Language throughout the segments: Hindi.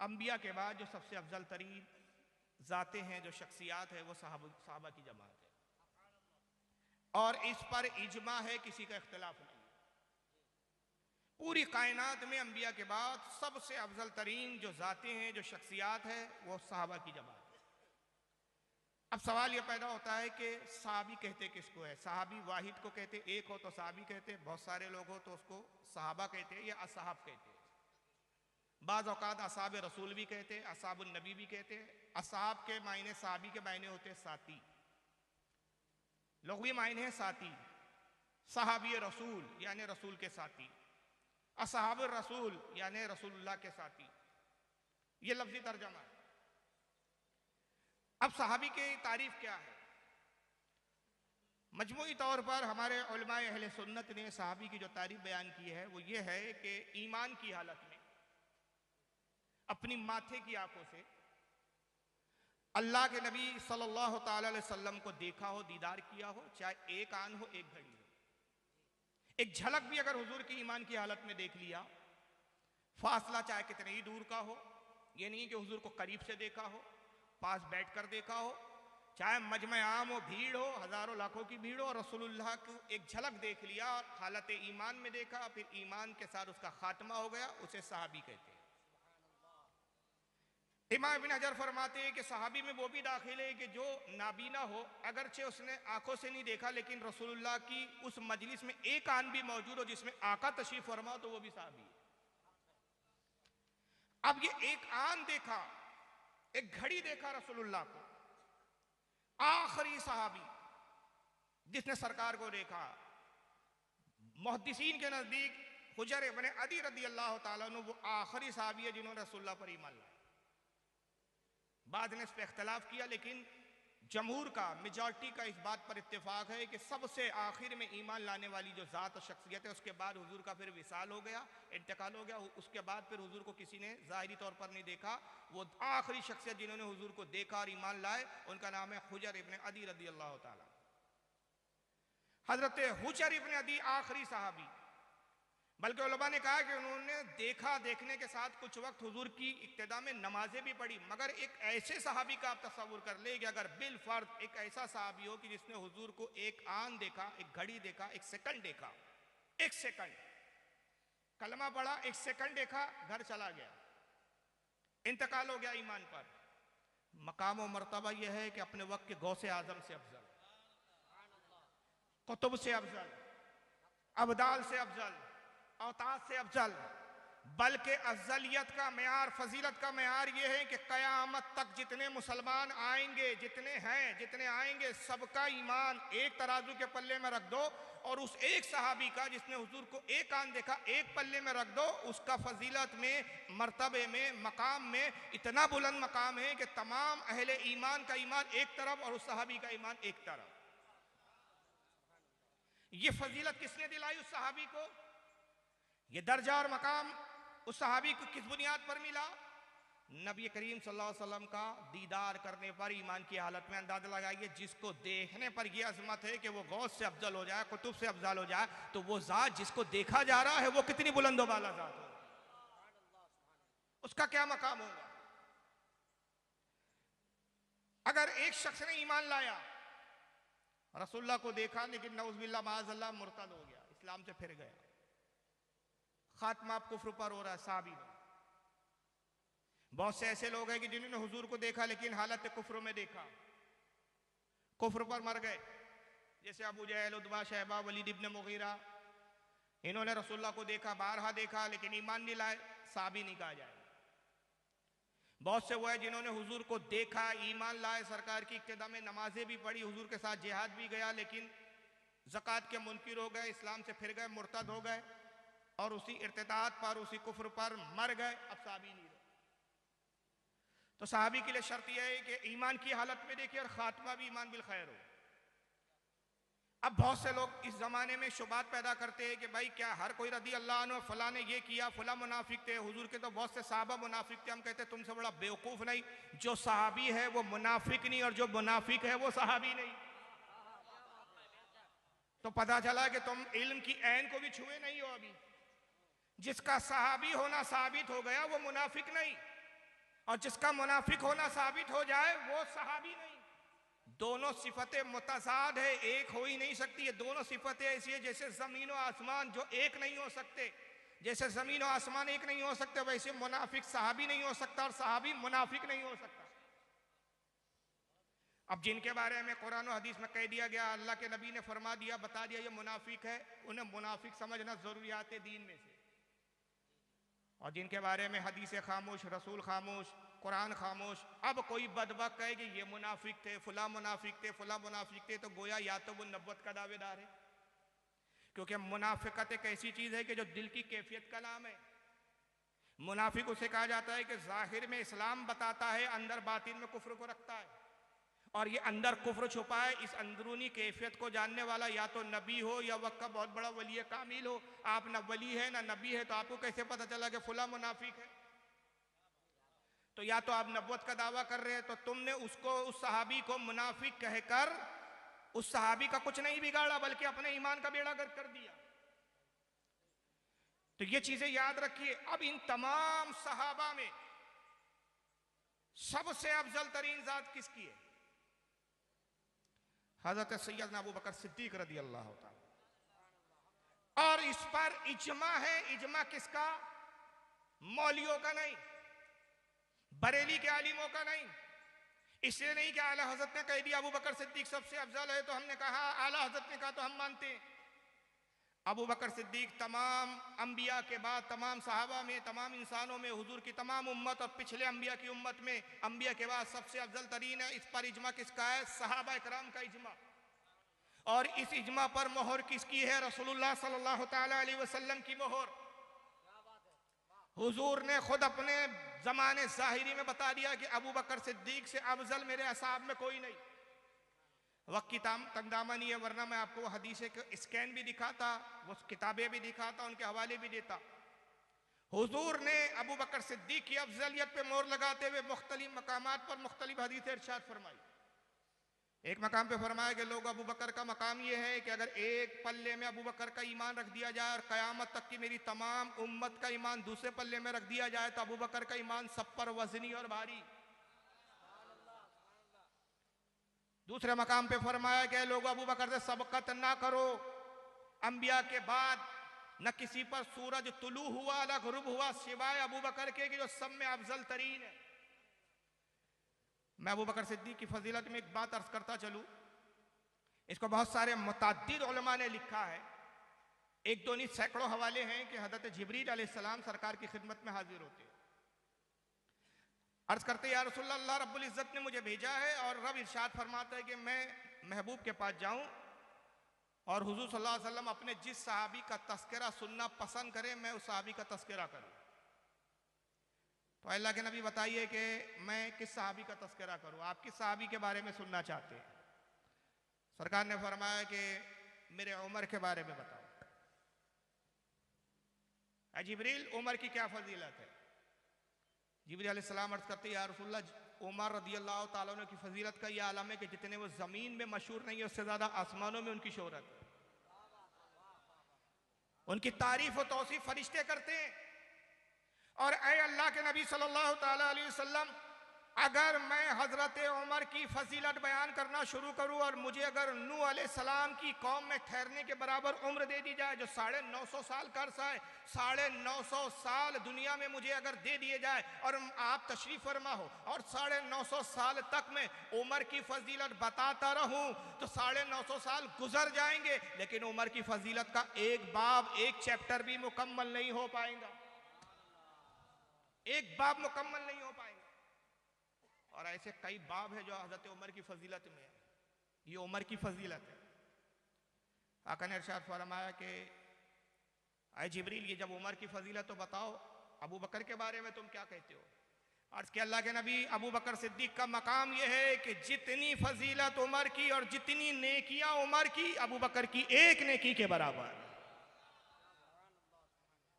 अंबिया के बाद जो सबसे अफजल तरीन ज़ातें हैं, जो शख्सियात है, वो सहाबा की जमात है। और इस पर इजमा है, किसी का इख्तिलाफ नहीं। पूरी कायनात में अंबिया के बाद सबसे अफजल तरीन जो ज़ातें हैं, जो शख्सियात है, वो सहाबा की जमात है। अब सवाल यह पैदा होता है कि सहाबी कहते किसको है? सहाबी वाहिद को कहते, एक हो तो सहाबी कहते, बहुत सारे लोग हो तो उसको सहाबा कहते या असहाब कहते। बाज़ औक़ात असहाब रसूल भी कहते, असहाबुन नबी भी कहते। असहाब के मायने, सहाबी के मायने होते हैं साथी, लग़वी मायने है साथी। सहाबी रसूल यानी रसूल के साथी, असहाब रसूल यानी रसूलुल्लाह के साथी। ये लफ्ज़ी तर्जमा है। अब सहाबी की तारीफ क्या है? मजमूई तौर पर हमारे उलमाए अहले सुन्नत ने सहाबी की जो तारीफ बयान की है वो ये है कि ईमान की हालत में अपनी माथे की आंखों से अल्लाह के नबी सल्लल्लाहु ताला अलैहि वसल्लम को देखा हो, दीदार किया हो, चाहे एक आन हो, एक घड़ी हो, एक झलक भी अगर हुजूर की ईमान की हालत में देख लिया, फासला चाहे कितने ही दूर का हो, ये नहीं कि हुजूर को करीब से देखा हो, पास बैठकर देखा हो, चाहे मजमे आम हो, भीड़ हो, हजारों लाखों की भीड़ हो, और रसूलुल्लाह को एक झलक देख लिया और हालत ईमान में देखा, फिर ईमान के साथ उसका खात्मा हो गया, उसे सहाबी कहते हैं। इमाम इब्न हजर फरमाते हैं कि सहाबी में वो भी दाखिल है कि जो नाबीना हो, अगरचे उसने आंखों से नहीं देखा, लेकिन रसूलुल्लाह की उस मजलिस में एक आन भी मौजूद हो जिसमें आका तशरीफ फरमा, तो वो भी सहाबी है। अब ये एक आन देखा, एक घड़ी देखा रसूलुल्लाह को, आखिरी सहाबी जिसने सरकार को देखा। मुहद्दिसीन के नजदीक हुजर इब्न अदी रदी अल्लाह ताला अन्हु वो आखिरी सहाबी है जिन्होंने रसूलुल्लाह पर ईमान लाया। बाद ने इस पर इख्तलाफ किया, लेकिन जमहूर का, मेजॉरिटी का इस बात पर इत्तेफाक है कि सबसे आखिर में ईमान लाने वाली जो ज़ात और शख्सियत है, उसके बाद हुजूर का फिर विसाल हो गया, इंतकाल हो गया, उसके बाद फिर हुजूर को किसी ने ज़ाहिरी तौर पर नहीं देखा। वो आखिरी शख्सियत जिन्होंने हुजूर को देखा और ईमान लाए, उनका नाम है हुजर इब्न अदी रदी अल्लाह ताला। हजरत हुजर इब्न अदी आखिरी सहाबी, बल्कि उलमा ने कहा कि उन्होंने देखा, देखने के साथ कुछ वक्त हुजूर की इक्तिदा में नमाजें भी पढ़ी। मगर एक ऐसे सहाबी का आप तस्वुर कर ले कि अगर बिल फर्द एक ऐसा सहाबी हो कि जिसने हुजूर को एक आन देखा, एक घड़ी देखा, एक सेकंड देखा, एक सेकंड कलमा पढ़ा, एक सेकंड देखा, घर चला गया, इंतकाल हो गया ईमान पर। मकाम और मर्तबा यह है कि अपने वक्त के गौसे आजम से अफजल, कुतुब से अफजल, अबदाल से अफजल, औताद से अफजल, बल्कि अफजलियत का मेयार, फजीलत का मेयार यह है कि कयामत तक जितने मुसलमान आएंगे, जितने हैं, जितने आएंगे, सबका ईमान एक तराजू के पल्ले में रख दो और उस एक सहाबी का जिसने हुजूर को एक आन देखा, एक पल्ले में रख दो। उसका फजीलत में, मर्तबे में, मकाम में इतना बुलंद मकाम है कि तमाम अहले ईमान का ईमान एक तरफ और उस सहाबी का ईमान एक तरफ। ये फजीलत किसने दिलाई उस सहाबी को? ये दर्जा और मकाम उस सहाबी को किस बुनियाद पर मिला? नबी करीम सल्लल्लाहु अलैहि वसल्लम का दीदार करने पर ईमान की हालत में। अंदाजा लगाइए, जिसको देखने पर यह अजमत है कि वो गौस से अफजल हो जाए, कुतुब से अफजल हो जाए, तो वो जात जिसको देखा जा रहा है वो कितनी बुलंद वाला जात हो, उसका क्या मकाम होगा? अगर एक शख्स ने ईमान लाया, रसूलुल्लाह को देखा, लेकिन नऊज़ुबिल्लाह माअज़ल्लाह मुर्तद हो गया, इस्लाम से फिर गया, खात्मा आप कुफ्र पर हो रहा है, साहबी में। बहुत से ऐसे लोग हैं कि जिन्होंने हुजूर को देखा लेकिन हालत कुफ्र में देखा, कुफ्र पर मर गए, जैसे अबू जहल, उतबा, शैबा, वलीद इब्न मुगीरा। इन्होंने रसूलुल्लाह को देखा, बारहा देखा, लेकिन ईमान नहीं लाए, साहबी नहीं कहा जाए। बहुत से वो है जिन्होंने हुजूर को देखा, ईमान लाए, सरकार की इक्तिदा में नमाजें भी पढ़ी, हुजूर के साथ जिहाद भी गया, लेकिन ज़कात के मुनकिर हो गए, इस्लाम से फिर गए, मुर्तद हो गए और उसी इर्तिदाद पर, उसी कुफ्र पर मर गए, अब साहबी नहीं रहे। तो साहबी के लिए शर्त यह है कि ईमान की हालत में देखिए और खात्मा भी ईमान बिल खैर हो। अब बहुत से लोग इस जमाने में शुबात पैदा करते हैं कि भाई क्या हर कोई रदी अल्लाह अन्हु फला ने ये किया, फला मुनाफिक थे, हुजूर के तो बहुत से साहबा मुनाफिक थे। हम कहते हैं तुमसे बड़ा बेवकूफ नहीं, जो सहाबी है वो मुनाफिक नहीं और जो मुनाफिक है वो सहाबी नहीं। तो पता चला कि तुम इल्म की ऐन को भी छुए नहीं हो अभी। जिसका सहाबी होना साबित हो गया वो मुनाफिक नहीं, और जिसका मुनाफिक होना साबित हो जाए वो सहाबी नहीं। दोनों सिफतें मुतज़ाद है, एक हो ही नहीं सकती। ये दोनों सिफतें ऐसी है जैसे जमीन और आसमान जो एक नहीं हो सकते, जैसे जमीन और आसमान एक नहीं हो सकते, वैसे मुनाफिक सहाबी नहीं हो सकता और सहाबी मुनाफिक नहीं हो सकता। अब जिनके बारे में कुरान और हदीस में कह दिया गया, अल्लाह के नबी ने फरमा दिया, बता दिया ये मुनाफिक है, उन्हें मुनाफिक समझना जरूरियात दीन में से। और जिनके बारे में हदीस खामोश, रसूल खामोश, कुरान खामोश, अब कोई बदबक कहे कि ये मुनाफिक थे, फुला मुनाफिक थे, फुला मुनाफिक थे, तो गोया या तो वो नब्वत का दावेदार है, क्योंकि मुनाफिकत एक ऐसी चीज है कि जो दिल की कैफियत का नाम है। मुनाफिक उसे कहा जाता है कि जाहिर में इस्लाम बताता है, अंदर बातिन में कुफ्र को रखता है, और ये अंदर कुफ्र छुपा है। इस अंदरूनी कैफियत को जानने वाला या तो नबी हो या वक्त का बहुत बड़ा वली कामिल हो। आप न वली है ना नबी है, तो आपको कैसे पता चला कि फुला मुनाफिक है? तो या तो आप नबुव्वत का दावा कर रहे हैं, तो तुमने उसको, उस सहाबी को मुनाफिक कहकर उस सहाबी का कुछ नहीं बिगाड़ा, बल्कि अपने ईमान का बेड़ा गर्क कर दिया। तो ये चीजें याद रखिए। अब इन तमाम सहाबा में सबसे अफजल तरीन जात किसकी है? हजरत सैयदना अबू बकर सिद्दीक रदी अल्लाह ताला। और इस पर इजमा है। इजमा किसका? मौलियों का नहीं, बरेली के आलिमों का नहीं। इसलिए नहीं कि आला हजरत ने कह दिया अबू बकर सिद्दीक सबसे अफजल है तो हमने कहा, आला हजरत ने कहा तो हम मानते हैं। अबू बकर सिद्दीक तमाम अंबिया के बाद, तमाम सहाबा में, तमाम इंसानों में, हुजूर की तमाम उम्मत और पिछले अंबिया की उम्मत में अंबिया के बाद सबसे अफजल तरीन है। इस पर इजमा किसका है? सहाबा इकराम का इजमा। और इस इजमा पर मोहर किसकी है? रसूलुल्लाह सल्लल्लाहु तआला अलैहि वसल्लम की मोहर। हुजूर ने खुद अपने जमाने ज़ाहिरी में बता दिया कि अबू बकर सिद्दीक से अफजल मेरे असहाब में कोई नहीं। वक्त की तंगदामा नहीं है, वरना मैं आपको हदीस के स्कैन भी दिखाता, वो किताबें भी दिखाता, उनके हवाले भी देता। हुजूर ने अबू बकर सिद्दीक की अफजलियत पे मोहर लगाते हुए मुख्तलिफ मकामात पर मुख्तलिफ हदीस इरशाद फरमाई। एक मकाम पे फरमाया कि लोग, अबू बकर का मकाम ये है कि अगर एक पल्ले में अबू बकर का ईमान रख दिया जाए और क़यामत तक की मेरी तमाम उम्मत का ईमान दूसरे पल्ले में रख दिया जाए, तो अबू बकर का ईमान सब पर वजनी और भारी। दूसरे मकाम पे फरमाया कि लोग अबू बकर से सबकत ना करो, अंबिया के बाद न किसी पर सूरज तुलू हुआ न गुरूब हुआ सिवाय अबू बकर के, कि जो सब में अफजल तरीन है। मैं अबू बकर सिद्दीक की फजीलत में एक बात अर्ज करता चलूं। इसको बहुत सारे मुतअद्दिद उलमा ने लिखा है, एक दो नहीं सैकड़ों हवाले हैं कि हज़रत जिब्रील अलैहिस्सलाम सरकार की खिदमत में हाजिर होते हैं। अर्ज करते या रसूलल्लाह, अल्लाह रब्बुल इज़्ज़त ने मुझे भेजा है और रब इरशाद फरमाता है कि मैं महबूब के पास जाऊं और हुजूर सल्लल्लाहु अलैहि वसल्लम अपने जिस सहाबी का तस्करा सुनना पसंद करें, मैं उस सहाबी का तस्करा करूं। तो अल्लाह के नबी बताइए कि मैं किस सहाबी का तस्करा करूं, आप किस सहाबी के बारे में सुनना चाहते हैं? सरकार ने फरमाया कि मेरे उमर के बारे में बताओ। जिब्रील, उमर की क्या फजीलत है? जिब्रील अलैहिस्सलाम अर्ज करते या रसूलल्लाह, उमर रदी अल्लाह ताला अन्हु की फजीलत का यह आलम है कि जितने वो जमीन में मशहूर नहीं है, उससे ज्यादा आसमानों में उनकी शोहरत है। उनकी तारीफ और तौसीफ फरिश्ते करते हैं। और ऐ अल्लाह के नबी सल्लल्लाहु ताला अलैहि वसल्लम, अगर मैं हजरत उमर की फजीलत बयान करना शुरू करूं और मुझे अगर नूह अलैहिस्सलाम की कौम में ठहरने के बराबर उम्र दे दी जाए, जो 950 साल का अरसा है, 950 साल दुनिया में मुझे अगर दे दिए जाए और आप तशरीफ फरमा हो और 950 साल तक मैं उमर की फजीलत बताता रहूं, तो 950 साल गुजर जाएंगे, लेकिन उमर की फजीलत का एक बाब, एक चैप्टर भी मुकम्मल नहीं हो पाएगा। एक बाब मुकम्मल नहीं हो पाएगा। और ऐसे कई बाब है जो हजरत उमर की फजीलत में है। ये उमर की फजीलत है। आका ने इरशाद फरमाया कि ऐ जिब्रील, ये जब उमर की फजीलत तो बताओ, अबू बकर के बारे में तुम क्या कहते हो? अर्ज के अल्लाह के नबी, अबू बकर सिद्दीक का मकाम यह है कि जितनी फजीलत उमर की और जितनी नेकियां उमर की, अबू बकर की एक नेकी के बराबर।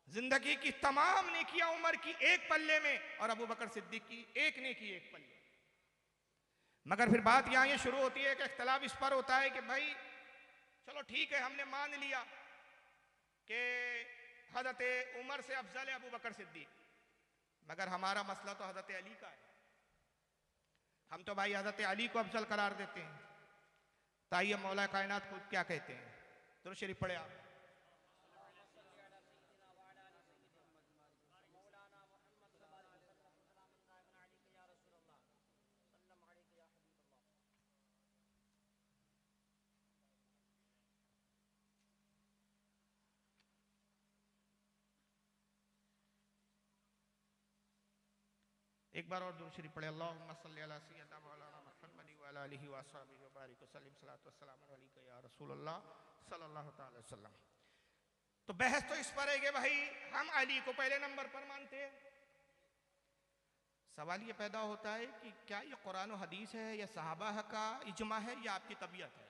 जिंदगी की तमाम नेकियां उमर की एक पल्ले में और अबू बकर सिद्दीक की एक नेकी एक पल्ले। मगर फिर बात यहां ये शुरू होती है कि इख्तलाफ इस पर होता है कि भाई चलो ठीक है, हमने मान लिया कि हजरत उमर से अफजल है अबू बकर सिद्दीक, मगर हमारा मसला तो हजरत अली का है। हम तो भाई हजरत अली को अफजल करार देते हैं। ताइए मौला कायनात खुद क्या कहते हैं, दुरूद शरीफ पढ़े आप। एक बार और दुरूद शरीफ पढ़े। अल्लाहुम्मा सल्ली अला सय्यिदना मौलाना मुहम्मद व अला आलिहि व अस्हाबिहि व बारिक वसल्लिम सलातो वस्सलाम अलैका या रसूलल्लाह सल्लल्लाहु तआला अलैहि वसल्लम। तो बहस तो इस पर है कि भाई हम अली को पहले नंबर पर मानते हैं। सवाल ये पैदा होता है कि क्या ये कुरान और हदीस है या सहाबा का इजमा है या आपकी तबीयत है।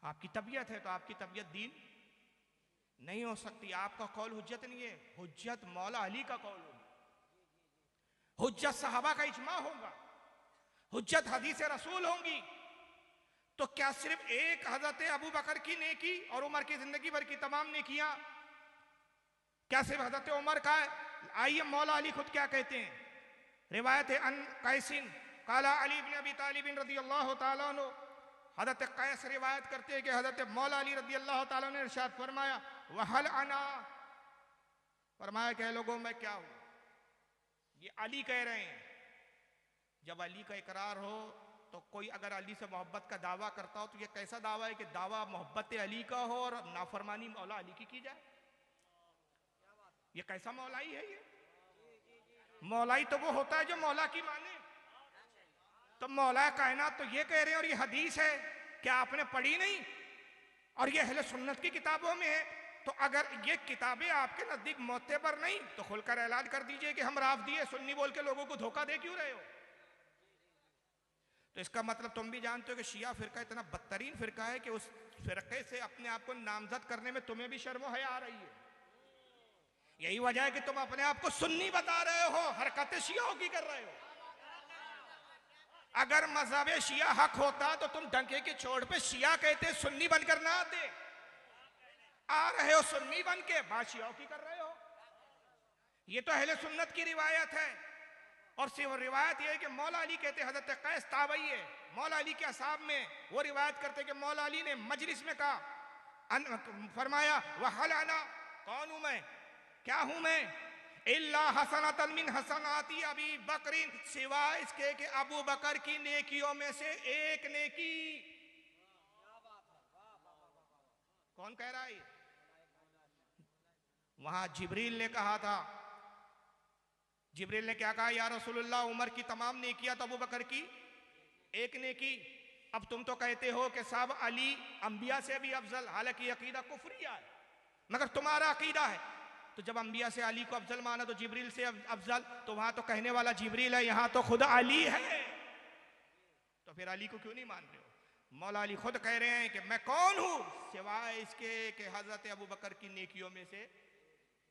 आपकी तबीयत है तो आपकी तबीयत दीन नहीं हो सकती। आपका कौल हुज्जत नहीं है, हुज्जत मौला अली का कौल होगा, हुज्जत सहाबा का इजमा होगा, हुज्जत हदीस रसूल होंगी। तो क्या सिर्फ एक हजरत अबू बकर की नेकी और उमर की जिंदगी भर की तमाम नेकियां क्या सिर्फ हजरत उमर का है? आइए मौला अली खुद क्या कहते हैं। रिवायत है अन कैसिन काला अली इब्न अबी तालिब रदियल्लाहु ताला अन्हु, हजरत कैस रिवायत करते हैं कि हजरत मौला अली रदियल्लाहु ताला ने इरशाद फरमाया वहल अना, फरमाया कि लोगों मैं क्या हूं। ये अली कह रहे हैं। जब अली का इकरार हो तो कोई अगर अली से मोहब्बत का दावा करता हो तो ये कैसा दावा है कि दावा मोहब्बत अली का हो और नाफरमानी मौला अली की जाए। ये कैसा मौलाई है? ये मौलाई तो वो होता है जो मौला की माने। तो मौला कायनात तो ये कह रहे हैं और ये हदीस है, क्या आपने पढ़ी नहीं? और ये अहले सुन्नत की किताबों में है। तो अगर ये किताबें आपके नजदीक मोतबर नहीं तो खुलकर ऐलान कर दीजिए कि हम राफ़दी है, सुन्नी बोल के लोगों को धोखा दे क्यों रहे हो। तो इसका मतलब तुम भी जानते हो कि शिया फिरका इतना बदतरीन फिरका है कि उस फिरके से अपने आप को नामजद करने में तुम्हें भी शर्म हया आ रही है। यही वजह है कि तुम अपने आप को सुन्नी बता रहे हो, हरकत शियाओं की कर रहे हो। अगर मजहब शिया हक होता तो तुम डंके के छोड़ पे शिया कहते, सुन्नी बनकर ना आते। आ रहे हो सुन्नी बन के, बात शियाओं की कर रहे हो। ये तो अहले सुन्नत की रिवायत है। और सिर्फ रिवायत ये है कि मौला अली कहते हजरत कैस ताबई है, मौला अली के असाब में वो रिवायत करते कि मौला अली ने मजलिस में कहा, फरमाया वहल अना, कौन हूं मैं, क्या हूं मैं, इल्ला हसनतन मिन हसनाती अबी बकरिन, सिवाय इसके कि अबू बकर की नेकियों में से एक नेकी। कौन कह रहा है? वहां जिब्रील ने कहा था। जिब्रील ने क्या कहा? या रसूलुल्लाह उमर की तमाम नेकियां तो अबू बकर की एक नेकी। अब तुम तो कहते हो कि साहब अली अंबिया से भी अफजल, हालांकि अकीदा कुफरिया है मगर तुम्हारा अकीदा है। तो जब अंबिया से अली को अफजल माना तो जिब्रील से अफजल, तो वहां तो कहने वाला जिब्रील है, यहां तो खुद अली है। तो फिर अली को क्यों नहीं मान रहे हो? मौला अली खुद कह रहे हैं कि मैं कौन हूं सिवाय इसके कि हजरत अबू बकर की नेकियों में से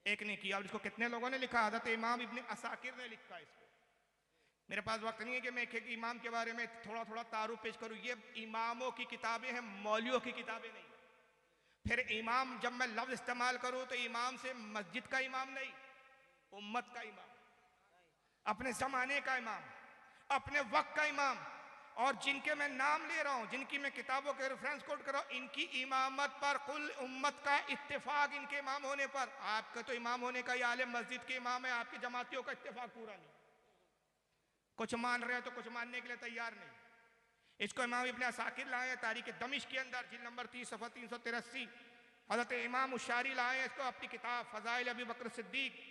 एक ने किया। और इसको कितने लोगों ने लिखा? हजरत इमाम इब्ने असाकिर ने लिखा इसको। मेरे पास वक्त नहीं है कि मैं एक एक इमाम के बारे में थोड़ा थोड़ा तारुफ पेश करूं। ये इमामों की किताबें हैं, मौलियों की किताबें नहीं। फिर इमाम जब मैं लफ्ज इस्तेमाल करूं तो इमाम से मस्जिद का इमाम नहीं, उम्मत का इमाम, अपने जमाने का इमाम, अपने वक्त का इमाम। और जिनके मैं नाम ले रहा हूं, जिनकी मैं किताबों के रेफरेंस कोट कर रहा हूं, इनकी इमामत पर कुल उम्मत का इत्तेफाक, इनके इमाम होने पर। आपका तो इमाम होने का, ये आलिम मस्जिद के इमाम है, आपकी जमातियों का इत्तेफाक पूरा नहीं। कुछ मान रहे हैं तो कुछ मानने के लिए तैयार नहीं। इसको इमाम इब्ने असाकिर लाए तारीख दमिश्क के अंदर, जिल्द नंबर 30 सफ़ा 383। हज़रत इमाम उशारी लाए इसको अपनी किताब फ़ज़ाइल अबी बकर सिद्दीक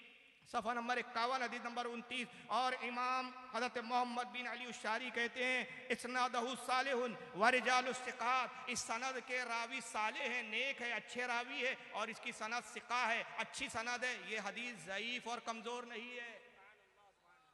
सफ़ा नंबर 51 हदीस नंबर 29। और इमाम हज़रत मोहम्मद बिन अली उशारी कहते हैं इस्नादहु सालिहुन व रिजालु सिक़ात, इस सनद के रावी साले हैं, नेक है, अच्छे रावी है, और इसकी सनद सिक़ा है, अच्छी सनद है। ये हदीस ज़ईफ़ और कमज़ोर नहीं है,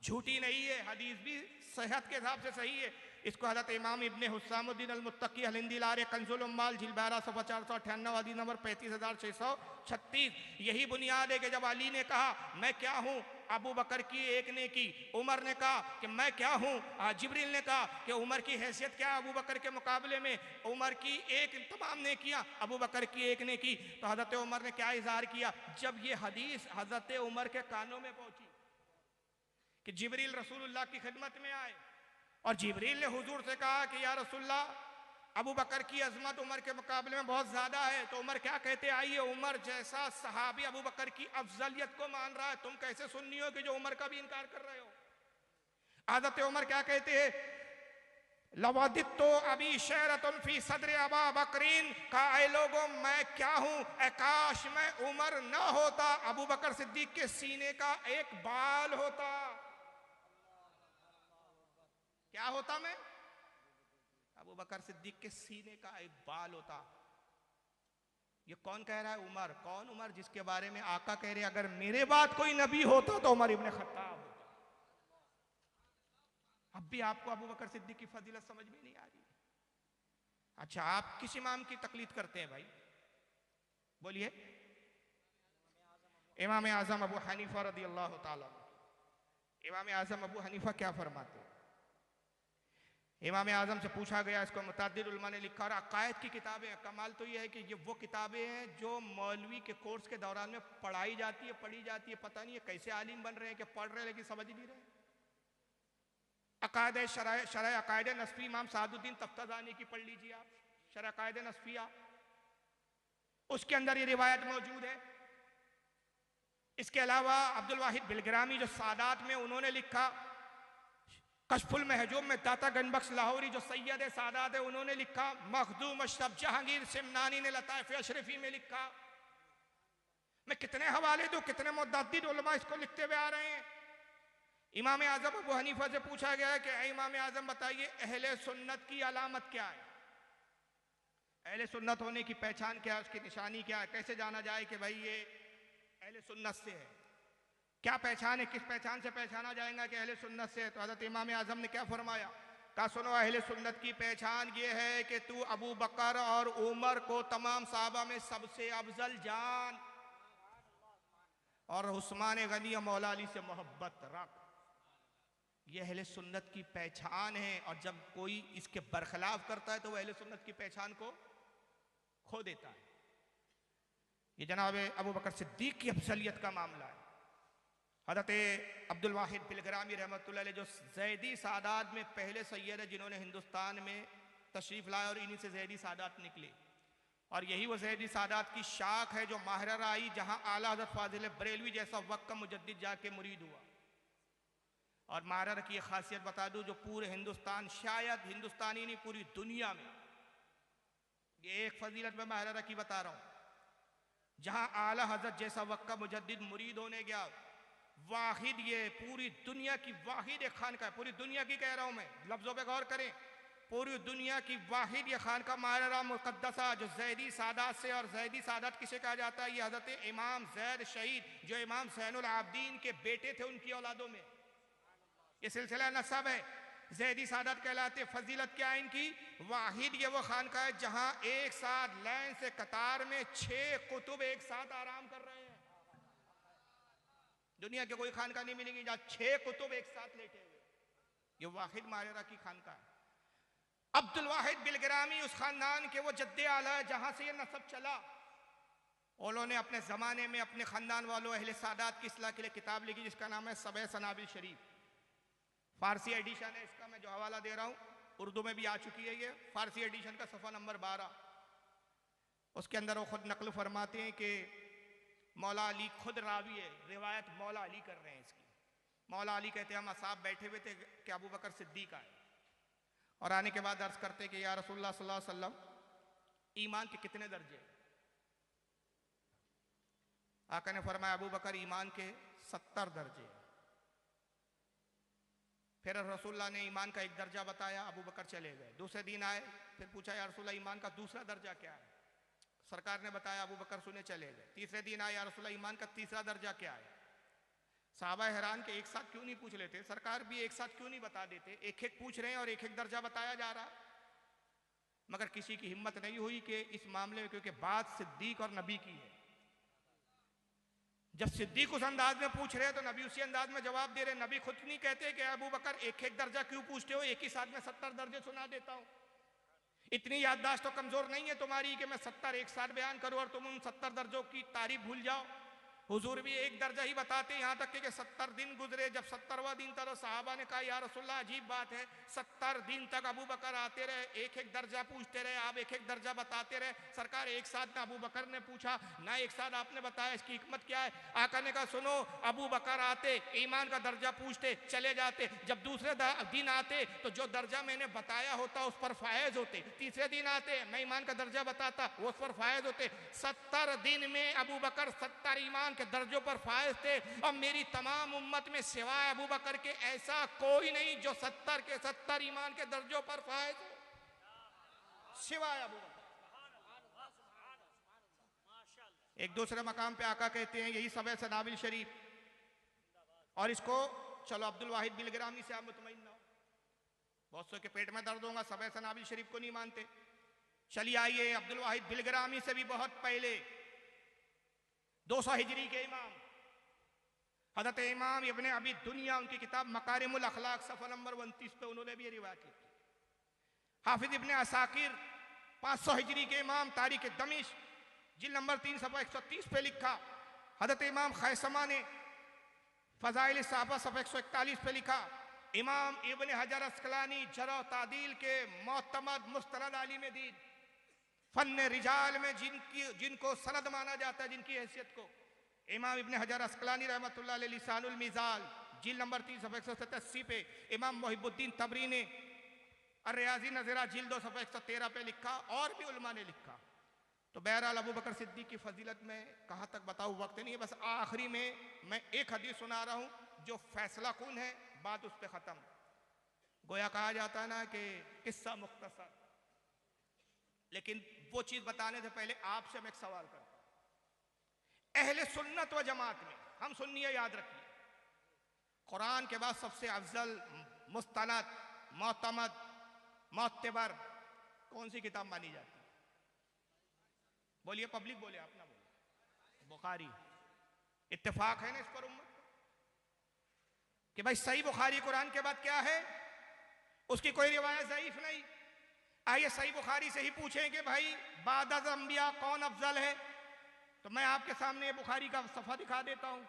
झूठी नहीं है, हदीस भी सेहत के हिसाब से सही है। इसको हज़रत इमाम इब्ने हुस्सामुद्दीन अल-मुत्तकी अल-हिंदी लारे कंजुल उम्माल जिल्द 12 सफ़ा 498 हदीस नंबर 35636। यही बुनियाद है कि जब अली ने कहा मैं क्या हूँ अबू बकर की एक ने की। उमर ने कहा कि मैं क्या हूं। जिब्रील ने कहा कि उमर की हैसियत क्या है अबू बकर के मुकाबले में। उमर की एक, तमाम ने किया, अबू बकर की एक ने की। तो हजरत उमर ने क्या इजहार किया, जब ये हदीस हजरत उमर के कानों में पहुंची कि जिब्रील रसूलुल्लाह की खिदमत में आए और जिब्रील ने हुजूर से कहा कि या रसूलल्लाह, अबू बकर की अजमत उमर के मुकाबले में बहुत ज्यादा है। तो उमर क्या कहते, आइए, उमर जैसा सहाबी अबू बकर की अफजलियत को मान रहा है, तुम कैसे सुन्नी हो कि जो उमर का भी इनकार कर रहे हो। हज़रत उमर क्या कहते हैं, लवादित्तो अभी शहरतुन फी सदर अबा बकरीन, का ऐ लोगों मैं क्या हूं, काश मैं उमर न होता, अबू बकर सिद्दीक के सीने का एक बाल होता। क्या होता मैं, अबू बकर सिद्दीक के सीने का एक बाल होता। ये कौन कह रहा है, उमर। कौन उमर, जिसके बारे में आका कह रहे अगर मेरे बाद कोई नबी होता तो उमर इब्ने खत्ताब होता। अब भी आपको अबू बकर सिद्दीक की फजीलत समझ में नहीं आ रही। अच्छा, आप किस इमाम की तकलीद करते हैं भाई, बोलिए। इमाम आजम अबू हनीफा रदियल्लाहु ताला। इमाम आजम अबू हनीफा क्या फरमाते हैं, इमाम आजम से पूछा गया, इसको मुतअद्दिद उलमा ने लिखा, और अकायद की किताबें हैं। कमाल तो ये है कि ये वो किताबें हैं जो मौलवी के कोर्स के दौरान में पढ़ाई जाती है, पढ़ी जाती है। पता नहीं है कैसे आलिम बन रहे हैं कि पढ़ रहे हैं लेकिन समझ नहीं रहे। अकायद शरह अकायद नस्फी इमाम सादुद्दीन तफ्ताज़ानी की पढ़ लीजिए आप, शरह अकायद नस्फिया, उसके अंदर ये रिवायत मौजूद है। इसके अलावा अब्दुल वाहिद बिलग्रामी जो सादात में उन्होंने लिखा, कशफुल महजूब में दाता गनबख्श लाहौरी जो सैयद सादात है उन्होंने लिखा, मखदूम अशरफ जहांगीर सिमनानी ने लताइफ अशरफी में लिखा। मैं कितने हवाले दूं, कितने मुतअद्दिद उलमा इसको लिखते हुए आ रहे हैं। इमाम आजम अबू हनीफा से पूछा गया कि इमाम आजम बताइए अहले सुन्नत की अलामत क्या है, अहले सुन्नत होने की पहचान क्या है, उसकी निशानी क्या है, कैसे जाना जाए कि भाई ये अहले सुन्नत से है, क्या पहचान है, किस पहचान से पहचाना जाएगा कि अहले सुन्नत से है। तो हज़रत इमाम आजम ने क्या फरमाया, कहा सुनो, अहले सुन्नत की पहचान ये है कि तू अबू बकर और उमर को तमाम साहबा में सबसे अफजल जान और उस्मान गनी और मौला अली से मोहब्बत रख। ये अहले सुन्नत की पहचान है, और जब कोई इसके बरखिलाफ करता है तो वह अहले सुन्नत की पहचान को खो देता है। ये जनाब अबू बकर सिद्दीक की अफजलियत का मामला है। हज़रत अब्दुल वाहिद बिलग्रामी रहमतुल्लाह अलैह जो ज़ैदी सादात में पहले सैयद है जिन्होंने हिंदुस्तान में तशरीफ़ लाया, और इन्हीं से ज़ैदी सादात निकले, और यही वो ज़ैदी सादात की शाख है जो माहरा आई जहाँ आला हज़रत फाजिल बरेलवी जैसा वक्त का मुजद्दिद जाके मुरीद हुआ। और माहरा की एक खासियत बता दूँ, जो पूरे हिंदुस्तान, शायद हिंदुस्तान ही नहीं पूरी दुनिया में, ये एक फजीलत में माहरा की बता रहा हूँ, जहाँ आला हज़रत जैसा वक्त का मुजद्दिद मुरीद होने गया, वाहिद, ये पूरी दुनिया की वाहिद एक खानका है, पूरी दुनिया की कह रहा हूं मैं, लफ्जों पे गौर करें, पूरी दुनिया की वाहिद ये खानका माहरा मुक़द्दसा जो ज़ैदी सादात से, और ज़ैदी सादात किसे कहा जाता है, ये हज़रत इमाम ज़ैद शहीद जो इमाम ज़ैनुल आबिदीन के बेटे थे उनकी औलादों में ये सिलसिला नसब है, ज़ैदी सादात कहलाते। फजीलत क्या है इनकी, वाहिद ये वो खानका है जहां एक साथ लाइन से कतार में 6 कुतुब एक साथ आराम कर रहे हैं। दुनिया के कोई खानका नहीं मिलेंगी जहां 6 कुतुब एक साथ लेटे हुए, ये वाहिद माहरा की खानका है। अब्दुल वाहिद बिलग्रामी उस खानदान के वो जद्दे आला है जहां से ये नसब चला। उन्होंने अपने ज़माने में अपने ख़ानदान वालों अहले सादात की इस्लाह के लिए किताब लिखी जिसका नाम है सबे सनाबिल शरीफ। फारसी एडिशन है इसका, मैं जो हवाला दे रहा हूँ, उर्दू में भी आ चुकी है ये, फारसी एडिशन का सफ़ा नंबर 12। उसके अंदर वो खुद नकल फरमाते हैं कि मौला अली खुद रावी है, रिवायत मौला अली कर रहे हैं इसकी। मौला अली कहते हैं हम असाब बैठे हुए थे कि अबू बकर सिद्दीक आए, और आने के बाद अर्ज़ करते कि या रसूलुल्लाह सल्लल्लाहु अलैहि वसल्लम, ईमान के कितने दर्जे? आका ने फरमाया अबू बकर ईमान के 70 दर्जे। फिर रसूलुल्लाह ने ईमान का एक दर्जा बताया, अबू बकर चले गए। दूसरे दिन आए, फिर पूछा या रसूलुल्लाह ईमान का दूसरा दर्जा क्या है? सरकार ने बताया, अबू बकर सुने चले गए। तीसरे दिन आए, या रसूलुल्लाह ईमान का तीसरा दर्जा क्या है? साहबा हैरान के एक साथ क्यों नहीं पूछ लेते, सरकार भी एक साथ क्यों नहीं बता देते, एक एक पूछ रहे हैं और एक एक दर्जा बताया जा रहा। मगर किसी की हिम्मत नहीं हुई कि इस मामले में, क्योंकि बात सिद्दीक और नबी की है, जब सिद्दीक उस अंदाज में पूछ रहे हैं तो नबी उसी अंदाज में जवाब दे रहे हैं। नबी खुद नहीं कहते कि अबू बकर एक एक दर्जा क्यों पूछते हो, एक ही साथ में 70 दर्जे सुना देता हूं। इतनी याददाश्त तो कमजोर नहीं है तुम्हारी कि मैं 70 एक साथ बयान करूं और तुम उन 70 दर्जों की तारीफ भूल जाओ। हुजूर भी एक दर्जा ही बताते, यहाँ तक कि 70 दिन गुजरे। जब 70वां दिन था तो साहबा ने कहा या रसूलल्लाह अजीब बात है, 70 दिन तक अबू बकर आते रहे, एक एक दर्जा पूछते रहे, आप एक एक दर्जा बताते रहे। सरकार एक साथ ना अबू बकर ने पूछा ना एक साथ आपने बताया, इसकी हिकमत क्या है? आका ने कहा सुनो, अबू बकर आते ईमान का दर्जा पूछते चले जाते, जब दूसरे दिन आते तो जो दर्जा मैंने बताया होता उस पर फायज होते, तीसरे दिन आते मैं ईमान का दर्जा बताता वो उस पर फायज होते। 70 दिन में अबू बकर 70 ईमान के दर्जों पर फायज थे और मेरी तमाम उम्मत में सिवाय अबू बकर के ऐसा कोई नहीं जो 70 के 70 ईमान के दर्जों पर फायज हो, सिवाय अबू बकर। एक दूसरे मकाम पे आका कहते हैं यही सब है सनाबिल शरीफ, और इसको चलो अब्दुल वाहिद बिलग्रामी से आप मुतमईन ना हो, बहुत सौ के पेट में दर्द होगा, सब सनाबिल शरीफ को नहीं मानते। चलिए आइए अब्दुल वाहिद बिलग्रामी से भी बहुत पहले 200 हिजरी के इमाम हज़रत इमाम इब्ने अबी दुनिया, उनकी किताब मकारिमुल अखलाक सफ़ा नंबर 29 पे उन्होंने भी रिवायत की। हाफिज इब्ने असाकिर 500 हिजरी के इमाम तारीख दमिश्क जिल नंबर 3 सफ़ा 130 पे लिखा। हज़रत इमाम खैसमा ने फ़ज़ाइल सहाबा सफ़ा 141 पे लिखा। इमाम इब्ने हजर अस्कलानी जरा तादील के मोतमद मुस्तनद आलिम दीन, फन रिजाल में जिनको सनद माना जाता है, जिनकी हैसियत को इमाम इब्ने हजर अस्कलानी रहमतुल्लाह अलैह लिसानुल मिज़ाल जिल नंबर 3 सफ़ा 187 पे, इमाम मुहिबुद्दीन तबरी ने अर्रियाज़ी नज़ीरा जिल 2 सफ़ा 113 पे लिखा, और भी उलमा ने लिखा। तो बहरहाल अबू बकर सिद्दीक की फजीलत में कहाँ तक बताऊँ, वक्त नहीं है। बस आखिरी में मैं एक हदीस सुना रहा हूँ जो फैसला कुन है, बात उस पर ख़त्म। गोया कहा जाता है ना कि किस्सा मुख्तसर, लेकिन वो चीज़ बताने से पहले आपसे मैं एक सवाल करता हूँ। अहले सुन्नत व जमात में हम सुन्नी है, याद रखिए, कुरान के बाद सबसे अफजल मुस्तनद मोतमद मोतबर कौन सी किताब मानी जाती है? बोलिए, पब्लिक बोले, आप ना बोले। बुखारी। इत्तेफाक है ना इस पर उम्मत कि भाई सही बुखारी कुरान के बाद क्या है? उसकी कोई रिवायत ज़ईफ नहीं। आइए सही बुखारी से ही पूछें कि भाई बाद अज़ अंबिया कौन अफजल है, तो मैं आपके सामने बुखारी का सफ़ा दिखा देता हूं।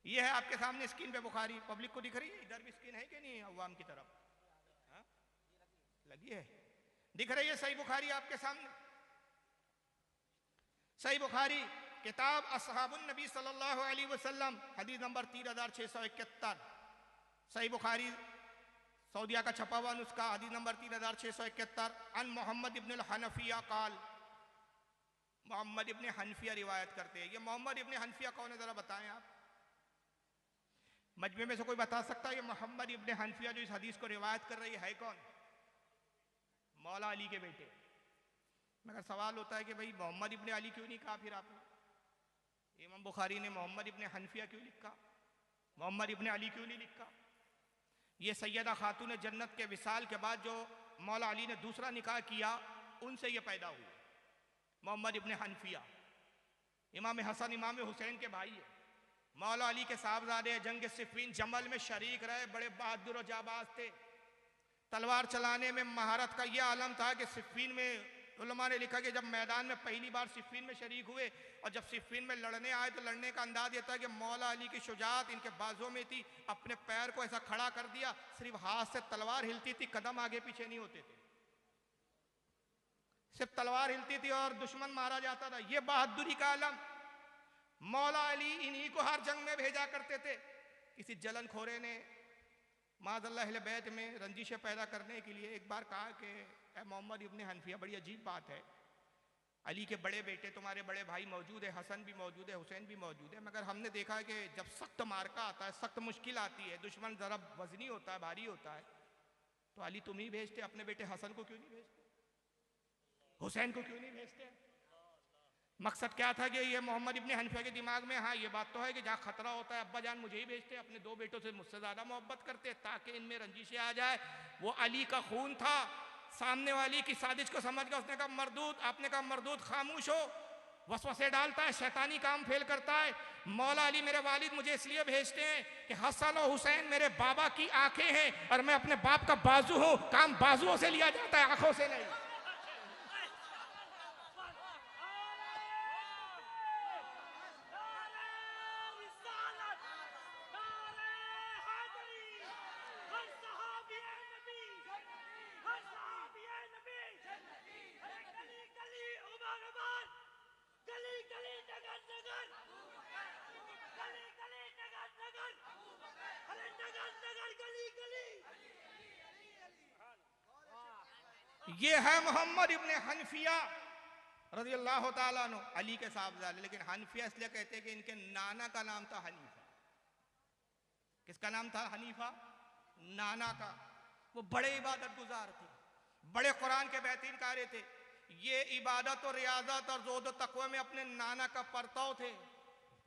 यह है आपके सामने स्क्रीन पे बुखारी, पब्लिक को दिख रही है? इधर भी स्क्रीन है कि नहीं, अवाम की तरफ हा? लगी है, दिख रही है सही बुखारी आपके सामने। सही बुखारी किताब असहाबुन नबी सल्लल्लाहु अलैहि वसल्लम, हदीस नंबर 3671। सही बुखारी सऊदिया का छपा हुआ नुस्खा, हदीस नंबर 3671। अन मोहम्मद इब्न हनफिया काल, मोहम्मद इब्न हनफिया रिवायत करते हैं। ये मोहम्मद इब्न हनफिया कौन है, जरा बताएं आप। मजमे में से कोई बता सकता है ये मोहम्मद इब्न हनफिया जो इस हदीस को रिवायत कर रही है कौन? मौला अली के बेटे। मगर सवाल होता है कि भाई मोहम्मद इब्न अली क्यों नहीं कहा फिर आपने? इमाम बुखारी ने मोहम्मद इब्न हनफिया क्यों लिखा, मोहम्मद इब्न अली क्यों नहीं लिखा? ये सैयदा खातून जन्नत के विसाल के बाद जो मौला अली ने दूसरा निकाह किया, उनसे ये पैदा हुए मोहम्मद इब्न हनफिया। इमाम हसन इमाम हुसैन के भाई है, मौला अली के साहबजादे, जंग सिफ़ीन जमल में शरीक रहे, बड़े बहादुर और जाबाज थे। तलवार चलाने में महारत का यह आलम था कि सिफ़ीन में उलमा ने लिखा कि जब मैदान में पहली बार सिफ़ीन में शरीक हुए और जब सिफ़ीन में लड़ने आए तो लड़ने का अंदाज ये था कि मौला अली की शुजात इनके बाजों में थी। अपने पैर को ऐसा खड़ा कर दिया, सिर्फ हाथ से तलवार हिलती थी, कदम आगे पीछे नहीं होते थे, सिर्फ तलवार हिलती थी और दुश्मन मारा जाता था। ये बहादुरी का आलम। मौला अली इन्हीं को हर जंग में भेजा करते थे। किसी जलन खोरे ने माज़अल्लाह अहले बैत में रंजिशें पैदा करने के लिए एक बार कहा कि मोहम्मद इब्न हनफिया, बड़ी अजीब बात है, अली के बड़े बेटे तुम्हारे बड़े भाई मौजूद है, हसन भी मौजूद है, हुसैन भी मौजूद है, मगर हमने देखा है कि जब सख्त मार्का आता है, सख्त मुश्किल आती है, दुश्मन ज़रा वजनी होता है, भारी होता है, तो अली तुम ही भेजते, अपने बेटे हसन को क्यों नहीं भेजते, हुसैन को क्यों नहीं भेजते? मकसद क्या था कि ये मोहम्मद इब्न हनफिया के दिमाग में, हाँ ये बात तो है कि जहाँ खतरा होता है अब्बा जान मुझे ही भेजते, अपने दो बेटों से मुझसे ज़्यादा मोहब्बत करते ताकि इनमें रंजिशें आ जाए। वो अली का खून था। सामने वाली की साजिश को समझ कर उसने कहा मरदूद, आपने कहा मरदूद खामोश हो, वसवसे डालता है, शैतानी काम फेल करता है। मौला अली मेरे वालिद मुझे इसलिए भेजते हैं कि हसन और हुसैन मेरे बाबा की आंखें हैं और मैं अपने बाप का बाजू हूं। काम बाजुओं से लिया जाता है, आंखों से नहीं। ये है मोहम्मद इब्ने हनफिया रज़ी अल्लाह ताला अन्हु, अली के साहबजादे। लेकिन हनफिया इसलिए कहते हैं कि इनके नाना का नाम था हनीफा। किसका नाम था? हनीफा, नाना का। वो बड़े इबादत गुजार थे, बड़े कुरान के बेहतरीन कारी थे। ये इबादत और रियाजत और ज़ोद और तक़वा में अपने नाना का परताव थे।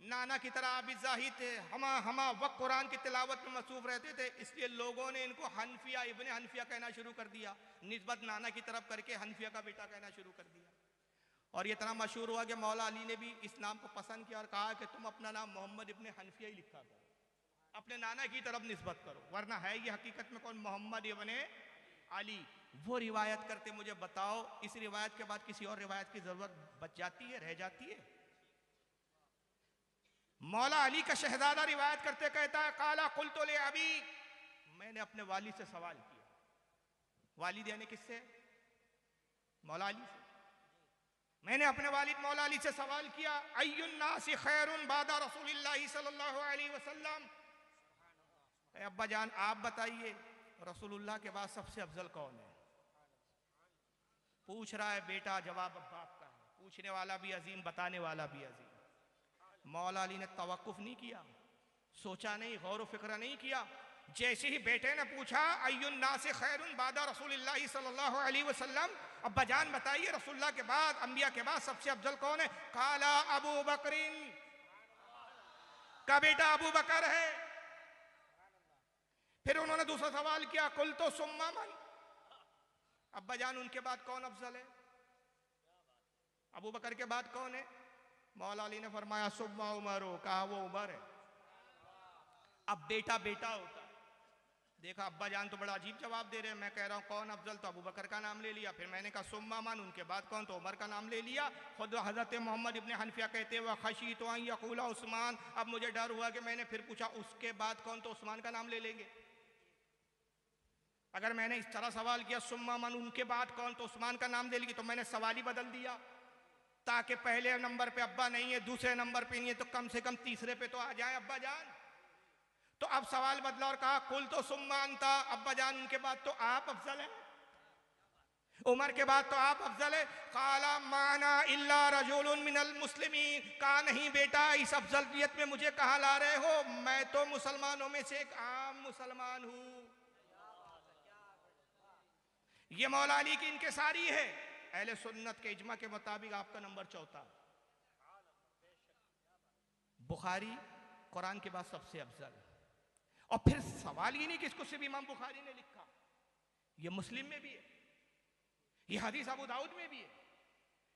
नाना की तरह आबिद ज़ाहिद थे, हमा वक्त कुरान की तिलावत में मसरूफ रहते थे। इसलिए लोगों ने इनको हनफिया, इब्ने हनफिया कहना शुरू कर दिया, निस्बत नाना की तरफ करके हनफिया का बेटा कहना शुरू कर दिया। और ये इतना मशहूर हुआ कि मौला अली ने भी इस नाम को पसंद किया और कहा कि तुम अपना नाम मोहम्मद इब्ने हनफिया ही लिखा करो, अपने नाना की तरफ निस्बत करो, वरना है ये हकीकत में कौन? मोहम्मद इब्ने अली। वो रिवायत करते, मुझे बताओ इस रिवायत के बाद किसी और रिवायत की जरूरत बच जाती है, रह जाती है? मौला अली का शहजादा रिवायत करते कहता है, काला कुल्तु ले अबी, मैंने अपने वालिद से सवाल किया। वालिद यानी किससे? मौला अली से। मैंने अपने वालिद मौला अली से सवाल किया, अय्युन नासी खैरुन बादा रसूलिल्लाहि सल्लल्लाहु अलैहि वसल्लम। अब्बा जान आप बताइए, रसूलुल्लाह के बाद सबसे अफजल कौन है? पूछ रहा है बेटा, जवाब बाप का है। पूछने वाला भी अजीम, बताने वाला भी अजीम। मौला अली ने तवक्कुफ नहीं किया, सोचा नहीं, गौर व फिक्र नहीं किया। जैसे ही बेटे ने पूछा, अय्युन नास खैरुन बादा रसूलिल्लाहि सल्लल्लाहु अलैहि वसल्लम, अब्बा जान बताइए रसूलुल्लाह के बाद, अंबिया के बाद सबसे अफजल कौन है? काला अबू बकरिन, का बेटा अबू बकर है। फिर उन्होंने दूसरा सवाल किया, कुल तो सुम्मा मन, अब्बा जान उनके बाद कौन अफजल है? अबू बकर के बाद कौन है? मौला अली ने फरमाया सुम्मा उमर हो, कहा वो उमर है। अब बेटा बेटा होता है। देखा अब्बा जान तो बड़ा अजीब जवाब दे रहे हैं। मैं कह रहा हूं कौन अफजल, तो अबू बकर का नाम ले लिया। फिर मैंने कहा सुम्मा मन, उनके बाद कौन, तो उमर का नाम ले लिया। खुद हजरत मोहम्मद इब्ने हनफिया कहते हुए खशी तो यकूला उस्मान, अब मुझे डर हुआ कि मैंने फिर पूछा उसके बाद कौन, तो उस्मान का नाम ले लेंगे। अगर मैंने इस तरह सवाल किया सुम्मा मन उनके बाद कौन, तो उस्मान का नाम ले लेंगे, तो मैंने सवाल ही बदल दिया, ताकि पहले नंबर पे अब्बा नहीं है, दूसरे नंबर पे नहीं है, तो कम से कम तीसरे पे तो आ जाए अब्बा जान। तो अब सवाल बदला और कहा कुल तो सुम्मान था, अब्बा जान उनके बाद तो आप अफजल है, उमर के बाद तो आप अफजल है। काला माना इल्ला रजुलुन मिनल मुस्लिमीन, कहा नहीं बेटा इस अफजलियत में मुझे कहाँ ला रहे हो, मैं तो मुसलमानों में से एक आम मुसलमान हूं। ये मौला अली की इनकिसारी है। अहले सुन्नत के इज्मा के मुताबिक आपका नंबर चौथा। बुखारी कुरान के बाद सबसे अफजल। और फिर सवाल ही नहीं कि इसको सिर्फ इमाम बुखारी ने लिखा, ये मुस्लिम में भी है, ये हदीस अबू दाऊद में भी है,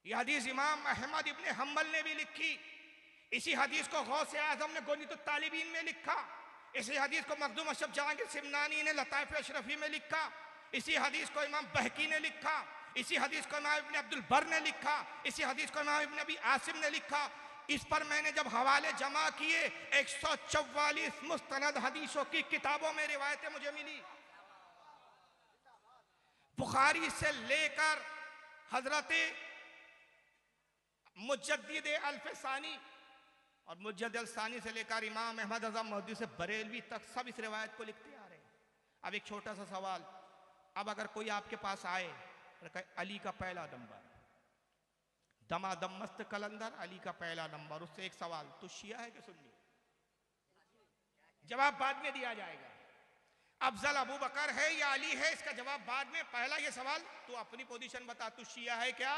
ये हदीस इमाम अहमद इब्ने हम्बल ने भी लिखी। इसी हदीस को गौस आजम ने गोनीत तालिबीन में लिखा। इसी हदीस को मखदूम अशरफ जहांगीर सिमनानी ने लताइफ अशरफी में लिखा। इसी हदीस को इमाम बहकी ने लिखा। इसी हदीस को इमाम इब्ने अब्दुल बर ने लिखा। इसी हदीस को इमाम इब्ने अबी आसिम ने लिखा। इस पर मैंने जब हवाले जमा किए 144 मुस्तनद हदीसों की किताबों में रिवायतें मुझे मिली। बुखारी से लेकर हजरत मुजद्दिद अल-फ़सानी और मुजद्दिद अल-सानी से लेकर इमाम अहमद अज़म मुहद्दिस बरेलवी तक सब इस रिवायत को लिखते आ रहे हैं। अब एक छोटा सा सवाल, अब अगर कोई आपके पास आए और कहे अली का पहला नंबर, दमादम मस्त कलंदर अली का पहला नंबर, उससे एक सवाल, तो शिया है कि सुन्नी? जवाब बाद में दिया जाएगा। अफजल अबू बकर है या अली है, इसका जवाब बाद में। पहला ये सवाल, तू अपनी पोजीशन बता, तू शिया है क्या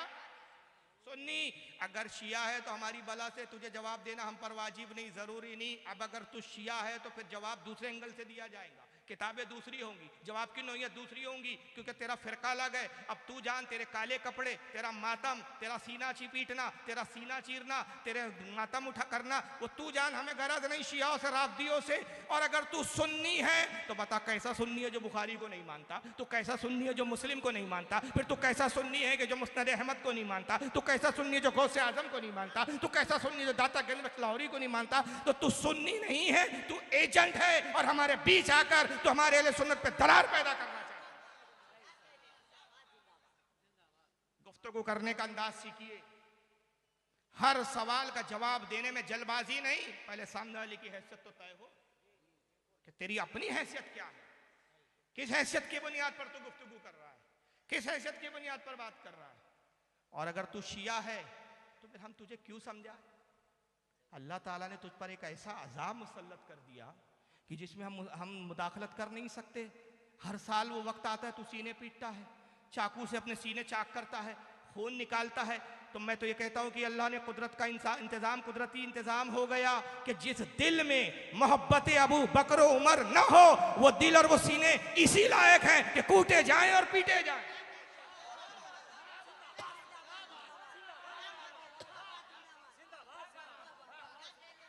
सुन्नी? अगर शिया है तो हमारी बला से तुझे जवाब देना हम पर वाजिब नहीं, जरूरी नहीं। अब अगर तू शिया है तो फिर जवाब दूसरे एंगल से दिया जाएगा किताबें दूसरी होंगी, जवाब की नौइयत दूसरी होंगी, क्योंकि तेरा फिरका अलग है। अब तू जान, तेरे काले कपड़े, तेरा मातम, तेरा सीना पीटना, तेरा सीना चीरना, तेरे मातम उठा करना, वो तू जान, हमें गरज नहीं शियाओं से, राफदियों से। और अगर तू सुन्नी है तो बता कैसा सुन्नी है जो बुखारी को नहीं मानता, तू कैसा सुन्नी है जो मुस्लिम को नहीं मानता, फिर तू कैसा सुन्नी है कि जो मुस्नद अहमद को नहीं मानता, तू कैसा सुन्नी है जो गौसे आजम को नहीं मानता, तू कैसा सुन्नी है जो दाता गंज लाहौरी को नहीं मानता। तो तू सुन्नी नहीं है, तू एजेंट है, और हमारे बीच आकर तो हमारे अहले सुन्नत पे दरार पैदा करना चाहता है। गुफ्तगू करने का अंदाज सीखिए, हर सवाल का जवाब देने में जल्दबाजी नहीं, पहले सामने वाले की हैसियत तो तय हो कि तेरी अपनी हैसियत क्या है, किस हैसियत की बुनियाद पर तू गुफ्तगू कर रहा है, किस हैसियत की बुनियाद पर बात कर रहा है। और अगर तू शिया है तो फिर हम तुझे क्यों समझा। अल्लाह ताला ने तुझ पर एक ऐसा अजाब मुसल्लत कर दिया कि जिसमें हम मुदाखलत कर नहीं सकते। हर साल वो वक्त आता है, तू सीने पीटता है, चाकू से अपने सीने चाक करता है, खून निकालता है। तो मैं तो ये कहता हूं कि अल्लाह ने कुदरत का इंतजाम, कुदरती इंतजाम हो गया कि जिस दिल में मोहब्बत अबू बकर उमर न हो, वो दिल और वो सीने इसी लायक हैं कि कूटे जाएं और पीटे जाएं।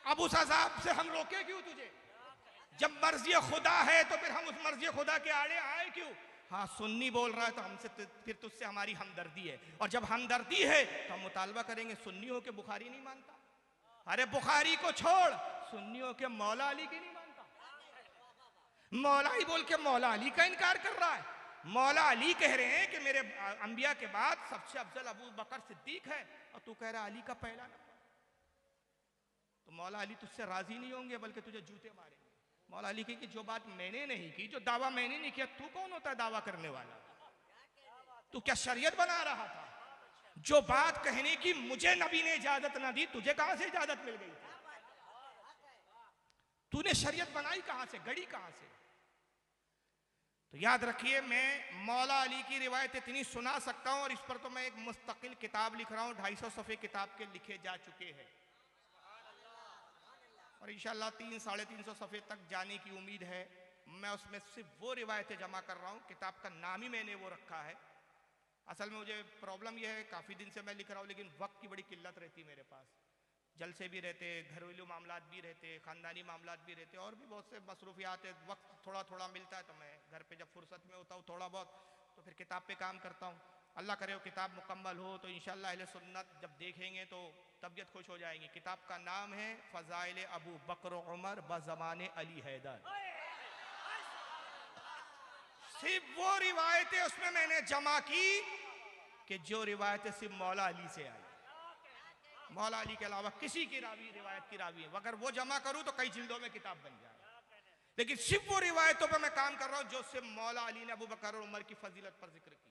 अब उस अजाब से हम रोके क्यों तुझे? जब मर्जी खुदा है तो फिर हम उस मर्जी खुदा के आड़े आए क्यों? हाँ, सुन्नी बोल रहा है तो हमसे फिर तुझसे हमारी हमदर्दी है, और जब हमदर्दी है तो हम मुतालबा करेंगे। सुन्नी हो के बुखारी नहीं मानता, अरे बुखारी को छोड़, सुन्नी हो के मौला अली की नहीं मानता। मौला ही बोल के मौला अली का इनकार कर रहा है। मौला अली कह रहे हैं कि मेरे अंबिया के बाद सबसे अफजल अबू बकर सिद्दीक है, और तू कह रहा अली का पहला नंबर। तो मौला अली तुझसे राजी नहीं होंगे, बल्कि तुझे जूते मारेंगे। मौला अली की जो बात मैंने नहीं की, जो दावा मैंने नहीं किया, तू कौन होता है दावा करने वाला? तू क्या शरीयत बना रहा था? जो बात कहने की मुझे नबी ने इजाजत ना दी, तुझे कहां से इजाजत मिल गई? तूने शरीयत बनाई कहां से, गढ़ी कहां से? तो याद रखिए, मैं मौला अली की रिवायत इतनी सुना सकता हूं, और इस पर तो मैं एक मुस्तकिल किताब लिख रहा हूं, 250 सफ़े किताब के लिखे जा चुके हैं, और इंशाल्लाह 300-350 सफ़े तक जाने की उम्मीद है। मैं उसमें सिर्फ वो रिवायतें जमा कर रहा हूँ। किताब का नाम ही मैंने वो रखा है। असल में मुझे प्रॉब्लम यह है, काफ़ी दिन से मैं लिख रहा हूँ, लेकिन वक्त की बड़ी किल्लत रहती मेरे पास। जलसे भी रहते, घरेलू मामलात भी रहते, ख़ानदानी मामलात भी रहते, और भी बहुत से मसरूफियात है। वक्त थोड़ा थोड़ा मिलता है तो मैं घर पे जब फुर्सत में होता हूँ थोड़ा बहुत, तो फिर किताब पे काम करता हूँ। अल्लाह करे वो किताब मुकम्मल हो तो इंशाअल्लाह अहले सुन्नत जब देखेंगे तो तबीयत खुश हो जाएंगी। किताब का नाम है फ़ज़ाइल अबू बकर उमर बज़माने अली हैदर। सिर्फ वो रिवायतें उसमें मैंने जमा की कि जो रिवायतें सिर्फ मौला अली से आई, मौला अली के अलावा किसी की रिवायत की रावी है। अगर वो जमा करूं तो कई जिल्दों में किताब बन जाए, लेकिन सिर्फ वो रिवायतों पर मैं काम कर रहा हूं जो सिर्फ मौला अली ने अबू बकर और उमर की फजीलत पर जिक्र किया है,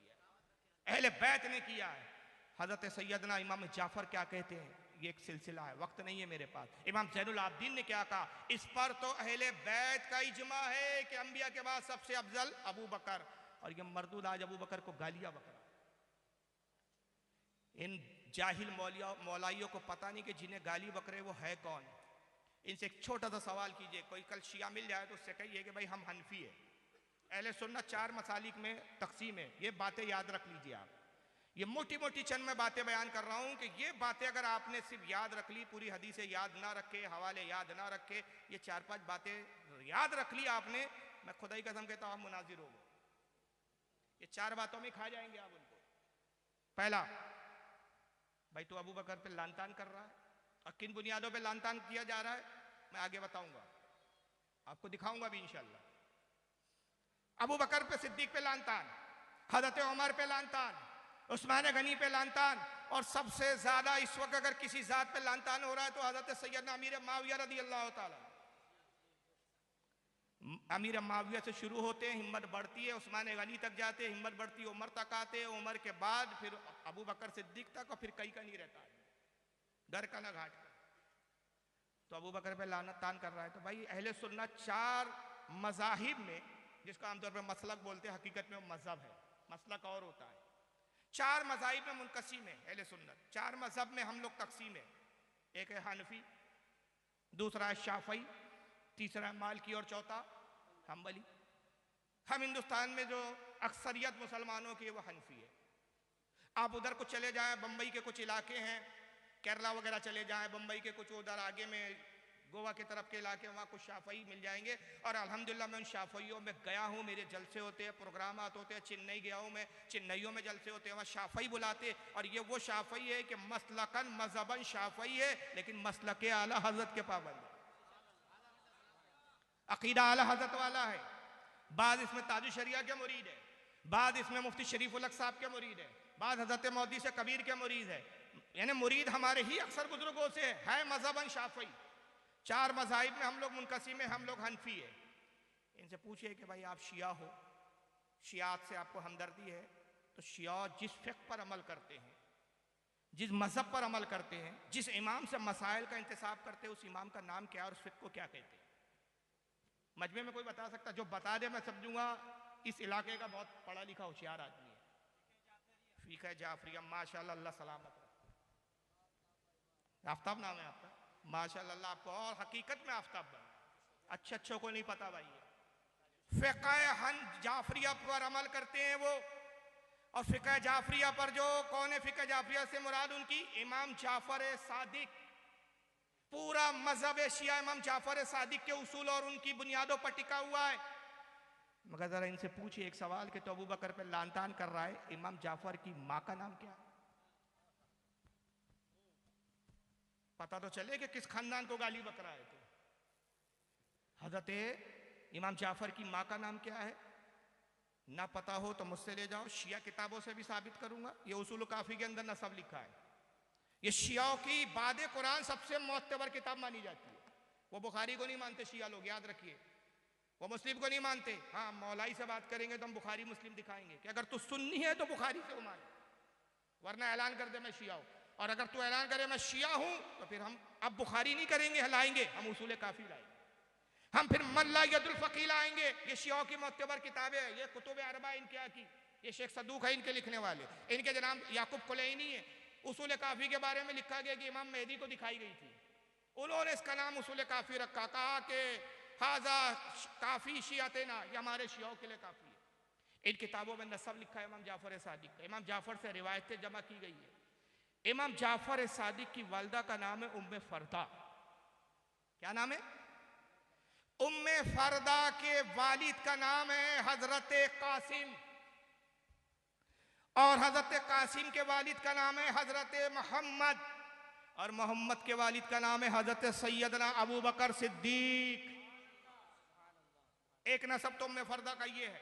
अहले बैत ने किया है। हजरत सैयदना इमाम जाफर क्या कहते हैं, ये एक सिलसिला है, वक्त नहीं है मेरे पास। इमाम ज़ैनुल आबिदीन ने क्या कहा, इस पर तो अहले बैत का इजमा है कि अंबिया के बाद सबसे अफजल अबू बकर, और ये मरदूद आज अबू बकर को गालियां बकरा। इन जाहिल मौलाइयों को पता नहीं कि जिन्हें गाली बकरे वो है कौन। इनसे एक छोटा सा सवाल कीजिए, कोई कल शिया मिल जाए तो उससे कहिए कि भाई हम हनफी है। अहले सुन्नत 4 मसालिक में तकसीम है, ये बातें याद रख लीजिए आप। ये मोटी मोटी चंद मैं बातें बयान कर रहा हूं कि ये बातें अगर आपने सिर्फ याद रख ली, पूरी हदीसें याद ना रखे, हवाले याद ना रखे, ये 4-5 बातें याद रख ली आपने, मैं खुदा की कसम कहता हूं आप मुनाजिर हो गए। ये 4 बातों में खा जाएंगे आप उनको। पहला, भाई तो अबू बकर पे लानतान कर रहा है, और किन बुनियादों पे लानतान किया जा रहा है मैं आगे बताऊंगा, आपको दिखाऊंगा भी इंशाल्लाह। अबू बकर पे सिद्दीक पे लानतान, हजरत उमर पे लानतान, उस्मान गनी पे लानतान, और सबसे ज्यादा इस वक्त अगर किसी जात पे लानतान हो रहा है तो हजरत सैयदना अमीर माविया रदी अल्लाह ताला। अमीर माविया से शुरू होते हैं, हिम्मत बढ़ती है, उस्मान गनी तक जाते हैं, हिम्मत बढ़ती है, उमर तक आते हैं, उमर के बाद फिर अबू बकर सिद्दीक तक, और फिर कहीं का नहीं रहता है, घर का ना घाट का। तो अबू बकर पे लानत तान कर रहा है। तो भाई अहले सुन्नत 4 मज़ाहिब में, जिसको आमतौर पर मसलक बोलते हैं, हकीकत में वो मजहब है, मसलक और होता है। 4 मज़ाहिब में मुनक़सिम है अहले सुन्नत। 4 मजहब में हम लोग तकसीम है, एक है हनफी, दूसरा है शाफ़ई, तीसरा है मालिकी, और चौथा हम्बली। हम हिंदुस्तान में जो अक्सरियत मुसलमानों की वो हनफी है। आप उधर को चले जाएं, बम्बई के कुछ इलाके हैं, केरला वगैरह चले जाएं, बम्बई के कुछ उधर आगे में गोवा की तरफ के इलाके, वहाँ कुछ शाफई मिल जाएंगे। और अल्हम्दुलिल्लाह मैं उन शाफइयों में गया हूँ, मेरे जलसे होते हैं, प्रोग्रामात होते हैं। चेन्नई गया हूँ मैं, चेन्नईयों में जलसे होते हैं, वहाँ शाफई बुलाते। और ये वो शाफई है कि मसलकन मजहबन शाफई है, लेकिन मसलक आला हजरत के पाबंद है, अकीदा आला हजरत वाला है। बाद इसमें ताजु शरिया के मुरीद है, बाद इसमें मुफ्ती शरीफ उल हक साहब के मुरीद है, बाद हजरत मौदी से कबीर के मुरीद है। यानी मुरीद हमारे ही अक्सर बुजुर्गों से है मजहबन शाफई। 4 मज़ाहिब में हम लोग मुनकसिम है, हम लोग हनफी है। इनसे पूछिए कि भाई आप शिया हो, शियात से आपको हमदर्दी है, तो शिया जिस फ़िक़्ह पर अमल करते हैं, जिस मज़हब पर अमल करते हैं, जिस इमाम से मसाइल का इंतसाब करते हैं, उस इमाम का नाम क्या है और उस फ़िक़्ह को क्या कहते हैं? मजमे में कोई बता सकता? जो बता दे मैं समझूंगा इस इलाके का बहुत पढ़ा लिखा होशियार आदमी है। फ़िक़्ह जाफरिया, माशाल्लाह, अल्लाह सलामत रखे। आफ्ताब नाम है आपका, माशाल्लाह, आपको और हकीकत में आफ्ताब बन। अच्छों को नहीं पता भाई। फ़िक़्ह जाफरिया पर अमल करते हैं वो। और फ़िक़्ह जाफरिया पर जो कौन है, फ़िक़्ह जाफरिया से मुराद उनकी इमाम जाफर सादिक, पूरा मजहब शिया इमाम जाफर सादिक के उसूल और उनकी बुनियादों पर टिका हुआ है। मगर जरा इनसे पूछिए एक सवाल कि तो अबू बकर पे लानतान कर रहा है, इमाम जाफर की माँ का नाम क्या है? पता तो चले कि किस खानदान को गाली बक रहा है। तो हजरत इमाम जाफर की माँ का नाम क्या है? ना पता हो तो मुझसे ले जाओ, शिया किताबों से भी साबित करूंगा। ये उसूल काफी के अंदर नसब लिखा है। ये शियाओं की बाद कुरान सबसे मोतबर किताब मानी जाती है। वो बुखारी को नहीं मानते शिया लोग, याद रखिए। वो मुस्लिम को नहीं मानते। हाँ, मौलाई से बात करेंगे तो हम बुखारी मुस्लिम दिखाएंगे कि अगर तू सुन्नी है तो बुखारी से मान, वरना ऐलान कर दे मैं शिया हूं। और अगर तू ऐलान करे मैं शिया हूं तो फिर हम अब बुखारी नहीं करेंगे, लाएंगे हम उसूल काफी लाएंगे, हम फिर मल्ला यदुल फकी लाएंगे। ये शियाओं की मोतबर किताबें है, ये कुतुब अरबा इनके की, ये शेख सदूक है इनके लिखने वाले, इनके जनाब याकूब कुलैनी है। उसूल काफी के बारे में लिखा गया कि इमाम मेहदी को दिखाई गई थी, उन्होंने इसका नाम उसूल काफी रखा, कहा कि हाजा काफी शियातना, ये हमारे शियाओं के लिए काफी है। इन किताबों में नसब लिखा है इमाम जाफर सादिक का। इमाम जाफर से रिवायतें जमा की गई है। इमाम जाफर सादिक की वालदा का नाम है उम्मे फरदा। क्या नाम है? उम्मे फरदा के वालिद का नाम है हजरत कासिम, और हजरत कासिम के वालिद का नाम है हजरत मोहम्मद, और मोहम्मद के वालिद का नाम है हजरत सैयदना अबू बकर सिद्दीक। एक नसब तो उम्मे फरदा का ये है।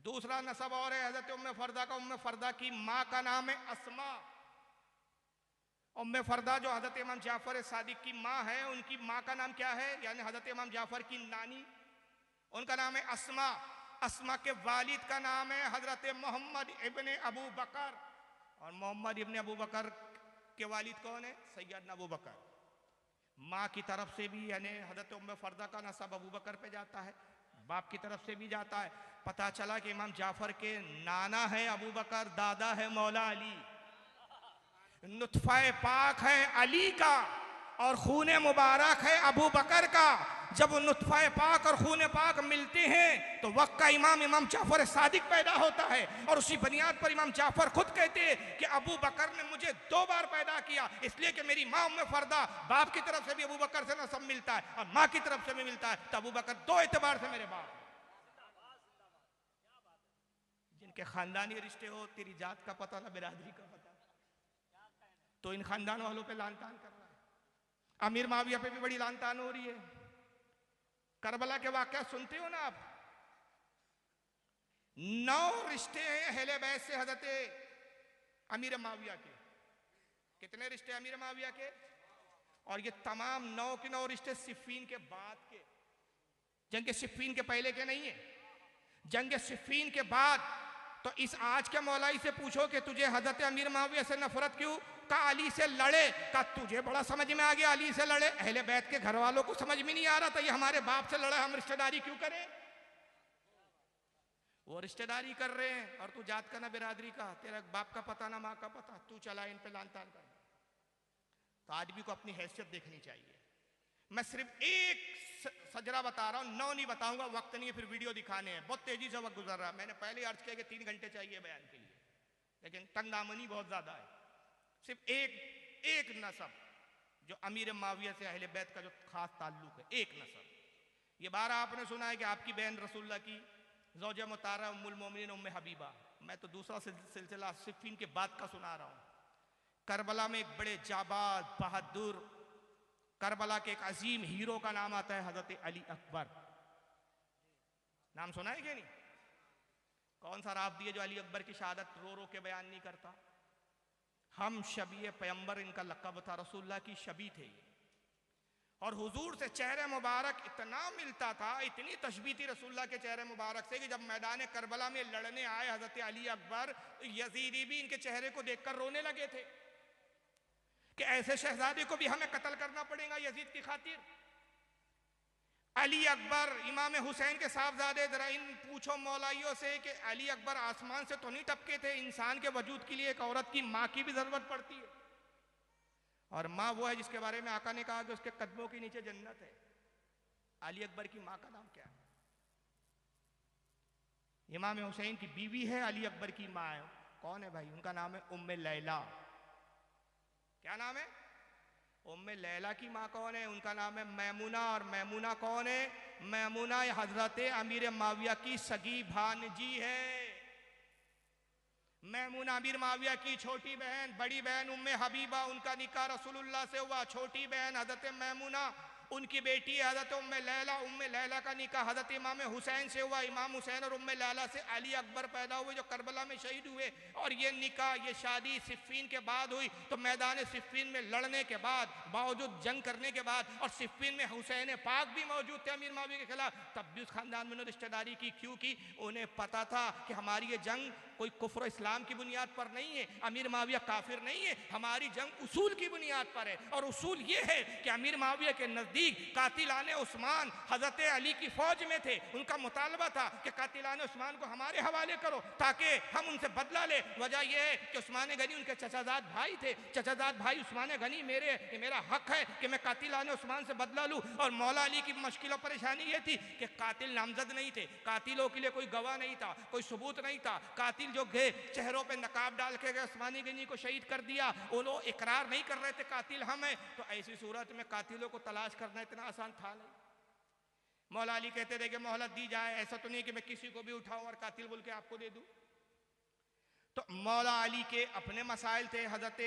दूसरा नसब और है हजरत उम्मे फरदा का, उम्मे फरदा की माँ का नाम है अस्मा। उम्मे फरदा जो हजरत इमाम जाफर सादिक की माँ है, उनकी माँ का नाम क्या है? यानी हजरत इमाम जाफर की नानी, उनका नाम है अस्मा। अस्मा के वालिद का नाम है हजरत मोहम्मद इब्ने अबू बकर, और मोहम्मद इब्ने अबू बकर के वालिद कौन है? सैयदना अबू बकर। माँ की तरफ से भी यानी हजरत उम्मे फरदा का नसब अबू बकर पे जाता है, बाप की तरफ से भी जाता है। पता चला कि इमाम जाफर के नाना है अबू बकर, दादा है मौला अली, नुतफा पाक है अली का और खून मुबारक है अबू बकर का। जब नुतफा पाक और खून पाक मिलते हैं तो वक्त का इमाम जाफर सादिक पैदा होता है। और उसी बुनियाद पर इमाम जाफर खुद कहते हैं कि अबू बकर ने मुझे 2 बार पैदा किया, इसलिए कि मेरी माँ उम्मे फरदा, बाप की तरफ से भी अबू बकर से नसब मिलता है और माँ की तरफ से भी मिलता है, तो अबू बकर 2 एतबार से मेरे बाप। जिनके खानदानी रिश्ते हो, तेरी जात का पता ना बिरादरी का पता, तो इन खानदान वालों पे लानतान कर रहा है। अमीर माविया पे भी बड़ी लानतान हो रही है। करबला के वाक़या सुनते हो ना आप? 9 रिश्ते हैं अहले बैत से हजरत अमीर माविया के। कितने रिश्ते अमीर माविया के? और ये तमाम 9 के 9 रिश्ते सिफ़ीन के बाद के, जंग सिफ़ीन के पहले के नहीं है, जंग सिफ़ीन के बाद। तो इस आज के मौलाई से पूछो कि तुझे हजरत अमीर माविया से नफरत क्यों? का अली से लड़े, का तुझे बड़ा समझ में आ गया अली से लड़े। अहले बैत के घर वालों को समझ में नहीं आ रहा था ये हमारे बाप से लड़ा, हम रिश्तेदारी क्यों करें? वो रिश्तेदारी कर रहे हैं और तू जात का ना बिरादरी का, तेरा बाप का पता ना माँ का पता, तू चला इन पे लानतान कर। तो आदमी को अपनी हैसियत देखनी चाहिए। मैं सिर्फ एक सजरा बता रहा हूं, 9 नहीं बताऊंगा, वक्त नहीं है, फिर वीडियो दिखाने हैं, बहुत तेजी से वक्त गुजर रहा है। मैंने पहले अर्ज किया कि 3 घंटे चाहिए बयान के लिए, लेकिन तंगदामनी बहुत ज्यादा है। सिर्फ एक नसब जो अमीर माविया से अहले बैत का जो खास ताल्लुक है, एक नसब। ये बारह आपने सुना है कि आपकी बहन रसूलुल्लाह की ज़ौजा मुताहरा उम्मुल मोमिनीन उम्मे हबीबा। मैं तो दूसरा सिलसिला सिफ़ीन के बाद का सुना रहा हूं। करबला में एक बड़े जाबाज बहादुर, करबला के एक अजीम हीरो का नाम आता है हजरत अली अकबर। नाम सुना है क्या नहीं? कौन सा राफ़दी है जो अली अकबर की शहादत रो रो के बयान नहीं करता? हम शबीए पैगंबर इनका लक़ब था, रसूलुल्लाह की शबी थे और हुजूर से चेहरे मुबारक इतना मिलता था, इतनी तशबीह थी रसूलुल्लाह के चेहरे मुबारक से कि जब मैदान करबला में लड़ने आए हजरत अली अकबर, यजीदी भी इनके चेहरे को देखकर रोने लगे थे कि ऐसे शहजादे को भी हमें कत्ल करना पड़ेगा यजीद की खातिर। अली अकबर इमाम हुसैन के साहबजादे, जरा इन पूछो मौलाइयों से कि अली अकबर आसमान से तो नहीं टपके थे। इंसान के वजूद के लिए एक औरत की माँ की भी जरूरत पड़ती है, और माँ वो है जिसके बारे में आका ने कहा कि उसके कदमों के नीचे जन्नत है। अली अकबर की माँ का नाम क्या है? इमाम हुसैन की बीवी है, अली अकबर की माँ है। कौन है भाई? उनका नाम है उम्मे लैला। क्या नाम है? उम्मे लैला की माँ कौन है? उनका नाम है मैमुना। और मैमुना कौन है? मैमुना हजरत अमीर माविया की सगी भांजी है। मैमुना अमीर माविया की छोटी बहन, बड़ी बहन उम्मे हबीबा, उनका निकाह रसूलुल्लाह से हुआ। छोटी बहन हजरत मैमुना, उनकी बेटी हजरत उम्मे लैला। उम्मे लैला का निकाह हजरत इमाम हुसैन से हुआ। इमाम हुसैन और उम्मे लैला से अली अकबर पैदा हुए जो करबला में शहीद हुए। और ये निकाह, ये शादी सिफ़ीन के बाद हुई। तो मैदान सिफ़ीन में लड़ने के बाद, बावजूद जंग करने के बाद, और सिफ़ीन में हुसैन पाक भी मौजूद थे अमीर माविया के खिलाफ, तब भी उस खानदान में रिश्तेदारी की। क्यों की? उन्हें पता था कि हमारी ये जंग कोई कुफ्र इस्लाम की बुनियाद पर नहीं है, अमीर माविया काफिर नहीं है, हमारी जंग उसूल की बुनियाद पर है। और उसूल ये है कि अमीर माविया के नजदीक कातिलाने उस्मान हजरत अली की फौज में थे। उनका मुतालबा था कि कातिलाने उस्मान को हमारे हवाले करो ताकि हम उनसे बदला ले। वजह यह है कि उस्मान गनी उनके चचाजाद भाई थे। चचाजाद भाई उस्मान गनी मेरा हक है कि मैं कातिलाने उस्मान से बदला लूं। और मौला अली की मुश्किल और परेशानी यह थी कि कातिल नामजद नहीं थे, कातिलों के लिए कोई गवाह नहीं था, कोई सबूत नहीं था। कातिल जो गए चेहरों पे नकाब डाल के गए, उस्मानी गनी को शहीद कर दिया। वो लोग इकरार नहीं कर रहे थे कातिल हम हैं। तो ऐसी सूरत में कातिलों को तलाश करना इतना आसान था नहीं। मौला अली कहते थे कि मोहलत दी जाए, ऐसा तो नहीं कि मैं किसी को भी उठाऊं और कातिल बोल के आपको दे दूं। तो मौला अली के अपने मसाइल थे, हजरत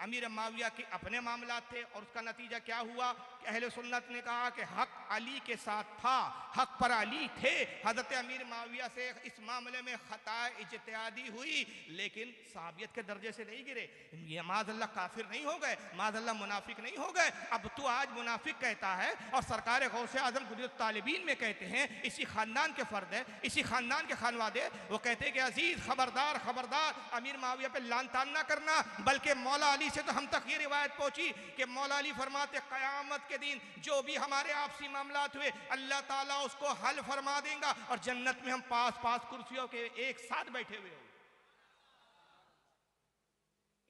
अमीर माविया के अपने मामलात थे। और उसका नतीजा क्या हुआ कि अहले सुन्नत ने कहा कि हक अली के साथ था, हक पर अली थे। हजरत अमीर माविया से इस मामले में खता इज्तिहादी हुई, लेकिन साबियत के दर्जे से नहीं गिरे। ये माज़अल्लाह काफिर नहीं हो गए, माज़अल्लाह मुनाफिक नहीं हो गए। अब तो आज मुनाफिक कहता है और सरकार गौसे आजम कुदरत तालिबीन में कहते हैं, इसी खानदान के फर्द है, इसी खानदान के खानवादे, वो कहते हैं कि अजीज खबरदार खबरदार, अमीर माविया पे लान तान ना करना। बल्कि मौला अली से तो हम तक ये रिवायत पहुंची कि मौला अली फरमाते कयामत के दिन जो भी हमारे आपसी मामलात हुए अल्लाह ताला उसको हल फरमा देगा और जन्नत में हम पास पास कुर्सियों के एक साथ बैठे हुए होंगे।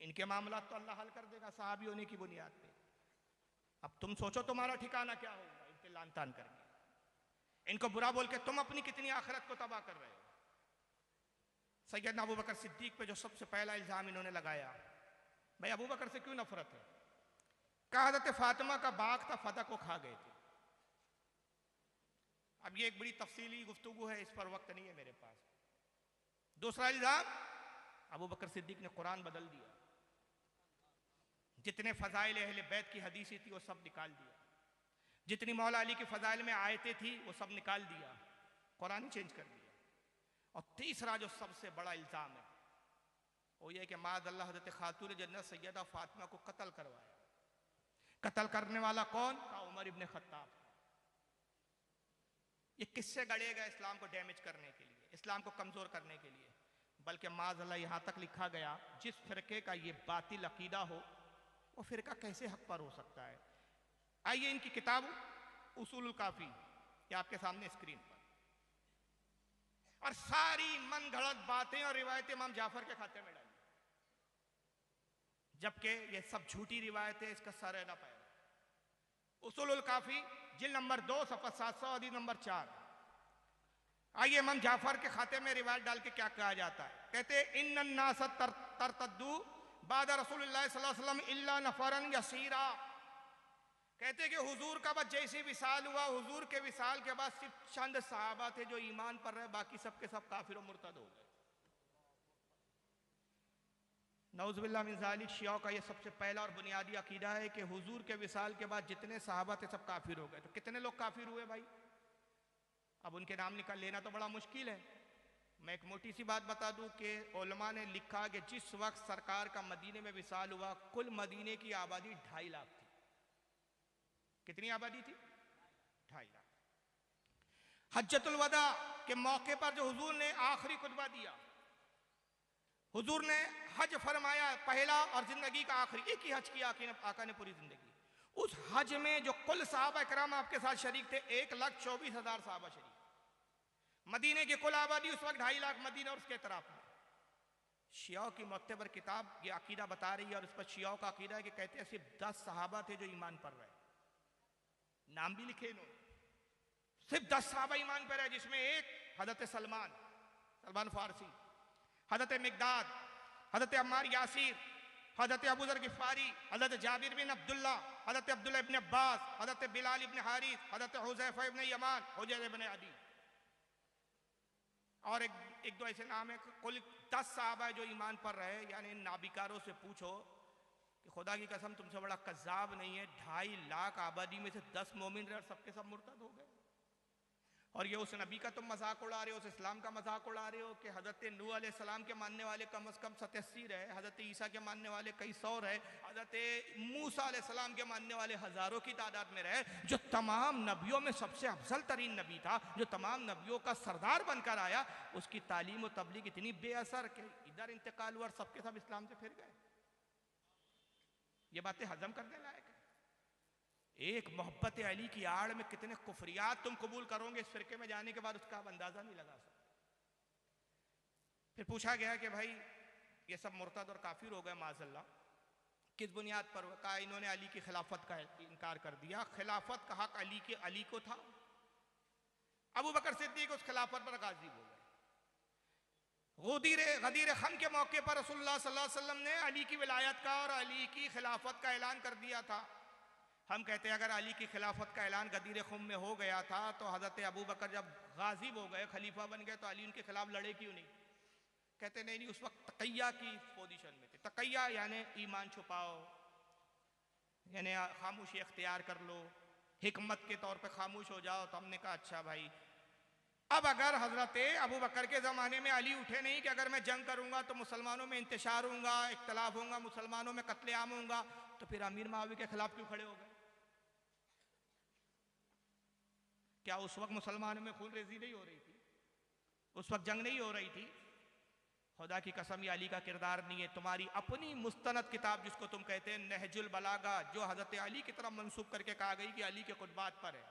इनके मामलात तो अल्लाह हल कर देगा सहाबी होने की बुनियाद पे। अब तुम सोचो तुम्हारा ठिकाना क्या होगा इन पे लान तान करके, इनको बुरा बोल के तुम अपनी कितनी आखिरत को तबाह कर रहे हो। सैयदना अबू बकर सिद्दीक पे जो सबसे पहला इल्जाम इन्होंने लगाया, भाई अबू बकर से क्यों नफरत है? कहा हज़रत फातिमा का बाग था, फतह को खा गए थे। अब ये एक बड़ी तफसीली गुफ्तगू है, इस पर वक्त नहीं है मेरे पास। दूसरा इल्जाम, अबू बकर सिद्दीक ने कुरान बदल दिया, जितने फजाइल अहले बैत की हदीसी थी वो सब निकाल दिया, जितनी मौला अली की फजाइल में आयतें थी वो सब निकाल दिया, कुरान चेंज कर दिया। और तीसरा जो सबसे बड़ा इल्जाम है वो ये कि माज़अल्लाह हज़रत खातून जन्नत सैयदा फातिमा को कत्ल करवाया। कत्ल करने वाला कौन था? उमर इब्ने खत्ताब। ये किससे गढ़े गए? इस्लाम को डैमेज करने के लिए, इस्लाम को कमजोर करने के लिए। बल्कि माज़अल्लाह यहाँ तक लिखा गया, जिस फिरके का ये बातिल अकीदा हो वो फिरका कैसे हक पर हो सकता है? आइए इनकी किताब उसूलुल काफी ये आपके सामने स्क्रीन पर, और सारी मन घड़त बातें और रिवायतें इमाम जाफर के खाते में डाली, जबकि ये सब झूठी रिवायतें, इसका सर है ना पैर। उसूलुल काफी जिल्द नंबर 2 सफ़ा 700 हदीस नंबर 4। आइए इमाम जाफर के खाते में रिवायत डाल के क्या कहा जाता है। कहते इन्नन नास तरतद्दू बाद रसूलुल्लाह सल्लल्लाहु अलैहि वसल्लम इल्ला नफरन यसीरा। कहते कि हुजूर का बस जैसे विसाल हुआ, हुजूर के विसाल के बाद सिर्फ चंद सहाबा थे जो ईमान पर रहे, बाकी सब के सब काफिर और मुर्तद हो गए। नऊज़ुबिल्लाह मिन ज़ालिक शिया का ये सबसे पहला और बुनियादी अकीदा है कि हुजूर के विसाल के बाद जितने सहाबा थे सब काफिर हो गए। तो कितने लोग काफिर हुए भाई? अब उनके नाम निकाल लेना तो बड़ा मुश्किल है। मैं एक मोटी सी बात बता दूं कि उलमा ने लिखा कि जिस वक्त सरकार का मदीने में विसाल हुआ, कुल मदीने की आबादी 2.5 लाख थी। कितनी आबादी थी? 2.5 लाख। हज्जतुल वदा के मौके पर जो हुजूर ने आखिरी खुतबा दिया, हुजूर ने हज फरमाया पहला और जिंदगी का आखिरी, एक ही हज किया आका ने पूरी जिंदगी। उस हज में जो कुल सहाबा इकराम आपके साथ शरीक थे 1,24,000 सहाबा शरीक। मदीने की कुल आबादी उस वक्त 2.5 लाख मदीना और उसके तरफ में। शिया की मुअत्तबर किताब ये अकीदा बता रही है और इस पर शिया का अकीदा है कि कहते हैं सिर्फ 10 सहाबा थे जो ईमान पर रहे। नाम भी लिखे इन्होंने, सिर्फ 10 सहाबा ईमान पर रहे, जिसमें एक हजरत सलमान फारसी, हजरत मिकदाद, हजरत अम्मार यासिर, हजरत अबू ज़र गिफ़ारी, हजरत जाबिर बिन अब्दुल्ला, हजरत अब्दुल्ला इब्न अब्बास, हजरत बिलाल इब्न हारिस, हजरत हुज़ैफा इब्न यमान, हुजैर इब्न अदी और एक दो ऐसे नाम है। कुल 10 सहाबा जो ईमान पर रहे। यानी इन नाबिकारों से पूछो कि खुदा की कसम तुमसे बड़ा कज़्ज़ाब नहीं है, 2.5 लाख आबादी में से 10 मोमिन रहे और सबके सब मुर्तद हो गए। और ये उस नबी का तुम मजाक उड़ा रहे हो, उस इस्लाम का मजाक उड़ा रहे हो कि हजरत नूह अलैहिस्सलाम के मानने वाले कम से कम 87 रहे, हजरत ईसा के मानने वाले कई 100 रहे, हजरत मूसा अलैहिस्सलाम के मानने वाले हजारों की तादाद में रहे। जो तमाम नबियों में सबसे अफजल तरीन नबी था, जो तमाम नबियों का सरदार बनकर आया, उसकी तालीम और तबलीग इतनी बेअसर कि इधर इंतकाल हुआ और सबके सब इस्लाम से फिर गए। ये बातें हजम करने लायक है। एक मोहब्बत अली की आड़ में कितने कुफरियात तुम कबूल करोगे इस फिरके में जाने के बाद, उसका आप अंदाजा नहीं लगा सकते। फिर पूछा गया कि भाई ये सब मुर्तद और काफिर हो गए माज़अल्लाह, किस बुनियाद पर? कहा इन्होंने अली की खिलाफत का इनकार कर दिया। खिलाफत का हक अली को था। अबू बकर सिद्दीक उस खिलाफत पर गाजी हो गए। गदीर खम के मौके पर रसूलुल्लाह सल्लल्लाहु अलैहि वसल्लम ने अली की विलायत का और अली की खिलाफत का ऐलान कर दिया था। हम कहते हैं अगर अली की खिलाफत का ऐलान गदीर खुम में हो गया था तो हजरत अबू बकर जब गाजिब हो गए, खलीफा बन गए, तो अली उनके खिलाफ लड़े क्यों नहीं? कहते नहीं, उस वक्त तकैया की पोजीशन में थे। तकैया यानी ईमान छुपाओ, यानी खामोशी अख्तियार कर लो, हिकमत के तौर पे खामोश हो जाओ। तो हमने कहा अच्छा भाई, अब अगर हजरत अबू बकर के ज़माने में अली उठे नहीं कि अगर मैं जंग करूंगा तो मुसलमानों में इंतशार होगा, इख्तलाफ होगा, मुसलमानों में कत्लेआम होगा, तो फिर अमीर माविया के खिलाफ क्यों खड़े हो गए? क्या उस वक्त मुसलमानों में खून रेजी नहीं हो रही थी? उस वक्त जंग नहीं हो रही थी? खुदा की कसम ये अली का किरदार नहीं है। तुम्हारी अपनी मुस्तनद किताब जिसको तुम कहते हैं नहजुल बलागा, जो हजरत अली की तरफ मंसूब करके कहा गई कि अली के खुतबात पर है,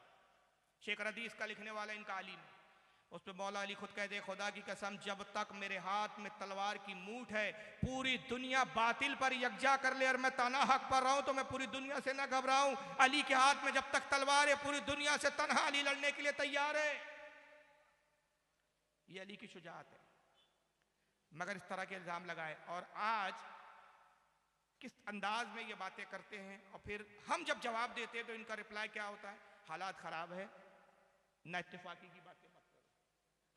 शेख रदीस का लिखने वाला इनका अली में, उस पर मौला अली खुद कहते हैं खुदा की कसम जब तक मेरे हाथ में तलवार की मूठ है पूरी दुनिया बातिल पर यकजा कर ले और मैं तना हक पर रहूं तो मैं पूरी दुनिया से न घबराऊं। अली के हाथ में जब तक तलवार है पूरी दुनिया से तनहा अली लड़ने के लिए तैयार है। ये अली की शुजाअत है। मगर इस तरह के इल्जाम लगाए और आज किस अंदाज में ये बातें करते हैं, और फिर हम जब जवाब देते हैं तो इनका रिप्लाई क्या होता है? हालात खराब है, ना इत्तेफाकी की बातें मत करो।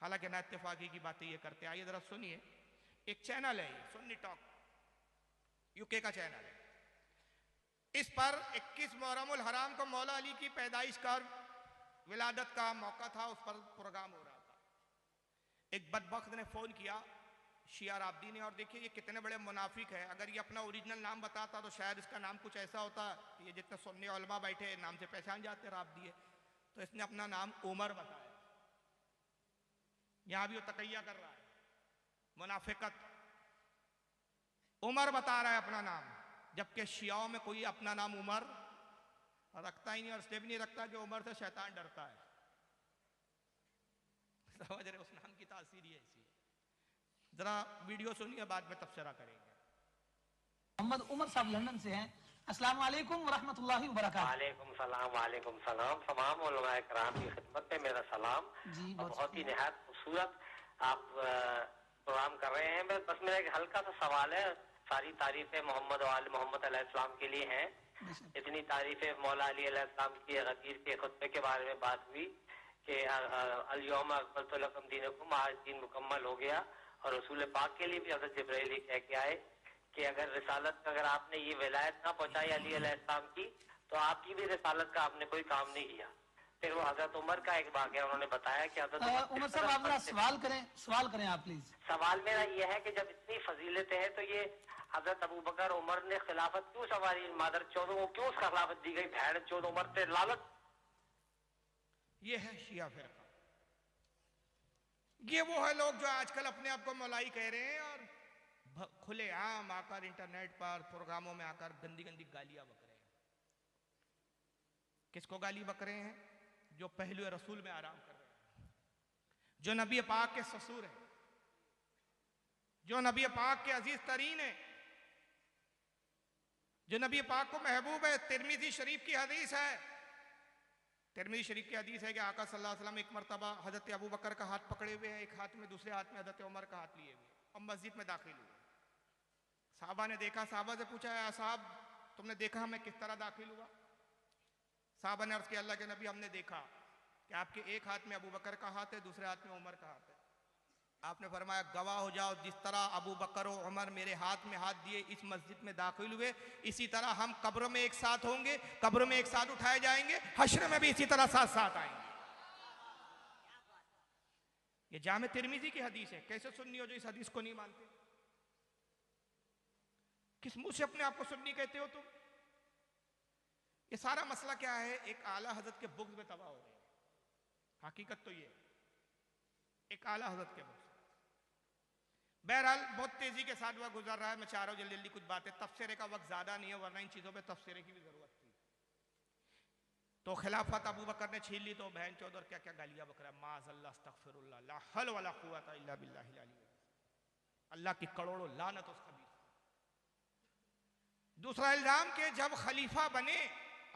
हालांकि ना इत्तेफाकी की बातें ये करते। आइए जरा सुनिए, एक चैनल है ये सुन्नी टॉक, यूके का चैनल है। इस पर 21 मुहर्रमुल हराम को मौला अली की पैदाइश का विलादत का मौका था, उस पर प्रोग्राम हो रहा था। एक बदबख्त ने फोन किया, शिया राब्दी ने, और देखिए ये कितने बड़े मुनाफिक है। अगर ये अपना ओरिजिनल नाम बताता तो शायद इसका नाम कुछ ऐसा होता, ये जितने सुन्नी उलमा बैठे नाम से पहचान जाते राब्दी है, तो इसने अपना नाम उमर बताया। यहां भी वो तकैया कर रहा है, मुनाफिकत। उमर बता रहा है अपना नाम, जबकि शियाओं में कोई अपना नाम उमर रखता ही नहीं, और इसलिए भी नहीं रखता कि उमर से शैतान डरता है। समझ रहे? उस नाम की तासीर ही ऐसी है। जरा वीडियो सुनिए, बाद में तबसरा करेंगे। मोहम्मद उमर साहब लंदन से हैं, अस्सलाम वालेकुम वरहमतुल्लाहि वबरकातुहू। वालेकुम सलाम, वालेकुम सलाम। तमाम उलमाए कराम की खिदमत में मेरा सलाम। जी और बहुत ही शुक्रिया। निहायत खूबसूरत आप प्रोग्राम कर रहे हैं। बस मेरा एक हल्का सा सवाल है। सारी तारीफें मोहम्मद और आले मोहम्मद अलैहिस्सलाम के लिए हैं। बेशक। इतनी तारीफें मौला अली अलैहिस्सलाम की गदीर के खुतबे के बारे में बात हुई कि अल-यौम अकमलतु लकुम दीनकुम, आज दीन मुकम्मल हो गया। और रसूल पाक के लिए भी हज़रत जिब्राइल ही कह के आए कि अगर रिसालत अगर आपने ये विलायत ना पहुंचाई अली अलैहिस्सलाम की, तो आपकी भी रिसालत का आपने कोई काम नहीं किया। फिर वो हजरत उमर का एक वाकया उन्होंने बताया कि हजरत उमर साहब आप जरा सवाल करें आप प्लीज। सवाल मेरा ये है कि जब इतनी फजीलतें हैं तो ये हजरत अबू बकर उमर ने खिलाफत क्यों संवारी, मादर चौदह को क्यों उसका खिलाफत दी गई, भैड़ चौदह उमर से लालच। ये है शिया फिरका। ये वो है लोग जो आजकल अपने आप को मौलाई कह रहे हैं और खुले आम आकर इंटरनेट पर प्रोग्रामों में आकर गंदी गंदी गालियां बक रहे हैं। किसको गाली बक रहे हैं? जो पहलू रसूल में आराम कर रहे हैं, जो नबी पाक के ससुर हैं, जो नबी पाक के अजीज तरीन है, जो नबी पाक को महबूब है। तिरमिजी शरीफ की हदीस है, तिरमिजी शरीफ की हदीस है कि आका सल्लल्लाहु अलैहि वसल्लम एक मरतबा हजरत अबू बकर का हाथ पकड़े हुए हैं, एक हाथ में, दूसरे हाथ में हजरत उमर का हाथ लिए हुए, और मस्जिद में दाखिल हुए। साहबा ने देखा, साहबा से पूछा, या साहब तुमने देखा मैं किस तरह दाखिल हुआ? साहबा ने अर्ज किया, अल्लाह के नबी हमने देखा कि आपके एक हाथ में अबू बकर का हाथ है, दूसरे हाथ में उमर का हाथ है। आपने फरमाया गवाह हो जाओ, जिस तरह अबू बकर और उमर मेरे हाथ में हाथ दिए इस मस्जिद में दाखिल हुए, इसी तरह हम कब्र में एक साथ होंगे, कब्र में एक साथ उठाए जाएंगे, हश्र में भी इसी तरह साथ साथ आएंगे। ये जामे तिरमिजी की हदीस है। कैसे सुन्नी हो जो इस हदीस को नहीं मानते? किस मुंह से अपने आप को सुन्नी कहते हो तुम? ये सारा मसला क्या है? एक आला हजरत के बुग़्ज़ में तबाह हो रहे हैं। हकीकत तो ये एक आला हजरत के बुग़्ज़। बहरहाल बहुत तेजी के साथ वक्त गुजर रहा है। मैं चाह रहा हूं जल्दी जल्दी कुछ बातें, तफसीरे का वक्त ज्यादा नहीं है, वरना इन चीजों पे तफसीरे की भी जरूरत थी। तो खिलाफत अबू बकर ने छीन ली तो बहन चौधर क्या क्या गालियां बकरा, माज़अल्लाह अस्तगफिरुल्लाह ला हौल वला कुव्वता इल्ला बिल्लाहिल अली, अल्लाह की करोड़ों लानत उस खबीस। दूसरा इल्जाम के जब खलीफा बने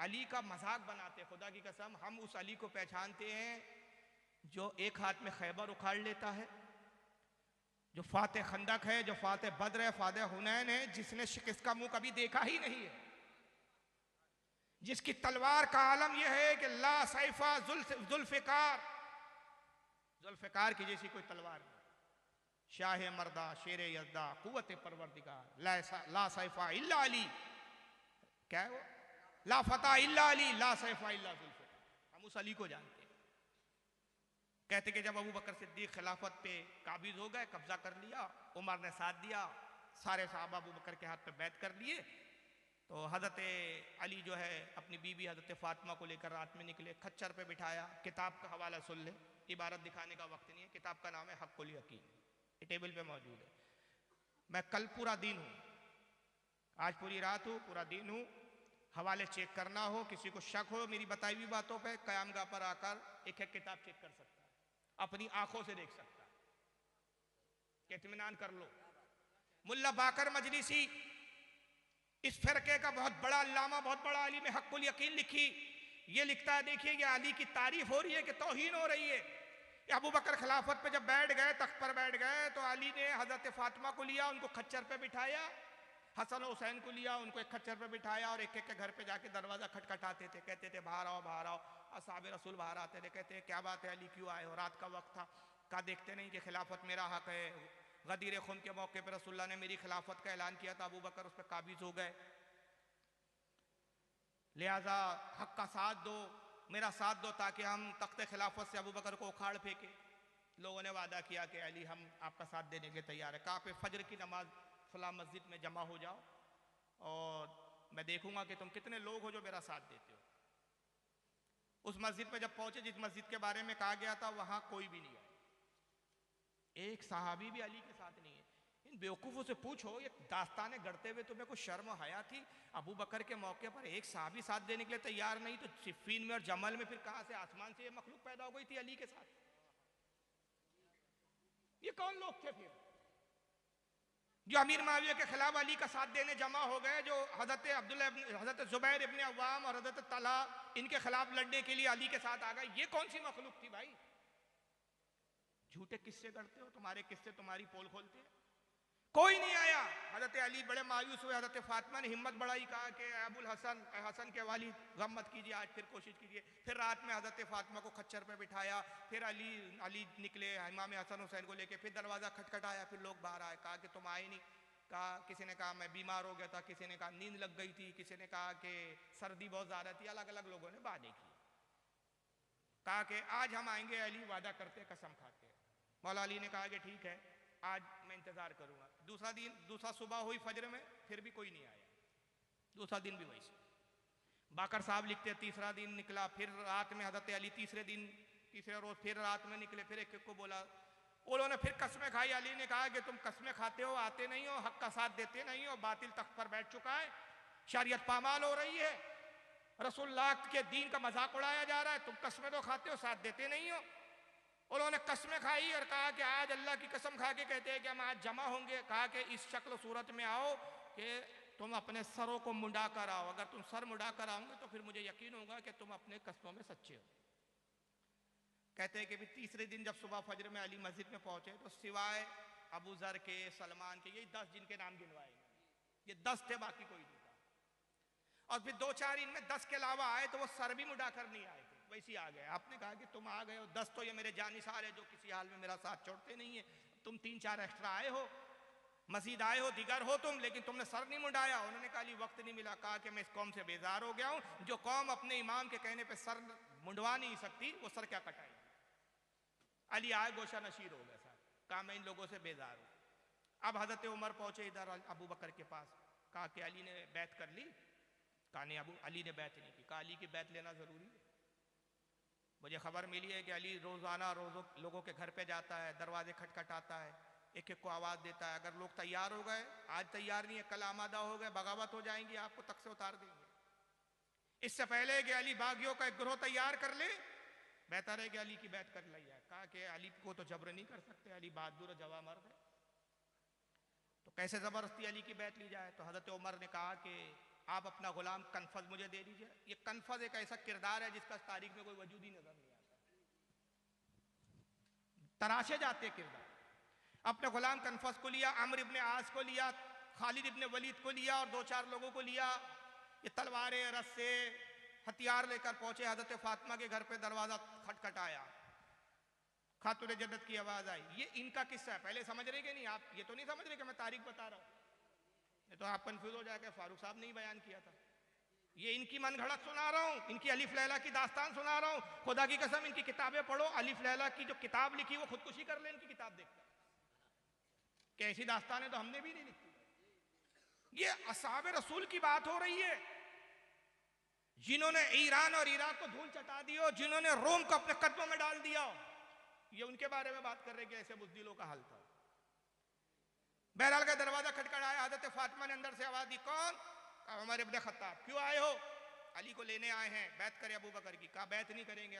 अली का मजाक बनाते। खुदा की कसम हम उस अली को पहचानते हैं जो एक हाथ में खैबर उखाड़ लेता है, जो फाते खंदक है, जो फाते बद्र है, फाते हुनैन है, जिसने शिकस्त का मुंह कभी देखा ही नहीं है, जिसकी तलवार का आलम यह है कि ला सैफा जुल्फिकार, जुल्फिकार की जैसी कोई तलवार नहीं। शाह मर्दा शेर यज़दा कुव्वत परवरदिगार ला सैफा इल्ला अली, क्या है वो? ला फता इल्ला अली ला सैफा इल्ला जुल्फिकार। हम उस अली को जानते हैं। कहते कि जब अबू बकर सिद्दीक खिलाफत पे काबिज हो गए, कब्जा कर लिया, उमर ने साथ दिया, सारे साहब अबू बकर के हाथ पे बैत कर लिए, तो हजरत अली जो है अपनी बीबी हजरत फातिमा को लेकर रात में निकले, खच्चर पे बिठाया। किताब का हवाला सुन ले, इबारत दिखाने का वक्त नहीं है। किताब का नाम है हक़्क़ुल यकीन, ये टेबल पे मौजूद है। मैं कल पूरा दिन हूँ, आज पूरी रात हूँ, पूरा दिन हूँ। हवाले चेक करना हो, किसी को शक हो मेरी बताई हुई बातों पे, क़यामगाह पर आकर एक एक किताब चेक कर सकता है, अपनी आंखों से देख सकता है। इत्मीनान कर लो। मुल्ला बाकर मजलिसी इस फिरके का बहुत बड़ा अल्लामा, बहुत बड़ा आलिम हक़्क़ुल यकीन लिखी, ये लिखता है, देखिए ये अली की तारीफ हो रही है कि तौहीन हो रही है। अबू बकर खिलाफत पे जब बैठ गए, तख्त पर बैठ गए, तो अली ने हजरत फातिमा को लिया, उनको खच्चर पे बिठाया, हसन हुसैन को लिया, उनको एक खच्चर पे बिठाया, और एक एक के घर पे जाके दरवाजा खटखटाते थे, कहते थे बाहर आओ बाहर आओ। असहाब रसूल बाहर आते थे, कहते क्या बात है अली क्यों आए हो? रात का वक्त था। कहा देखते नहीं कि खिलाफत मेरा हक है, गदीर खुन के मौके पर रसूलुल्लाह ने मेरी खिलाफत का ऐलान किया था, अबू बकर उस पर काबिज हो गए, लिहाजा हक का साथ दो, मेरा साथ दो, ताकि हम तख्त खिलाफत से अबू बकर को उखाड़ फेंके। लोगों ने वादा किया कि अली हम आपका साथ देने के तैयार है। कहा पे फजर की नमाज फला मस्जिद में जमा हो जाओ और मैं देखूंगा कि तुम कितने लोग हो जो मेरा साथ देते हो। उस मस्जिद में जब पहुंचे, जिस मस्जिद के बारे में कहा गया था, वहां कोई भी नहीं है, एक सहाबी भी अली के साथ नहीं है। इन बेवकूफ़ों से पूछो, ये दास्ताने गढ़ते हुए तुम्हें कुछ शर्म हया थी? अबू बकर के मौके पर एक सहाबी साथ देने के लिए तैयार नहीं, तो सिफ़ीन में और जमल में फिर कहां से आसमान से ये मखलूक पैदा हो गई थी अली के साथ? ये कौन लोग थे फिर? जो अमीर माविया के खिलाफ अली का साथ देने जमा हो गए, जो हजरत जुबैर इब्ने अव्वाम और हजरत तला इनके खिलाफ लड़ने के लिए अली के साथ आ गए। ये कौन सी मखलूक थी भाई? झूठे किस्से करते हो, तुम्हारे किस्से तुम्हारी पोल खोलते हैं। कोई नहीं आया। हजरत अली बड़े मायूस हुए। हजरत फातिमा ने हिम्मत बढ़ाई, कहा कि अबुल हसन, हसन के वाली, गम मत कीजिए, आज फिर कोशिश कीजिए। फिर रात में हजरत फातिमा को खच्चर पे बिठाया। फिर अली निकले इमाम हसन हुसैन को लेके। फिर दरवाज़ा खटखटाया, फिर लोग बाहर आए। कहा कि तुम आए नहीं। कहा, किसी ने कहा मैं बीमार हो गया था, किसी ने कहा नींद लग गई थी, किसी ने कहा कि सर्दी बहुत ज़्यादा थी। अलग अलग लोगों ने बातें की। कहा कि आज हम आएंगे अली, वादा करते, कसम खाते। मौला अली ने कहा कि ठीक है, आज मैं इंतजार करूंगा। दूसरा सुबह हुई फजर में, फिर भी कोई नहीं आया। दूसरा दिन भी वैसे। बाकर साहब लिखते, तीसरा दिन निकला। फिर रात में हजरत अली तीसरे रोज फिर रात में निकले। फिर एक को बोला, उन्होंने फिर कसमें खाई। अली ने कहा कि तुम कसमें खाते हो, आते नहीं हो, हक का साथ देते नहीं हो, बातिल तख्त पर बैठ चुका है, शरीयत पामाल हो रही है, रसूलुल्लाह के दीन का मजाक उड़ाया जा रहा है, तुम कसमें तो खाते हो, साथ देते नहीं हो। उन्होंने कसमें खाई और कहा कि आज अल्लाह की कसम खा के कहते हैं कि हम आज जमा होंगे। कहा कि इस शक्ल सूरत में आओ कि तुम अपने सरों को मुंडा कर आओ। अगर तुम सर मुंडा कर आओगे तो फिर मुझे यकीन होगा कि तुम अपने कस्मों में सच्चे हो। कहते हैं कि भी तीसरे दिन जब सुबह फजर में अली मस्जिद में पहुंचे तो सिवाय अबू जर के, सलमान के, यही 10 जिनके नाम गिनवाए, ये 10 थे, बाकी कोई नहीं था। और फिर 2-4 इनमें 10 के अलावा आए तो वो सर भी मुंडा कर नहीं आए थे, वैसे आ गए। आपने कहा कि तुम आ गए हो, 10 तो ये मेरे जानिसार है जो किसी हाल में मेरा साथ छोड़ते नहीं है। तुम 3-4 एक्स्ट्रा आए हो, मजीद आए हो, दिगर हो तुम, लेकिन तुमने सर नहीं मुंडाया। उन्होंने कहा अली वक्त नहीं मिला। कहा कि मैं इस कौम से बेजार हो गया हूं। जो कौम अपने इमाम के कहने पे सर मुंडवा नहीं सकती, वो सर क्या कटाएगी। अली आए, गोशा नशीर हो गया साहब। कहा मैं इन लोगों से बेजार हूं। अब हजरत उमर पहुंचे इधर अबू बकर के पास। कहा कि अली ने बैत कर ली। कहा नहीं, अली ने बैत नहीं की। कहा अली की बैत लेना जरूरी है। मुझे खबर मिली है कि अली रोजाना लोगों के घर पे जाता है, दरवाजे खटखटाता है, एक एक को आवाज देता है। अगर लोग तैयार हो गए, आज तैयार नहीं है, कल आमादा हो गए, बगावत हो जाएंगी, आपको तक से उतार देंगे। इससे पहले कि अली बागियों का एक ग्रोह तैयार कर ले, बेहतर है कि अली की बैत कर लिया। कहा कि अली को तो जबर नहीं कर सकते, अली बहादुर जवा मर्द है, तो कैसे जबरदस्ती अली की बैत ली जाए। तो हजरत उमर ने कहा कि आप अपना गुलाम कनफज मुझे दे दीजिए। ये कनफज एक ऐसा किरदार है जिसका तारीख में कोई वजूद ही नजर नहीं आता, तराशे जाते किरदार। अपने गुलाम कनफज को लिया, अम्र इब्ने आस को लिया, खालिद इब्ने वलीद को लिया और 2-4 लोगों को लिया। ये तलवारें, रस्से, हथियार लेकर पहुंचे। हजरत फातिमा के घर पे दरवाजा खटखटाया, खातून जन्नत की आवाज आई। ये इनका किस्सा है। पहले समझ रहे कि नहीं आप? ये तो नहीं समझ रहे कि मैं तारीख बता रहा हूं, ये तो आप कंफ्यूज हो जाएगा। फारूक साहब ने ही बयान किया था। ये इनकी मनगढ़ंत सुना रहा हूं, इनकी अलिफ लैला की दास्तान सुना रहा हूं। खुदा की कसम इनकी किताबें पढ़ो। अलिफ लैला की जो किताब लिखी वो खुदकुशी कर ले इनकी किताब देखकर, कैसी दास्तान है तो हमने भी नहीं लिखी। ये असहाब रसूल की बात हो रही है, जिन्होंने ईरान और इराक को धूल चटा दी हो, जिन्होंने रोम को अपने कदमों में डाल दिया हो। ये उनके बारे में बात कर रहे कि ऐसे बुज़दिलों का हाल था। बहरहाल का दरवाजा खटखटाया। हजरत फातिमा ने अंदर से आवाज दी, कौन? कहा उमर इब्ने खत्ताब। क्यों आए हो? अली को लेने आए हैं, बैत करे अबू बकर की। कहा बैत नहीं करेंगे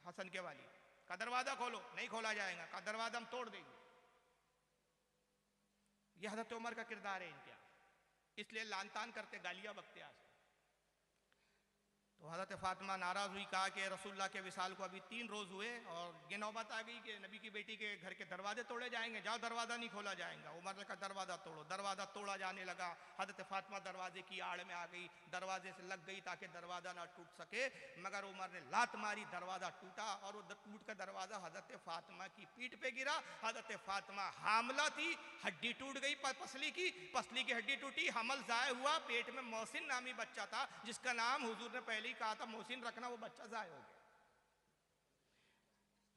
हसन के वाली। कहा दरवाजा खोलो। नहीं खोला जाएगा। कहा दरवाजा हम तोड़ देंगे। यह हजरत उमर का किरदार है इनके, इसलिए लानतान करते, गालियां बकते आज। तो हजरत फातिमा नाराज हुई। कहा कि रसूलुल्लाह के विसाल को अभी 3 रोज हुए और ये नौबत आ गई कि नबी की बेटी के घर के दरवाजे तोड़े जाएंगे। जाओ, दरवाजा नहीं खोला जाएगा। उमर ने कहा दरवाजा तोड़ो। दरवाजा तोड़ा जाने लगा। हजरत फातिमा दरवाजे की आड़ में आ गई, दरवाजे से लग गई ताकि दरवाजा ना टूट सके, मगर उमर ने लात मारी, दरवाजा टूटा और वो टूट कर दरवाजा हजरत फातिमा की पीठ पे गिरा। हजरत फातिमा हामला थी, हड्डी टूट गई पसली की हड्डी टूटी, हमल जाए हुआ। पेट में मोहसिन नामी बच्चा था जिसका नाम हुजूर ने पहले कहा था मोहसिन रखना, वो बच्चा जाए हो गया।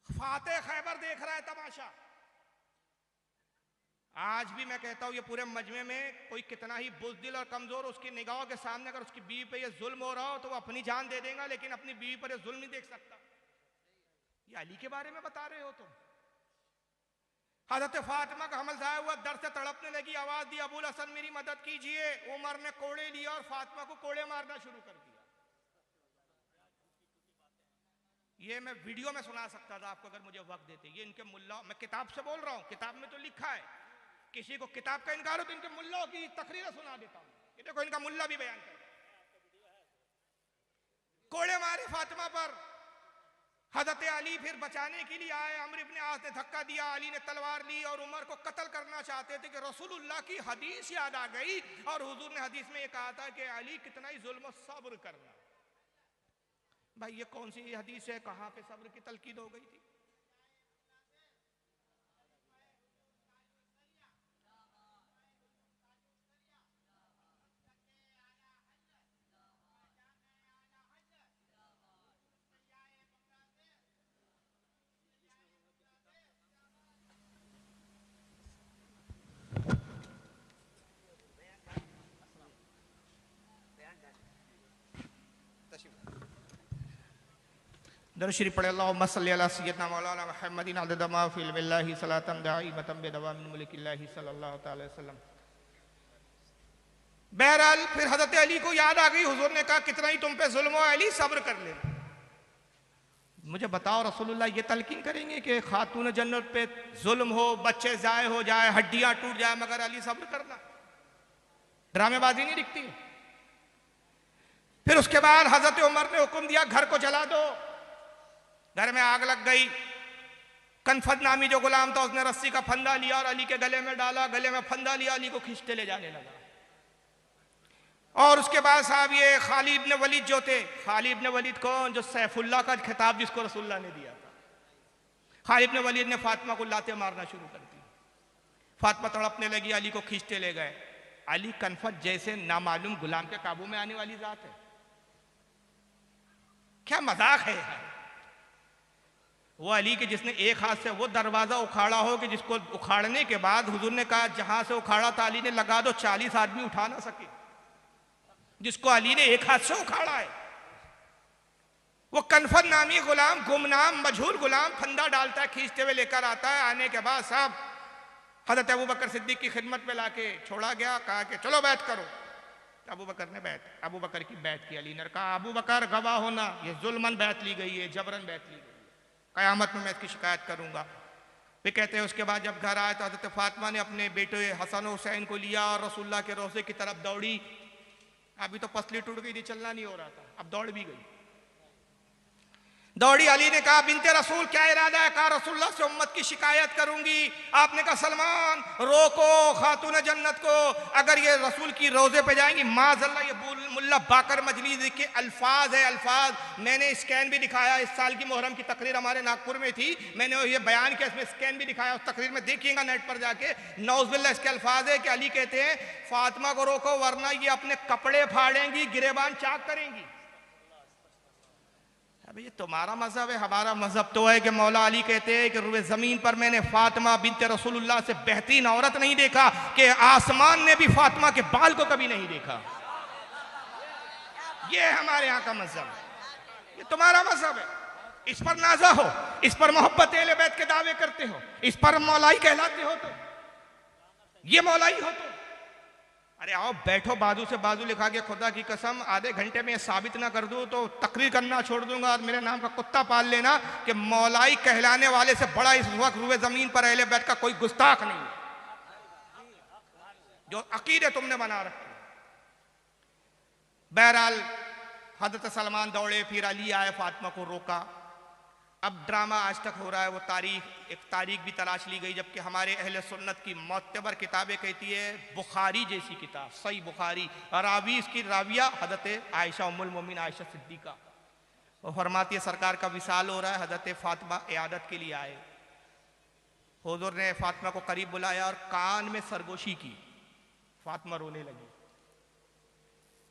फाते खैबर देख रहा है तमाशा। आज भी मैं कहता हूं ये पूरे मजमे में कोई कितना ही बुज़दिल और कमजोर उसकी निगाहों के सामने अगर उसकी बीवी पे ये जुल्म हो रहा हो तो वो अपनी जान दे देगा, लेकिन अपनी बीवी पर ये जुल्म नहीं देख सकता। ये अली के बारे में बता रहे हो तुम। हजरत फातिमा का हमल जाया हुआ, दर्द से तड़पने लगी, आवाज दी अबुल हसन मेरी मदद कीजिए। उमर ने कोड़े लिया और फातिमा को कोड़े मारना शुरू कर दिया। ये मैं वीडियो में सुना सकता था आपको अगर मुझे वक्त देते। ये इनके मुल्ला, मैं किताब से बोल रहा हूं, किताब में तो लिखा है। किसी को किताब का इनकार हो तो इनके मुल्लों की तकरीरें सुना देता हूं। ये देखो इनका मुल्ला भी बयान कर कोड़े मारे फातिमा पर। हजरत अली फिर बचाने के लिए आए, अमर इब्ने आस ने धक्का दिया, अली ने तलवार ली और उमर को कत्ल करना चाहते थे कि रसूलुल्लाह की हदीस याद आ गई और हुजूर ने हदीस में ये कहा था कि अली कितना ही जुल्म सब्र करना। भाई ये कौन सी हदीस है, कहां पे सब्र की तलकीद हो गई थी? दरशरी पढ़े अल्लाहुम्मा सल्ली अला सय्यदना मौलाना मुहम्मदिन अदद मा फी इल्मिल्लाहि सलातन दाइमतन बिदवामिन मुल्किल्लाहि सल्लल्लाहु तआला अलैहि वसल्लम। बहरहाल फिर हजरत अली को याद आ गई, हुजूर ने कहा कितना ही तुम पे जुल्म हो अली, सब्र कर ले। मुझे बताओ रसूलुल्लाह ये तलकीन करेंगे कि खातून जन्नत पे जुल्म हो, बच्चे जाए हो जाए, हड्डियां टूट जाए, मगर अली सब्र करना? ड्रामेबाजी नहीं दिखती। फिर उसके बाद हजरत उमर ने हुक्म दिया घर को जला दो। घर में आग लग गई। कनफद नामी जो गुलाम था उसने रस्सी का फंदा लिया और अली के गले में डाला, गले में फंदा लिया, अली को खींचते ले जाने लगा। और उसके बाद साहब ये खालिद इब्न वलीद जो थे, खालिद इब्न वलीद कौन? जो सैफुल्लाह का खिताब जिसको रसूलुल्लाह ने दिया था। खालिद इब्न वलीद ने फातिमा को लाते मारना शुरू कर दी। फातिमा तड़पने लगी, अली को खींचते ले गए। अली कनफद जैसे नामालूम गुलाम के काबू में आने वाली जात है। क्या मजाक है यार। वो अली के जिसने एक हाथ से वो दरवाजा उखाड़ा हो कि जिसको उखाड़ने के बाद हुजूर ने कहा जहां से उखाड़ा था अली ने लगा दो, 40 आदमी उठा ना सके, जिसको अली ने एक हाथ से उखाड़ा है। वो कनफद नामी गुलाम, गुमनाम मजहूल गुलाम फंदा डालता है, खींचते हुए लेकर आता है। आने के बाद साहब हजरत अबू बकर सिद्दीक की खिदमत में लाके छोड़ा गया, कहा कि चलो बैत करो। अबू बकर ने अबू बकर की बैत की। अली ने कहा अबू बकर गवाह होना, ये जुल्मन बैत ली गई है, जबरन बैत ली गई है, कयामत में मैं इसकी शिकायत करूंगा। वे कहते हैं उसके बाद जब घर आए तो हजरत फातिमा ने अपने बेटे हसन हुसैन को लिया और रसूलुल्लाह के रोज़े की तरफ दौड़ी। अभी तो पसली टूट गई थी, चलना नहीं हो रहा था, अब दौड़ भी गई। दौड़ी। अली ने कहा बिनते रसूल क्या इरादा है? कहा रसूलुल्लाह से उम्मत की शिकायत करूंगी। आपने कहा सलमान रोको खातून जन्नत को, अगर ये रसूल की रोजे पे जाएंगी माज़अल्लाह। ये मुल्ला बाकर मजलिस के अल्फाज है, अल्फाज। मैंने स्कैन भी दिखाया, इस साल की मुहर्रम की तकरीर हमारे नागपुर में थी, मैंने ये बयान किया, इसमें स्कैन भी दिखाया, उस तकरीर में देखिएगा नेट पर जाके। नौज़ुबिल्लाह इसके अल्फाज है कि अली कहते हैं फातिमा को रोको वरना ये अपने कपड़े फाड़ेंगी, गिरेबान चाक करेंगी। अभी ये तुम्हारा मजहब है, हमारा मजहब तो है कि मौला अली कहते हैं कि रुए जमीन पर मैंने फातिमा बिनते रसूलुल्लाह से बेहतरीन औरत नहीं देखा कि आसमान ने भी फातिमा के बाल को कभी नहीं देखा। ये हमारे यहाँ का मजहब है, ये तुम्हारा मजहब है। इस पर नाजा हो, इस पर मोहब्बत अहले बैत के दावे करते हो, इस पर मौलाई कहलाते हो, तो ये मौलाई हो तो अरे आओ बैठो बाजू से बाजू लिखा के, खुदा की कसम आधे घंटे में साबित ना कर दूं तो तकरीर करना छोड़ दूंगा और मेरे नाम का कुत्ता पाल लेना कि मौलाई कहलाने वाले से बड़ा इस वक्त रुए जमीन पर अहले बैत का कोई गुस्ताख नहीं है, जो अकीदे तुमने बना रखी। बहरहाल हजरत सलमान दौड़े, फिर अली आए, फातिमा को रोका। अब ड्रामा आज तक हो रहा है, वो एक तारीख भी तलाश ली गई, जबकि हमारे अहले सुन्नत की मोतबर किताबें कहती है बुखारी जैसी किताब, सही बुखारी, रावी इसकी राविया हजरत आयशा उम्मुल मोमिन आयशा सिद्दीका, वो फरमाती है सरकार का विसाल हो रहा है, हजरत फातिमा इयादत के लिए आए। हुजूर ने फातिमा को करीब बुलाया और कान में सरगोशी की, फातिमा रोने लगी।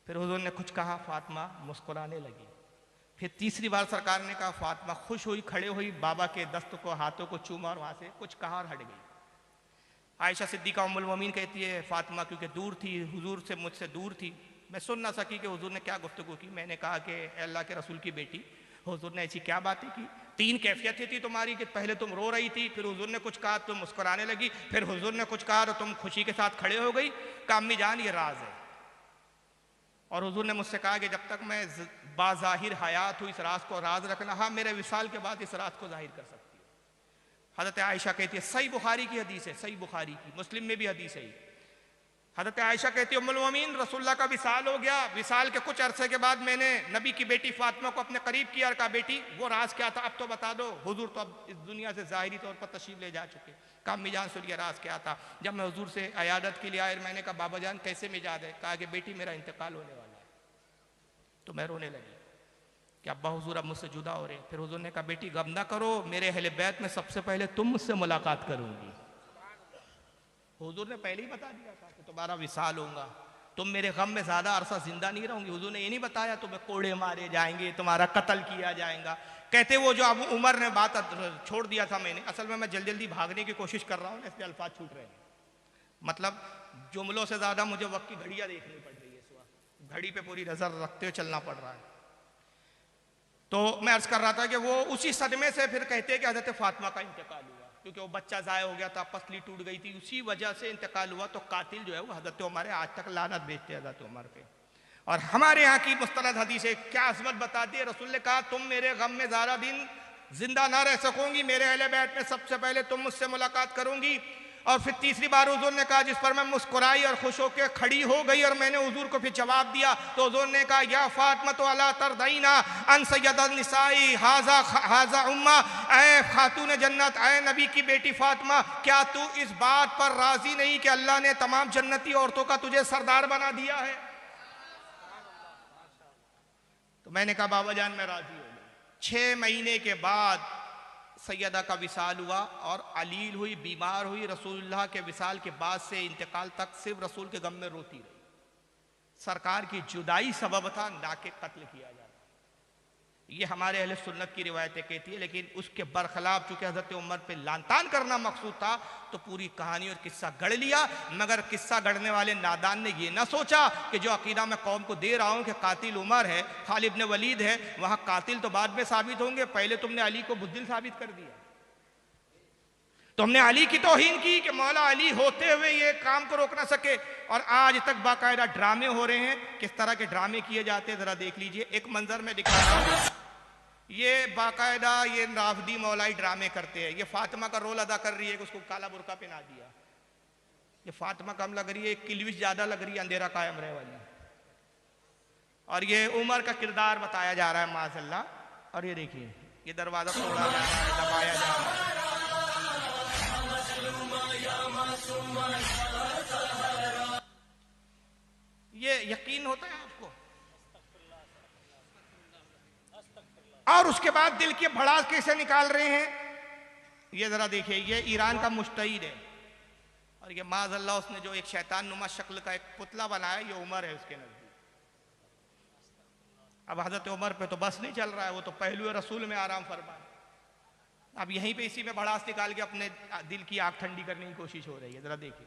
फिर हुजूर ने कुछ कहा, फातिमा मुस्कुराने लगी। फिर तीसरी बार सरकार ने कहा, फातिमा खुश हुई, खड़े हुई, बाबा के दस्त को हाथों को चूमा और वहां से कुछ कहा और हट गई। आयशा सिद्दीका उम्मुल मोमिन कहती है फातिमा क्योंकि दूर थी, हुजूर से मुझसे दूर थी, मैं सुन ना सकी कि हुजूर ने क्या गुफ्तगू की। मैंने कहा कि अल्लाह के रसूल की बेटी, हुजूर ने ऐसी क्या बातें की? 3 कैफियतें थी तुम्हारी कि पहले तुम रो रही थी, फिर हुजूर ने कुछ कहा तुम मुस्कुराने लगी, फिर हुजूर ने कुछ कहा तो तुम खुशी के साथ खड़े हो गई। कहा अम्मी जान ये राज है, और हुजूर ने मुझसे कहा कि जब तक मैं बाज़ाहिर हयात हूँ इस राज को राज रखना। हाँ मेरे विसाल के बाद इस राज को जाहिर कर सकती है। हजरत आयशा कहती है, सही बुखारी की हदीस है, सही बुखारी की, मुस्लिम में भी हदीस है। हजरत आयशा कहती है, उम्मुल मोमिनीन रसूलुल्लाह का विसाल हो गया। विसाल के कुछ अरसे के बाद मैंने नबी की बेटी फातिमा को अपने करीब किया और कहा, बेटी वो राज क्या था, अब तो बता दो। हुजूर तो अब इस दुनिया से ज़ाहिरी तौर पर तशरीफ ले जा चुके। कहा, मिजान सुनिए राज क्या था। जब मैं हुजूर से अयादत के लिए आया, मैंने कहा, बाबा जान कैसे मिजाज है। कहा कि बेटी मेरा इंतकाल होने वाला है। तो मैं रोने लगी कि अब्बा हुजूर अब मुझसे जुदा हो रहे हैं। फिर हुजूर ने कहा, बेटी गम ना करो, मेरे अहले बैत में सबसे पहले तुम मुझसे मुलाकात करूंगी। हुजूर ने पहले ही बता दिया था कि तुम्हारा विसाल होगा, तुम मेरे गम में ज्यादा अरसा जिंदा नहीं रहोगी। हुजूर ने ये नहीं बताया तुम्हें कोड़े मारे जाएंगे, तुम्हारा कत्ल किया जाएगा। कहते वो जो अब उमर ने बात छोड़ दिया था मैंने, असल में मैं जल्दी जल्दी भागने की कोशिश कर रहा हूँ, इसलिए अल्फाज छूट रहे हैं। मतलब जुमलों से ज्यादा मुझे वक्त की घड़ियां देखनी पड़ रही है, इस वक्त घड़ी पे पूरी नजर रखते हुए चलना पड़ रहा है। तो मैं अर्ज कर रहा था कि वो उसी सदमे से फिर कहते हैं कि हजरत फातिमा का इंतकाल हुआ, क्योंकि वो बच्चा ज़ाया हो गया था, पसली टूट गई थी, उसी वजह से इंतकाल हुआ। तो कातिल जो है वो हजरत उमर है, आज तक लानत भेजते हैं हजरत उमर पे। और हमारे यहाँ की मुस्तनद हदीस है, क्या अजमत बताती है। रसूल ने कहा, तुम मेरे गम में ज़्यादा दिन जिंदा ना रह सकोगी, मेरे अहले बैत में सबसे पहले तुम मुझसे मुलाकात करूंगी। और फिर तीसरी बार हुजूर ने कहा, जिस पर मैं मुस्कुराई और खुश होकर खड़ी हो गई और मैंने हुजूर को फिर जवाब दिया, तो हुजूर ने कहा, या फातिमा तो अला तरदईना अन सय्यदन निसाई हाजा हाजा उम्मा, ऐ खातून जन्नत, ऐ नबी की बेटी फातिमा, क्या तू इस बात पर राजी नहीं कि अल्लाह ने तमाम जन्नती औरतों का तुझे सरदार बना दिया है। तो मैंने कहा, बाबा जान मैं राजी हो गई। 6 महीने के बाद सैयदा का विसाल हुआ और अलील हुई, बीमार हुई। रसूलुल्लाह के विसाल के बाद से इंतकाल तक सिर्फ रसूल के गम में रोती रही। सरकार की जुदाई सबब था, ना कि कत्ल किया जाता। ये हमारे अहले सुन्नत की रिवायतें कहती है। लेकिन उसके बरखिलाफ चूंकि हजरत उमर पे लानतान करना मकसूद था, तो पूरी कहानी और किस्सा गढ़ लिया। मगर किस्सा गढ़ने वाले नादान ने ये ना सोचा कि जो अकीदा मैं कौम को दे रहा हूं कि कातिल उमर है, खालिद इब्न वलीद है, वहां कातिल तो बाद में साबित होंगे, पहले तुमने अली को बुज़दिल साबित कर दिया। तुमने अली की तौहीन की कि मौला अली होते हुए ये काम को रोक ना सके। और आज तक बाकायदा ड्रामे हो रहे हैं। किस तरह के ड्रामे किए जाते हैं जरा देख लीजिए। एक मंजर में दिखा रहा हूं, ये बाकायदा ये राफदी मौलाई ड्रामे करते हैं। ये फातिमा का रोल अदा कर रही है कि उसको काला बुरका पहना दिया। ये फातिमा कम लग रही है, किलविश ज्यादा लग रही है, अंधेरा कायम रहे वाली। और ये उमर का किरदार बताया जा रहा है माज़अल्लाह। और ये देखिए, ये दरवाजा तोड़ा जा रहा है, दबाया जा रहा है। ये यकीन होता है आपको? और उसके बाद दिल की भड़ास कैसे निकाल रहे हैं, ये जरा देखिए। ये ईरान का मुश्तहिद है और ये माज़अल्लाह उसने जो एक शैतान नुमा शक्ल का एक पुतला बनाया, ये उमर है उसके नजदीक। अब हजरत उमर पे तो बस नहीं चल रहा है, वो तो पहलू रसूल में आराम फरमाए। अब यहीं पे इसी में भड़ास निकाल के अपने दिल की आग ठंडी करने की कोशिश हो रही है। जरा देखिए।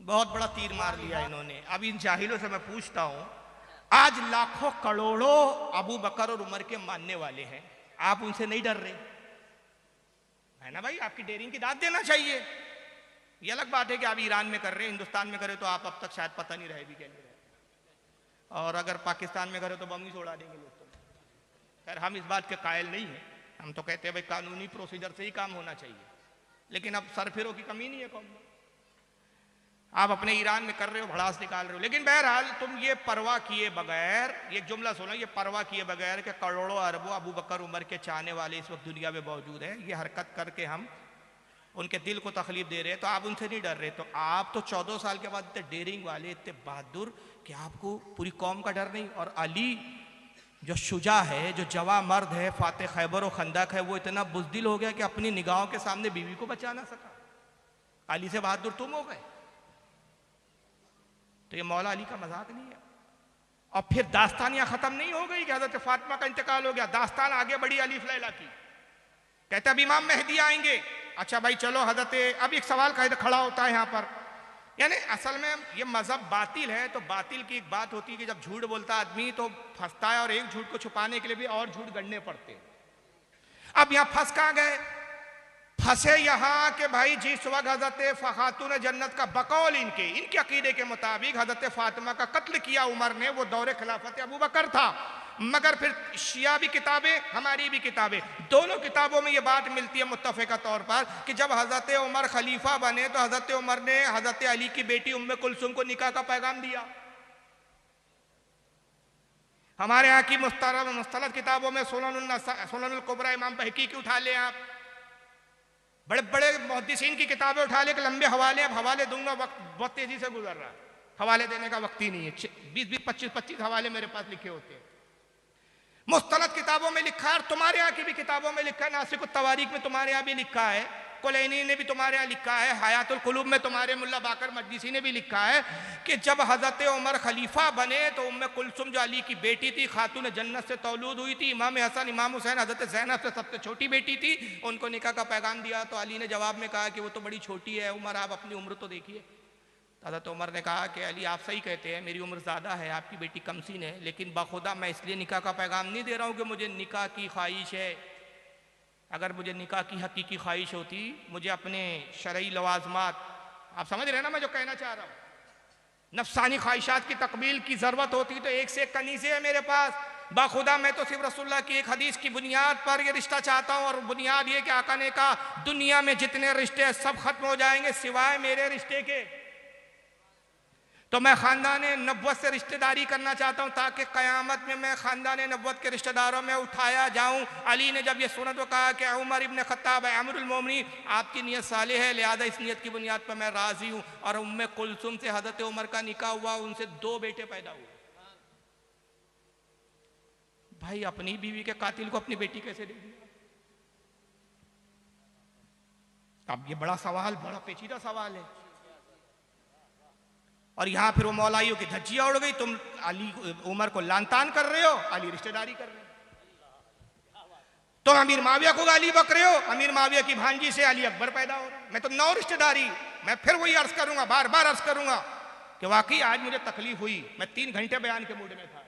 बहुत बड़ा तीर मार लिया इन्होंने। अब इन जाहिलों से मैं पूछता हूं, आज लाखों करोड़ों अबू बकर और उमर के मानने वाले हैं, आप उनसे नहीं डर रहे? है ना भाई, आपकी डेयरिंग की दाद देना चाहिए। ये अलग बात है कि आप ईरान में कर रहे हैं, हिंदुस्तान में करे तो आप अब तक शायद पता नहीं रहे भी क्या नहीं रहे, और अगर पाकिस्तान में करे तो बम ही छोड़ा देंगे लोग। खैर हम इस बात के कायल नहीं है, हम तो कहते हैं भाई कानूनी प्रोसीजर से ही काम होना चाहिए। लेकिन अब सरफिरों की कमी नहीं है कौम में। आप अपने ईरान में कर रहे हो, भड़ास निकाल रहे हो। लेकिन बहरहाल तुम ये परवाह किए बगैर, ये जुमला सुना, ये परवाह किए बगैर कि करोड़ों अरबों अबू बकर उमर के चाहने वाले इस वक्त दुनिया में मौजूद हैं, ये हरकत करके हम उनके दिल को तकलीफ दे रहे हैं, तो आप उनसे नहीं डर रहे। तो आप तो 14 साल के बाद इतने डेयरिंग वाले, इतने बहादुर कि आपको पूरी कौम का डर नहीं। और अली जो शुजा है, जो जवा मर्द है, फाते खैबर और खंदक है, वो इतना बुज़दिल हो गया कि अपनी निगाहों के सामने बीवी को बचा ना सका। अली से बहादुर तुम हो गए। तो ये मौला अली का मजाक नहीं है। और फिर दास्तान यहाँ खत्म नहीं हो गई कि हजरत फातिमा का इंतकाल हो गया, दास्तान आगे बढ़ी अलीफ लैला की। कहते अब इमाम मेहदी आएंगे। अच्छा भाई चलो हजरत, अब एक सवाल खड़ा होता है यहाँ पर, यानी असल में ये मजहब बातिल है, तो बातिल की एक बात होती है कि जब झूठ बोलता आदमी तो फंसता है, और एक झूठ को छुपाने के लिए भी और झूठ गढ़ने पड़ते हैं। अब यहाँ फंस कहाँ गए? फंसे यहां के भाई जिस वक्त हजरत खातून जन्नत का बकौल इनके अकीदे के मुताबिक हजरत फातिमा का कत्ल किया उमर ने, वो दौरे खिलाफत अबू बकर था। मगर फिर शिया भी किताबें, हमारी भी किताबें, दोनों किताबों में ये बात मिलती है मुत्तफ़िक़ा तौर पर कि जब हजरत उमर खलीफा बने तो हजरत उमर ने हजरत अली की बेटी उम्मे कुलसुम को निकाह का पैगाम दिया। हमारे यहाँ की मुस्तलद किताबों में सुननुल कुबरा इमाम बहकी की उठा ले आप, बड़े बड़े मुहद्दिसीन की किताबें उठा ले, लंबे हवाले, अब हवाले दूंगा, वक्त बहुत तेजी से गुजर रहा है, हवाले देने का वक्त ही नहीं है। 20-20, 25-25 हवाले मेरे पास लिखे होते हैं। मुस्तलद किताबों में लिखा है, तुम्हारे यहाँ की भी किताबों में लिखा है, नासिक तवारीख में तुम्हारे यहाँ भी लिखा है, कुलैनी ने भी तुम्हारे यहाँ लिखा है, हयातुल कुलूब में तुम्हारे मुल्ला बाकर मजलिसी ने भी लिखा है कि जब हजरत उमर खलीफा बने तो उम्मे कुलसुम जो अली की बेटी थी, खातून जन्नत से तौलूद हुई थी, इमाम हसन इमाम हुसैन हजरत ज़ैनब से सबसे छोटी बेटी थी, उनको निकाह का पैगाम दिया। तो अली ने जवाब में कहा कि वो तो बड़ी छोटी है, उमर आप अपनी उम्र तो देखिए। हज़रत उमर ने कहा कि अली आप सही कहते हैं, मेरी उम्र ज़्यादा है, आपकी बेटी कमसीन है, लेकिन बाखुदा मैं इसलिए निकाह का पैगाम नहीं दे रहा हूँ कि मुझे निकाह की ख्वाहिश है। अगर मुझे निकाह की हकीकी ख्वाहिश होती, मुझे अपने शरई लवाजमात, आप समझ रहे हैं ना मैं जो कहना चाह रहा हूँ, नफसानी ख्वाहिशात की तकमील की ज़रूरत होती तो एक से एक कनीज़े है मेरे पास। बाखुदा मैं तो सिर्फ रसूलुल्लाह की एक हदीस की बुनियाद पर ये रिश्ता चाहता हूँ, और बुनियाद ये कि आका ने कहा दुनिया में जितने रिश्ते सब खत्म हो जाएंगे सिवाय मेरे रिश्ते के। तो मैं ख़ानदान नबुव्वत से रिश्तेदारी करना चाहता हूँ ताकि क़यामत में मैं ख़ानदान नबुव्वत के रिश्तेदारों में उठाया जाऊँ। अली ने जब ये सुना तो कहा कि उमर इब्न ख़त्ताब अमीरुल मोमिनीन, आपकी नीयत सालिह है, लिहाजा इस नीयत की बुनियाद पर मैं राज़ी हूँ। और उम्मे कुलसुम से हज़रत उमर का निकाह हुआ, उनसे 2 बेटे पैदा हुए। भाई अपनी बीवी के कातिल को अपनी बेटी कैसे दे दी? अब ये बड़ा सवाल, बड़ा पेचीदा सवाल है। और यहां फिर वो मौलाइयों की धज्जियां उड़ गई, तुम अली उमर को लानतान कर रहे हो, अली रिश्तेदारी कर रहे हो। तुम अमीर माविया को गाली बक रहे हो, अमीर माविया की भांजी से अली अकबर पैदा हो रहा है। मैं तो 9 रिश्तेदारी, मैं फिर वही अर्ज करूंगा, बार बार अर्ज करूंगा कि वाकई आज मुझे तकलीफ हुई, मैं 3 घंटे बयान के मूड में था,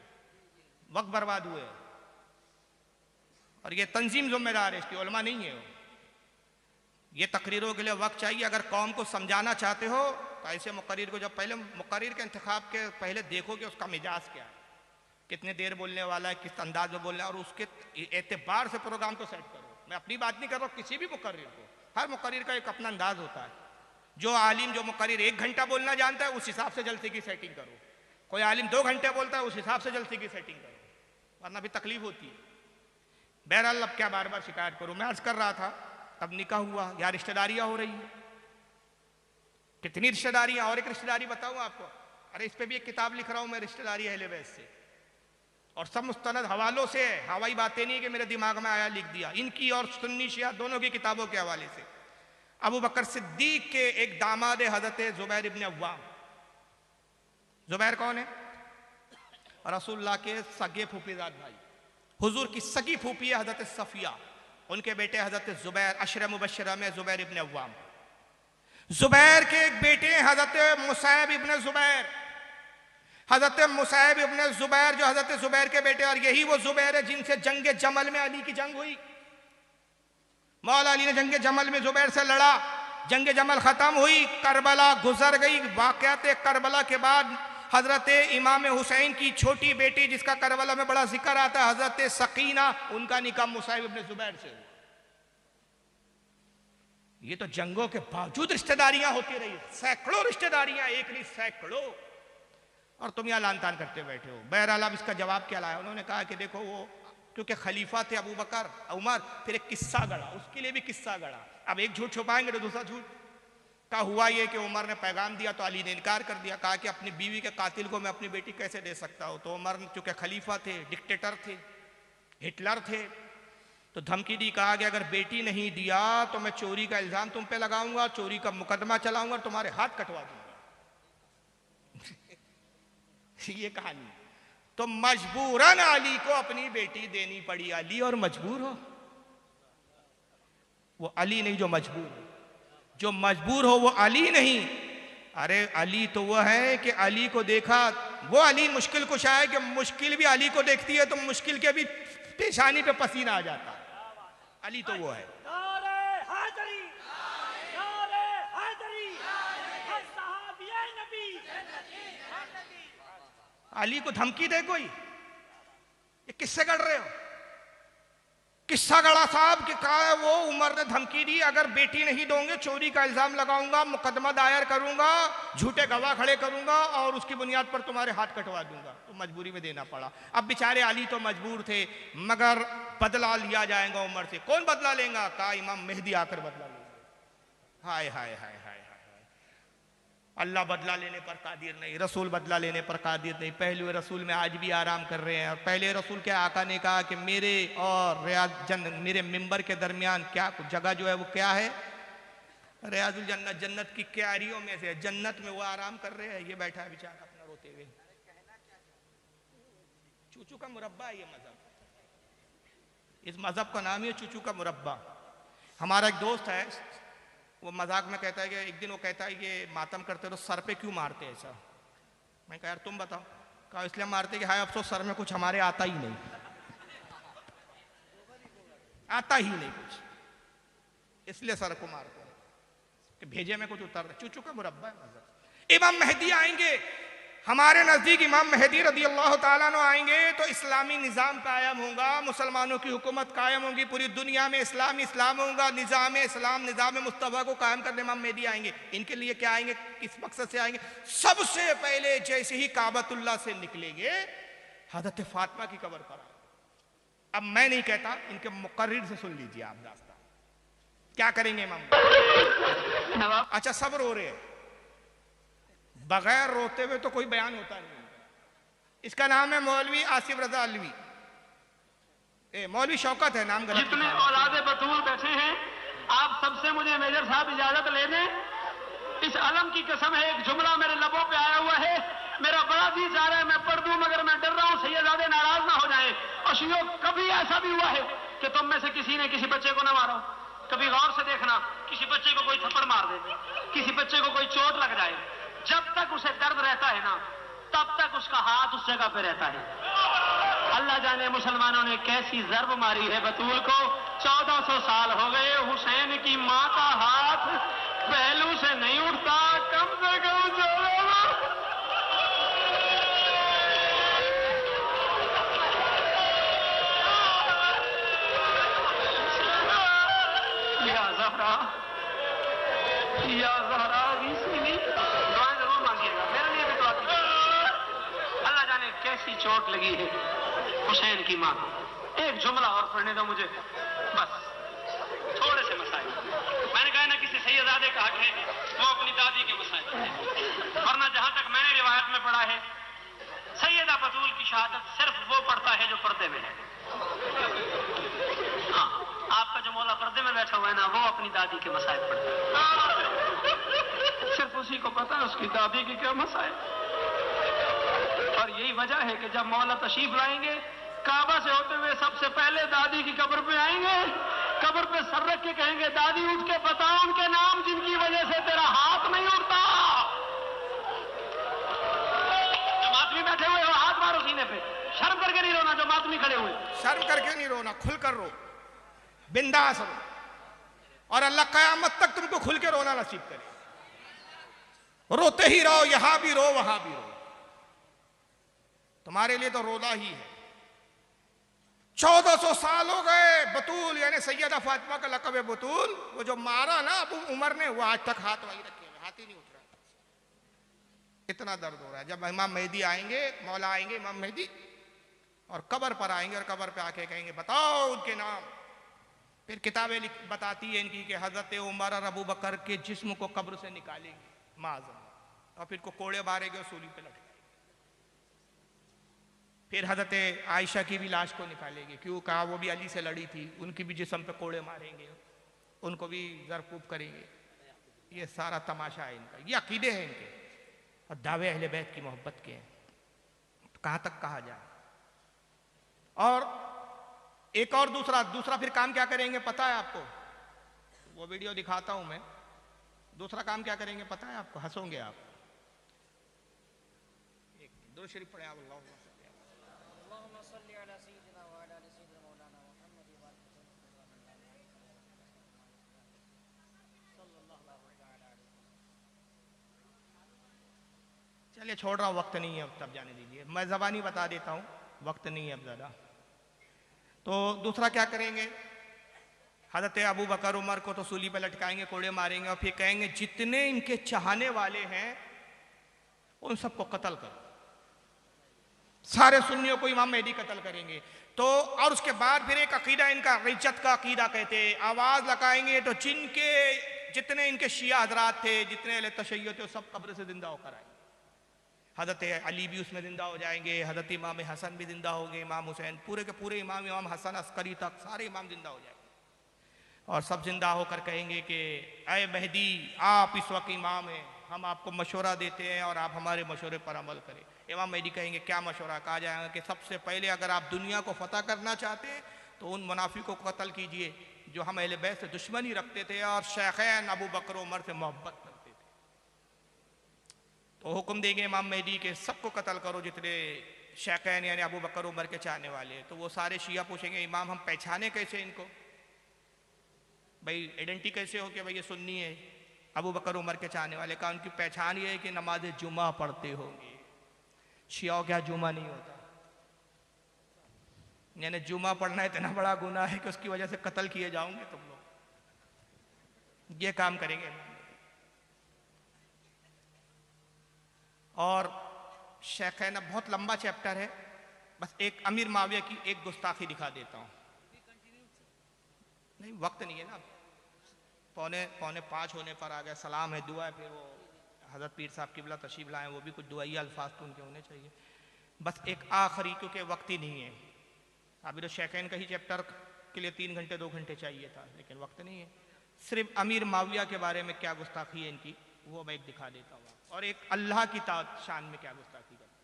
वक्त बर्बाद हुए। और ये तंजीम जिम्मेदार है, इसकी उलमा नहीं है। ये तकरीरों के लिए वक्त चाहिए। अगर कौम को समझाना चाहते हो तो ऐसे मुकर्रिर को, जब पहले मुकर्रिर के इंतखाब के पहले देखो कि उसका मिजाज क्या है, कितने देर बोलने वाला है, किस अंदाज में बोलना है, और उसके एतबार से प्रोग्राम को सेट करो। मैं अपनी बात नहीं कर रहा हूँ, किसी भी मुकर्रिर को, हर मुकर्रिर का एक अपना अंदाज होता है। जो आलिम, जो मुकर्रिर 1 घंटा बोलना जानता है, उस हिसाब से जलसे की सेटिंग करो। कोई आलिम 2 घंटे बोलता है, उस हिसाब से जलसे की सेटिंग करो, वरना भी तकलीफ होती है। बहरहाल अब क्या बार बार शिकायत करूँ। मैं अर्ज कर रहा था, तब निकाह हुआ, या रिश्तेदारियां हो रही है, कितनी रिश्तेदारियां। और एक रिश्तेदारी बताऊं आपको, अरे इस पे भी एक किताब लिख रहा हूं मैं, रिश्तेदारी अहले बैत से, और सब मुस्तनद हवालों से, हवाई बातें नहीं कि मेरे दिमाग में आया लिख दिया, इनकी और सुन्नी शिया दोनों की किताबों के हवाले से। अबू बकर सिद्दीक के एक दामाद हजरत जुबैर इब्न अव्वाम। जुबैर कौन है? रसूलुल्लाह के सगे फूफीजाद भाई, हुजूर की सगी फूफी है हजरत सफिया, उनके बेटे हजरत जुबैर, अशरा मुबशरा में जुबैर इब्न अव्वाम। जुबैर के एक बेटे हजरत मुसैब इब्न जुबैर, हजरत मुसैब इब्न जुबैर जो हजरत जुबैर के बेटे, और यही वो जुबैर है जिनसे जंग जमल में अली की जंग हुई। मौला अली ने जंग जमल में जुबैर से लड़ा, जंग जमल खत्म हुई, करबला गुजर गई। वाक़यात करबला के बाद हजरत इमाम हुसैन की छोटी बेटी, जिसका करबला में बड़ा जिक्र आता है, हजरत सकीना, उनका निकाह मुसैब इब्न जुबैर से हुआ। ये तो जंगों के बावजूद रिश्तेदारियां होती रही, सैकड़ों रिश्तेदारियां, एक नहीं सैकड़ों, और तुम यहां लानतान करते बैठे हो। बहरहाल अब इसका जवाब क्या लाया? उन्होंने कहा कि देखो वो क्योंकि खलीफा थे अबू बकर उमर, फिर एक किस्सा गढ़ा, उसके लिए भी किस्सा गढ़ा। अब एक झूठ छुपाएंगे तो दूसरा झूठ का हुआ ये कि उमर ने पैगाम दिया तो अली ने इनकार कर दिया, कहा कि अपनी बीवी के कातिल को मैं अपनी बेटी कैसे दे सकता हूं। तो उमर चूंकि खलीफा थे, डिक्टेटर थे, हिटलर थे, तो धमकी दी, कहा कि अगर बेटी नहीं दिया तो मैं चोरी का इल्जाम तुम पे लगाऊंगा, चोरी का मुकदमा चलाऊंगा, तुम्हारे हाथ कटवा दूंगा। ये कहानी। तो मजबूरन अली को अपनी बेटी देनी पड़ी। अली और मजबूर हो, वो अली नहीं जो मजबूर हो, जो मजबूर हो वो अली नहीं। अरे अली तो वो है कि अली को देखा, वो अली मुश्किल कुशा है कि मुश्किल भी अली को देखती है तो मुश्किल के भी पेशानी पे पसीना आ जाता है। अली तो वो है। अली को धमकी दे कोई? ये किससे गढ़ रहे हो? किस्सा गढ़ा साहब कि कहा है वो उमर ने धमकी दी, अगर बेटी नहीं दोगे चोरी का इल्जाम लगाऊंगा, मुकदमा दायर करूंगा, झूठे गवाह खड़े करूंगा और उसकी बुनियाद पर तुम्हारे हाथ कटवा दूंगा। तो मजबूरी में देना पड़ा। अब बेचारे अली तो मजबूर थे, मगर बदला लिया जाएगा उमर से। कौन बदला लेगा? कहा इमाम मेहदी आकर बदला लेंगे। हाय हाय हाय हाय। अल्लाह बदला लेने पर कादिर नहीं, रसूल बदला लेने पर कादिर नहीं। पहले रसूल में आज भी आराम कर रहे हैं। और पहले रसूल के आका ने कहा कि मेरे और मेरे मिंबर के दरमियान क्या जगह जो है वो क्या है? रियाजुल जन्नत, जन्नत की क्यारियों में से। जन्नत में वो आराम कर रहे हैं, ये बैठा है बेचारा अपना रोते हुए। चूचू का मुरब्बा है ये मजहब। इस मजहब का नाम है चूचू का मुरब्बा। हमारा एक दोस्त है, वो मजाक में कहता है कि एक दिन वो कहता है कि मातम करते तो सर पे क्यों मारते ऐसा? मैं कहा यार तुम बताओ। कहा इसलिए मारते कि हाय अफसोस सर में कुछ हमारे आता ही नहीं, आता ही नहीं कुछ, इसलिए सर को मारते हैं कि भेजे में कुछ उतर। चूचू का मुरब्बा है मजहब। इमाम मेहदी आएंगे, हमारे नजदीक इमाम मेहदी रदी अल्लाह ताला अन्हु आएंगे तो इस्लामी निज़ाम कायम होगा, मुसलमानों की हुकूमत कायम होगी, पूरी दुनिया में इस्लाम होगा, निज़ाम इस्लाम, निज़ाम मुस्तफ़ा को कायम करने इमाम मेहदी आएंगे। इनके लिए क्या आएंगे, किस मकसद से आएंगे? सबसे पहले जैसे ही काबतुल्लाह से निकलेंगे हज़रत फातिमा की कब्र पर आएंगे। अब मैं नहीं कहता, इनके मुकर्रिर से सुन लीजिए आप दास्तान क्या करेंगे इमाम। अच्छा सब रो रहे हैं, बगैर रोते हुए तो कोई बयान होता नहीं। इसका नाम है मौलवी आसिफ रजा अलवी। मौलवी शौकत है नाम। जितने औलादे बतूल बैठे हैं, आप सबसे मुझे मेजर साहब इजाजत ले दें। इस अलम की कसम है, एक जुमला मेरे लबों पे आया हुआ है, मेरा बड़ा जी चाह रहा है मैं पढ़ दूं, मगर मैं डर रहा हूं सैयदादे नाराज ना हो जाए। और शियो कभी ऐसा भी हुआ है कि तुम में से किसी ने किसी बच्चे को ना मारो? कभी गौर से देखना, किसी बच्चे को कोई थप्पड़ मार दे, किसी बच्चे को कोई चोट लग जाए, जब तक उसे दर्द रहता है ना, तब तक उसका हाथ उस जगह पे रहता है। अल्लाह जाने मुसलमानों ने कैसी जर्ब मारी है बतूल को। 1400 साल हो गए, हुसैन की मां का हाथ पहलू से नहीं उठता, कम से कम या ज़हरा दुआ जरूर मांगिएगा, मेरे लिए भी दुआ कीजिएगा। अल्लाह जाने कैसी चोट लगी है हुसैन की मां को। एक जुमला और पढ़ने दो मुझे, बस थोड़े से मसाइल। मैंने कहा ना किसी सैयदादे का हक है वो अपनी दादी के मसाइल, वरना जहां तक मैंने रिवायत में पढ़ा है, सैयदा बतूल की शहादत सिर्फ वो पढ़ता है जो पर्दे में है। हाँ, आपका जो मौला पर्दे में बैठा हुआ है ना, वो अपनी दादी के मसाइल पढ़ता है। सिर्फ उसी को पता है उसकी दादी के क्या मसाइल। और यही वजह है कि जब मौला तशरीफ लाएंगे, काबा से होते हुए सबसे पहले दादी की कब्र पे आएंगे, कब्र पे सर रख के कहेंगे, दादी उठ के बताओ उनके नाम जिनकी वजह से तेरा हाथ नहीं उठता। जो मातमी बैठे हुए हो हाथ मारो सीने पे, शर्म करके नहीं रोना। जो मातमी खड़े हुए शर्म करके नहीं रोना, खुल कर रो, बिंदास रो, और अल्लाह कयामत तक तुमको खुल के रोना नसीब करे। रोते ही रहो, यहां भी रो वहां भी रो, तुम्हारे लिए तो रोना ही है। 1400 साल हो गए, बतूल यानी सैयदा फातिमा का लक़ब है बतूल, वो जो मारा ना अबू उमर ने, वो आज तक हाथ वही रखे हुए, हाथ ही नहीं उठ रहा। इतना दर्द हो रहा है। जब इमाम मेहदी आएंगे, मौला आएंगे इमाम मेहदी, और कब्र पर आएंगे और कब्र पे आके कहेंगे बताओ उनके नाम। फिर किताबें बताती है इनकी कि हजरत उमर और अबू बकर के जिस्म को कब्र से निकालेंगे माज़म, और फिर को कोड़े मारेंगे और सूली पे लटकाएंगे। फिर हजरत आयशा की भी लाश को निकालेंगे, क्यों? कहा वो भी अली से लड़ी थी, उनकी भी जिस्म पे कोड़े मारेंगे, उनको भी ज़रकूब करेंगे। ये सारा तमाशा है इनका, ये अकीदे हैं इनके, और दावे अहले बैत की मोहब्बत के हैं। तो कहाँ तक कहा जाए। और एक और दूसरा फिर काम क्या करेंगे पता है आपको? वो वीडियो दिखाता हूं मैं। दूसरा काम क्या करेंगे पता है आपको? हंसोगे आप। एक दुरूद शरीफ पढ़े आप। चलिए छोड़ रहा हूँ, वक्त नहीं है अब, तब जाने दीजिए, मैं ज़बानी बता देता हूँ, वक्त नहीं है अब ज़्यादा। तो दूसरा क्या करेंगे, हज़रत अबू बकर उमर को तो सूली पे लटकाएंगे, कोड़े मारेंगे और फिर कहेंगे जितने इनके चाहने वाले हैं उन सबको कत्ल करो, सारे सुन्नियों को इमाम मेहदी कत्ल करेंगे। तो और उसके बाद फिर एक अकीदा इनका रिज्जत का अकीदा कहते हैं, आवाज़ लगाएंगे तो जिनके जितने इनके शिया हजरात थे, जितने अहले तशय्युद थे, सब कब्र से जिंदा होकर आएंगे। हज़रत अली भी उसमें जिंदा हो जाएंगे, हज़रत इमाम हसन भी जिंदा होंगे, इमाम हुसैन, पूरे के पूरे इमाम हसन अस्करी तक सारे इमाम जिंदा हो जाएंगे और सब जिंदा होकर कहेंगे कि ऐ मेहदी आप इस वक्त इमाम हैं, हम आपको मशवरा देते हैं और आप हमारे मशवरे पर अमल करें। इमाम मेहदी कहेंगे क्या मशवरा, कहा जाएगा कि सबसे पहले अगर आप दुनिया को फतह करना चाहते हैं तो उन मुनाफिकों को कत्ल कीजिए जो हम अहले बैत से दुश्मनी रखते थे और शेखैन अबू बकर उमर से मोहब्बत करते थे। तो हुक्म देंगे इमाम मेहदी के सबको कत्ल करो जितने शेखैन यानी अबू बकर उमर के चाहने वाले। तो वो सारे शिया पूछेंगे इमाम हम पहचाने कैसे इनको, भाई आइडेंटिटी कैसे हो कि भाई ये सुन्नी है अबू बकर उमर के चाहने वाले का। उनकी पहचान ये है कि नमाज जुमा पढ़ते होंगे। शियाओं क्या जुमा नहीं होता, यानी जुमा पढ़ना इतना बड़ा गुनाह है कि उसकी वजह से कत्ल किए जाओगे तुम लोग, ये काम करेंगे। और शेखैन बहुत लंबा चैप्टर है, बस एक अमीर माविया की एक गुस्ताखी दिखा देता हूँ। नहीं वक्त नहीं है ना, पौने 5 होने पर आ गया, सलाम है, दुआ है, फिर वो हज़रत पीर साहब किबला तशरीफ लाएं, वो भी कुछ दुआई अल्फाज तो उनके होने चाहिए। बस एक आखिरी, क्योंकि वक्त ही नहीं है, अभी तो शेखैन का ही चैप्टर के लिए 3 घंटे 2 घंटे चाहिए था, लेकिन वक्त नहीं है। सिर्फ अमीर माविया के बारे में क्या गुस्ताखी है इनकी वो मैं एक दिखा देता हूँ, और एक अल्लाह की शान में क्या गुस्ताखी करते हैं।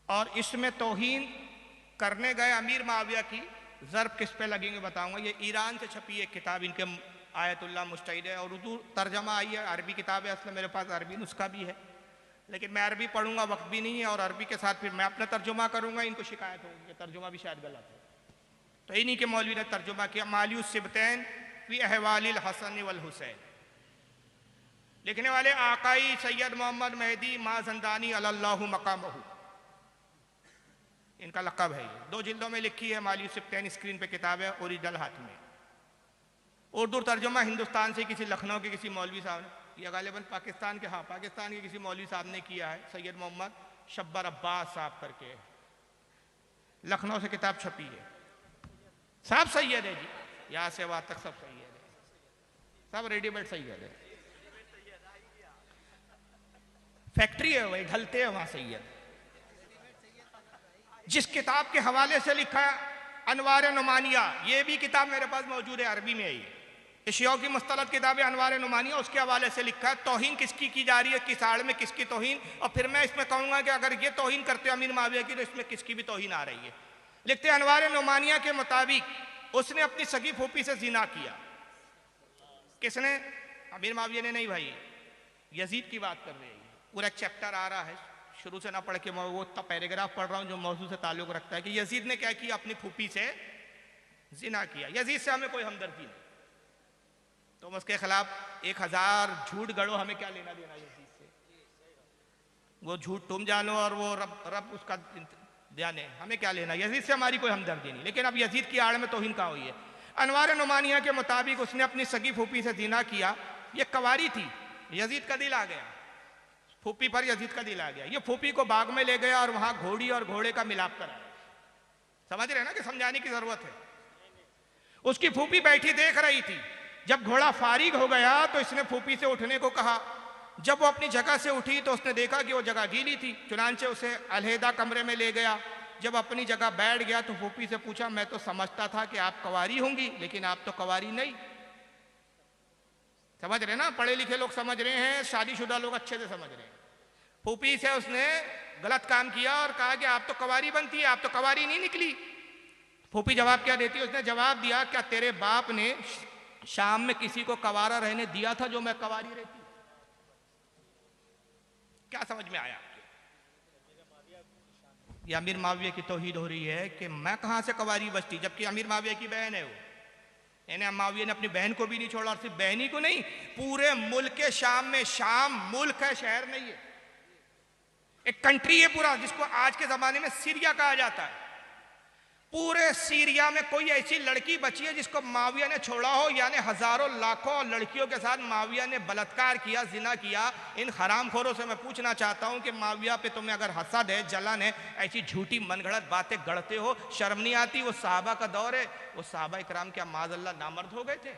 और इसमें तौहीन करने गए अमीर माविया की ज़र्ब किस पे लगेंगे बताऊंगा। ये ईरान से छपी एक किताब इनके आयतुल्लाह मुस्तैद है और उर्दू तर्जमा आई है, अरबी किताब है, असल मेरे पास अरबी नुस्खा भी है, लेकिन मैं अरबी पढ़ूंगा, वक्त भी नहीं है, और अरबी के साथ फिर मैं अपना तर्जुमा करूंगा, इनको शिकायत होगी कि तर्जुमा भी शायद गलत है। तो इन्हीं के मौलवी ने तर्जुमा किया मालियुस सिबतैन फी अहवालिल हसन वल हुसैन। लिखने वाले आकाई सैयद मोहम्मद मेहदी मा ज़ंदानी अल्लाहु मकामहु, इनका लक़ब है। ये 2 जिल्दों में लिखी है मालियुस सिबतैन, स्क्रीन पे किताब है, ओरिजिनल हाथ में। उर्दू तर्जुमा हिंदुस्तान से किसी लखनऊ के किसी मौलवी साहब ने, या गालिबन पाकिस्तान के, हाँ पाकिस्तान के किसी मौलवी साहब ने किया है, सैयद मोहम्मद शब्बर अब्बास साहब करके, लखनऊ से किताब छपी है। सब सैयद है जी, यहाँ से वहाँ तक सब सैयद है, सब रेडीमेड सैयद है, फैक्ट्री है वही, ढलते हैं वहाँ सैयद। जिस किताब के हवाले से लिखा है अनवार नुमानिया, ये भी किताब मेरे पास मौजूद है, अरबी में है ये, शियों की मुस्तलद किताब है अनवार नुमानिया, उसके हवाले से लिखा है तौहीन किसकी की जा रही है, किस आड़ में किसकी तौहीन। और फिर मैं इसमें कहूँगा कि अगर ये तौहीन करते अमीर माविया की तो इसमें किसकी भी तौहीन आ रही है। लिखते हैं अनवार नुमानिया के मुताबिक उसने अपनी सगी फूफी से जिना किया। किसने? अमीर माविया ने नहीं भाई, यजीद की बात कर रहे हैं। पूरा चैप्टर आ रहा है, शुरू से ना पढ़ के मैं वो पैराग्राफ पढ़ रहा हूँ जो मौजू से ताल्लुक रखता है कि यजीद ने क्या किया, अपनी फूफी से जिना किया। यजीद से हमें कोई हमदर्दी नहीं, तुम उसके खिलाफ 1000 झूठ गढ़ो, हमें क्या लेना देना यजीद से, वो झूठ तुम जानो और वो रब उसका जाने, हमें क्या लेना, यजीद से हमारी कोई हमदर्दी नहीं। लेकिन अब यजीद की आड़ में तौहीन कहाँ हुई है? अनवार नुमानिया के मुताबिक उसने अपनी सगी फूफी से जिना किया। ये कवारी थी, यजीद का दिल आ गया, फूफी पर यजीद का दिल आ गया। ये फूफी को बाग में ले गया और वहां घोड़ी और घोड़े का मिलाप कराया। समझ रहे ना कि समझाने की जरूरत है। उसकी फूफी बैठी देख रही थी, जब घोड़ा फारिग हो गया तो इसने फूफी से उठने को कहा। जब वो अपनी जगह से उठी तो उसने देखा कि वो जगह गीली थी, चुनांचे उसे अलहदा कमरे में ले गया। जब अपनी जगह बैठ गया तो फूफी से पूछा, मैं तो समझता था कि आप कवारी होंगी, लेकिन आप तो कवारी नहीं। समझ रहे ना, पढ़े लिखे लोग समझ रहे हैं, शादीशुदा लोग अच्छे से समझ रहे हैं। फूफी से उसने गलत काम किया और कहा कि आप तो कवारी बनती है, आप तो कवारी नहीं निकली। फूफी जवाब क्या देती है? उसने जवाब दिया, क्या तेरे बाप ने शाम में किसी को कवारा रहने दिया था जो मैं कवारी रहती? क्या समझ में आया? ये अमीर माविया की तौहीद हो रही है कि मैं कहाँ से कवारी बचती, जबकि अमीर माविया की बहन है वो। यानी माविया ने अपनी बहन को भी नहीं छोड़ा, और सिर्फ बहन ही को नहीं, पूरे मुल्क के शाम में, शाम मुल्क है, शहर नहीं है, एक कंट्री है पूरा, जिसको आज के जमाने में सीरिया कहा जाता है। पूरे सीरिया में कोई ऐसी लड़की बची है जिसको माविया ने छोड़ा हो? यानी हजारों लाखों लड़कियों के साथ माविया ने बलात्कार किया, जिना किया। इन हरामखोरों से मैं पूछना चाहता हूं कि माविया पे तुम्हें अगर हसद है, जलन है, ऐसी झूठी मनगढ़ंत बातें गढ़ते हो, शर्म नहीं आती? वो साहबा का दौर है, वो साहबा इकराम क्या माज़अल्लाह नामर्द हो गए थे?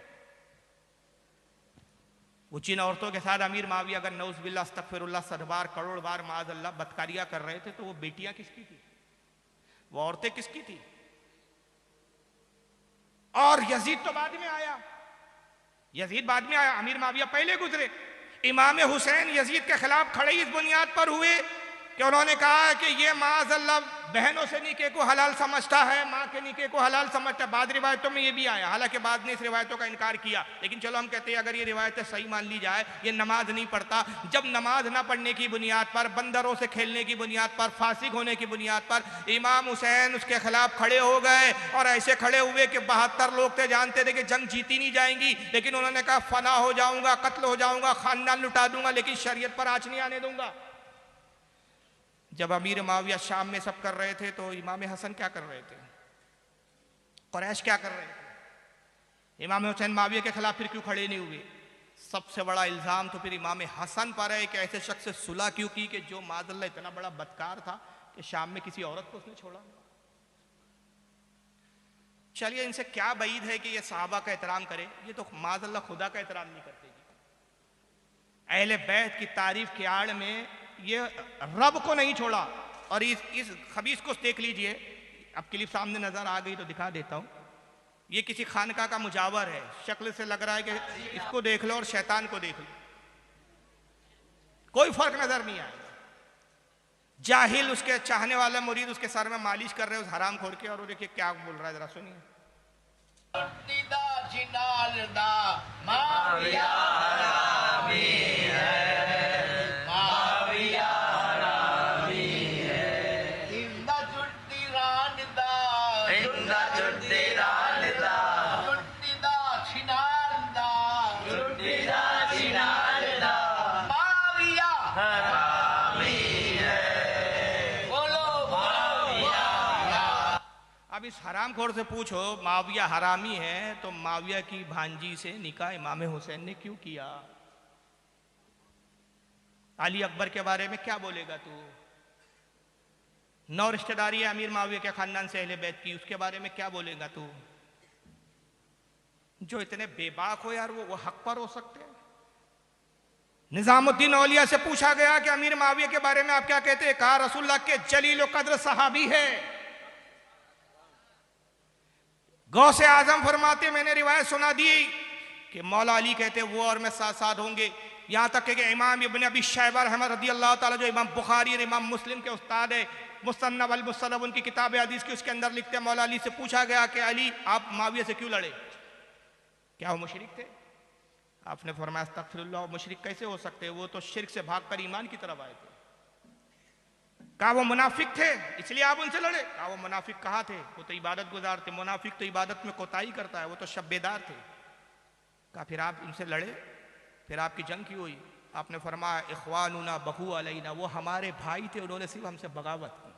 वो जिन औरतों के साथ अमीर माविया अगर नऊज़ बिल्लाह अस्तगफिरुल्लाह 100 बार करोड़ बार माज़अल्लाह बदकारियां कर रहे थे, तो वो बेटियां किसकी थी? वो औरतें किसकी थी? और यजीद तो बाद में आया, यजीद बाद में आया, अमीर माविया पहले गुजरे। इमाम हुसैन यजीद के खिलाफ खड़े इस बुनियाद पर हुए कि उन्होंने कहा कि ये माज़अल्लाह बहनों से निके को हलाल समझता है, माँ के निके को हलाल समझता है। बाद रिवायतों में ये भी आया, हालांकि बाद ने इस रिवायतों का इनकार किया, लेकिन चलो हम कहते हैं अगर ये रिवायतें सही मान ली जाए, ये नमाज नहीं पढ़ता। जब नमाज ना पढ़ने की बुनियाद पर, बंदरों से खेलने की बुनियाद पर, फासिक होने की बुनियाद पर इमाम हुसैन उसके खिलाफ खड़े हो गए, और ऐसे खड़े हुए कि 72 लोग थे, जानते थे कि जंग जीती नहीं जाएंगी, लेकिन उन्होंने कहा फना हो जाऊंगा, कत्ल हो जाऊंगा, खानदान लुटा दूंगा, लेकिन शरीयत पर आंच नहीं आने दूंगा। जब अमीर माविया शाम में सब कर रहे थे, तो इमाम हसन क्या कर रहे थे? कुरैश क्या कर रहे थे? इमाम हुसैन माविया के खिलाफ फिर क्यों खड़े नहीं हुए? सबसे बड़ा इल्जाम तो फिर इमाम हसन पर है कि ऐसे शख्स से सुलह क्यों की कि जो माज़अल्लाह इतना बड़ा बदकार था कि शाम में किसी औरत को उसने छोड़ा। चलिए, इनसे क्या बईद है कि ये सहाबा का एहतराम करे? ये तो माज़अल्लाह खुदा का एहतराम नहीं करते। अहले बैत की तारीफ के आड़ में ये रब को नहीं छोड़ा। और इस खबीस को देख लीजिए, अब क्लिप सामने नजर आ गई तो दिखा देता हूं। ये किसी खानका का मुजावर है, शक्ल से लग रहा है कि इसको देख लो और शैतान को देख लो, कोई फर्क नजर नहीं आएगा। जाहिल उसके चाहने वाला मुरीद उसके सर में मालिश कर रहे हैं उस हराम खोर के, और वो देखिए क्या बोल रहा है, जरा सुनिए। अब इस हराम खोर से पूछो माविया हरामी है तो माविया की भांजी से निकाह इमाम हुसैन ने क्यों किया? अली अकबर के बारे में क्या बोलेगा तू? 9 रिश्तेदारी है अमीर माविया के खानदान से अहले बैत की, उसके बारे में क्या बोलेगा तू? जो इतने बेबाक हो यार, वो हक पर हो सकते हैं? निजामुद्दीन औलिया से पूछा गया कि अमीर माविया के बारे में आप क्या कहते हैं? कहा रसूलुल्लाह के जलील कद्र सहाबी है। गौसे आजम फरमाते, मैंने रिवायत सुना दी कि मौला अली कहते वो और मैं साथ साथ होंगे। यहां तक कि इमाम इब्न अबी शैबा रहमत रदियल्लाहु ताला, जो इमाम बुखारी और इमाम मुस्लिम के उस्ताद है, मुसन्नफ अल मुसन्नफ उनकी किताब हदीस की, उसके अंदर लिखते हैं मौला अली से पूछा गया कि अली आप माविया से क्यों लड़े? क्या वो मुशरिक थे? आपने फरमाया अस्तगफिरुल्लाह, मुशरिक कैसे हो सकते? वो तो शिर्क से भागकर ईमान की तरफ आए थे। कहा वो मुनाफिक थे इसलिए आप उनसे लड़े? कहा वो मुनाफिक कहाँ थे? वो तो इबादत गुजार थे। मुनाफिक तो इबादत में कोताही करता है, वो तो शब्बेदार थे। कहा फिर आप उनसे लड़े, फिर आपकी जंग क्यों हुई? आपने फरमाया इख्वानुना बगू अलैना, वो हमारे भाई थे, उन्होंने सिर्फ हमसे बगावत की,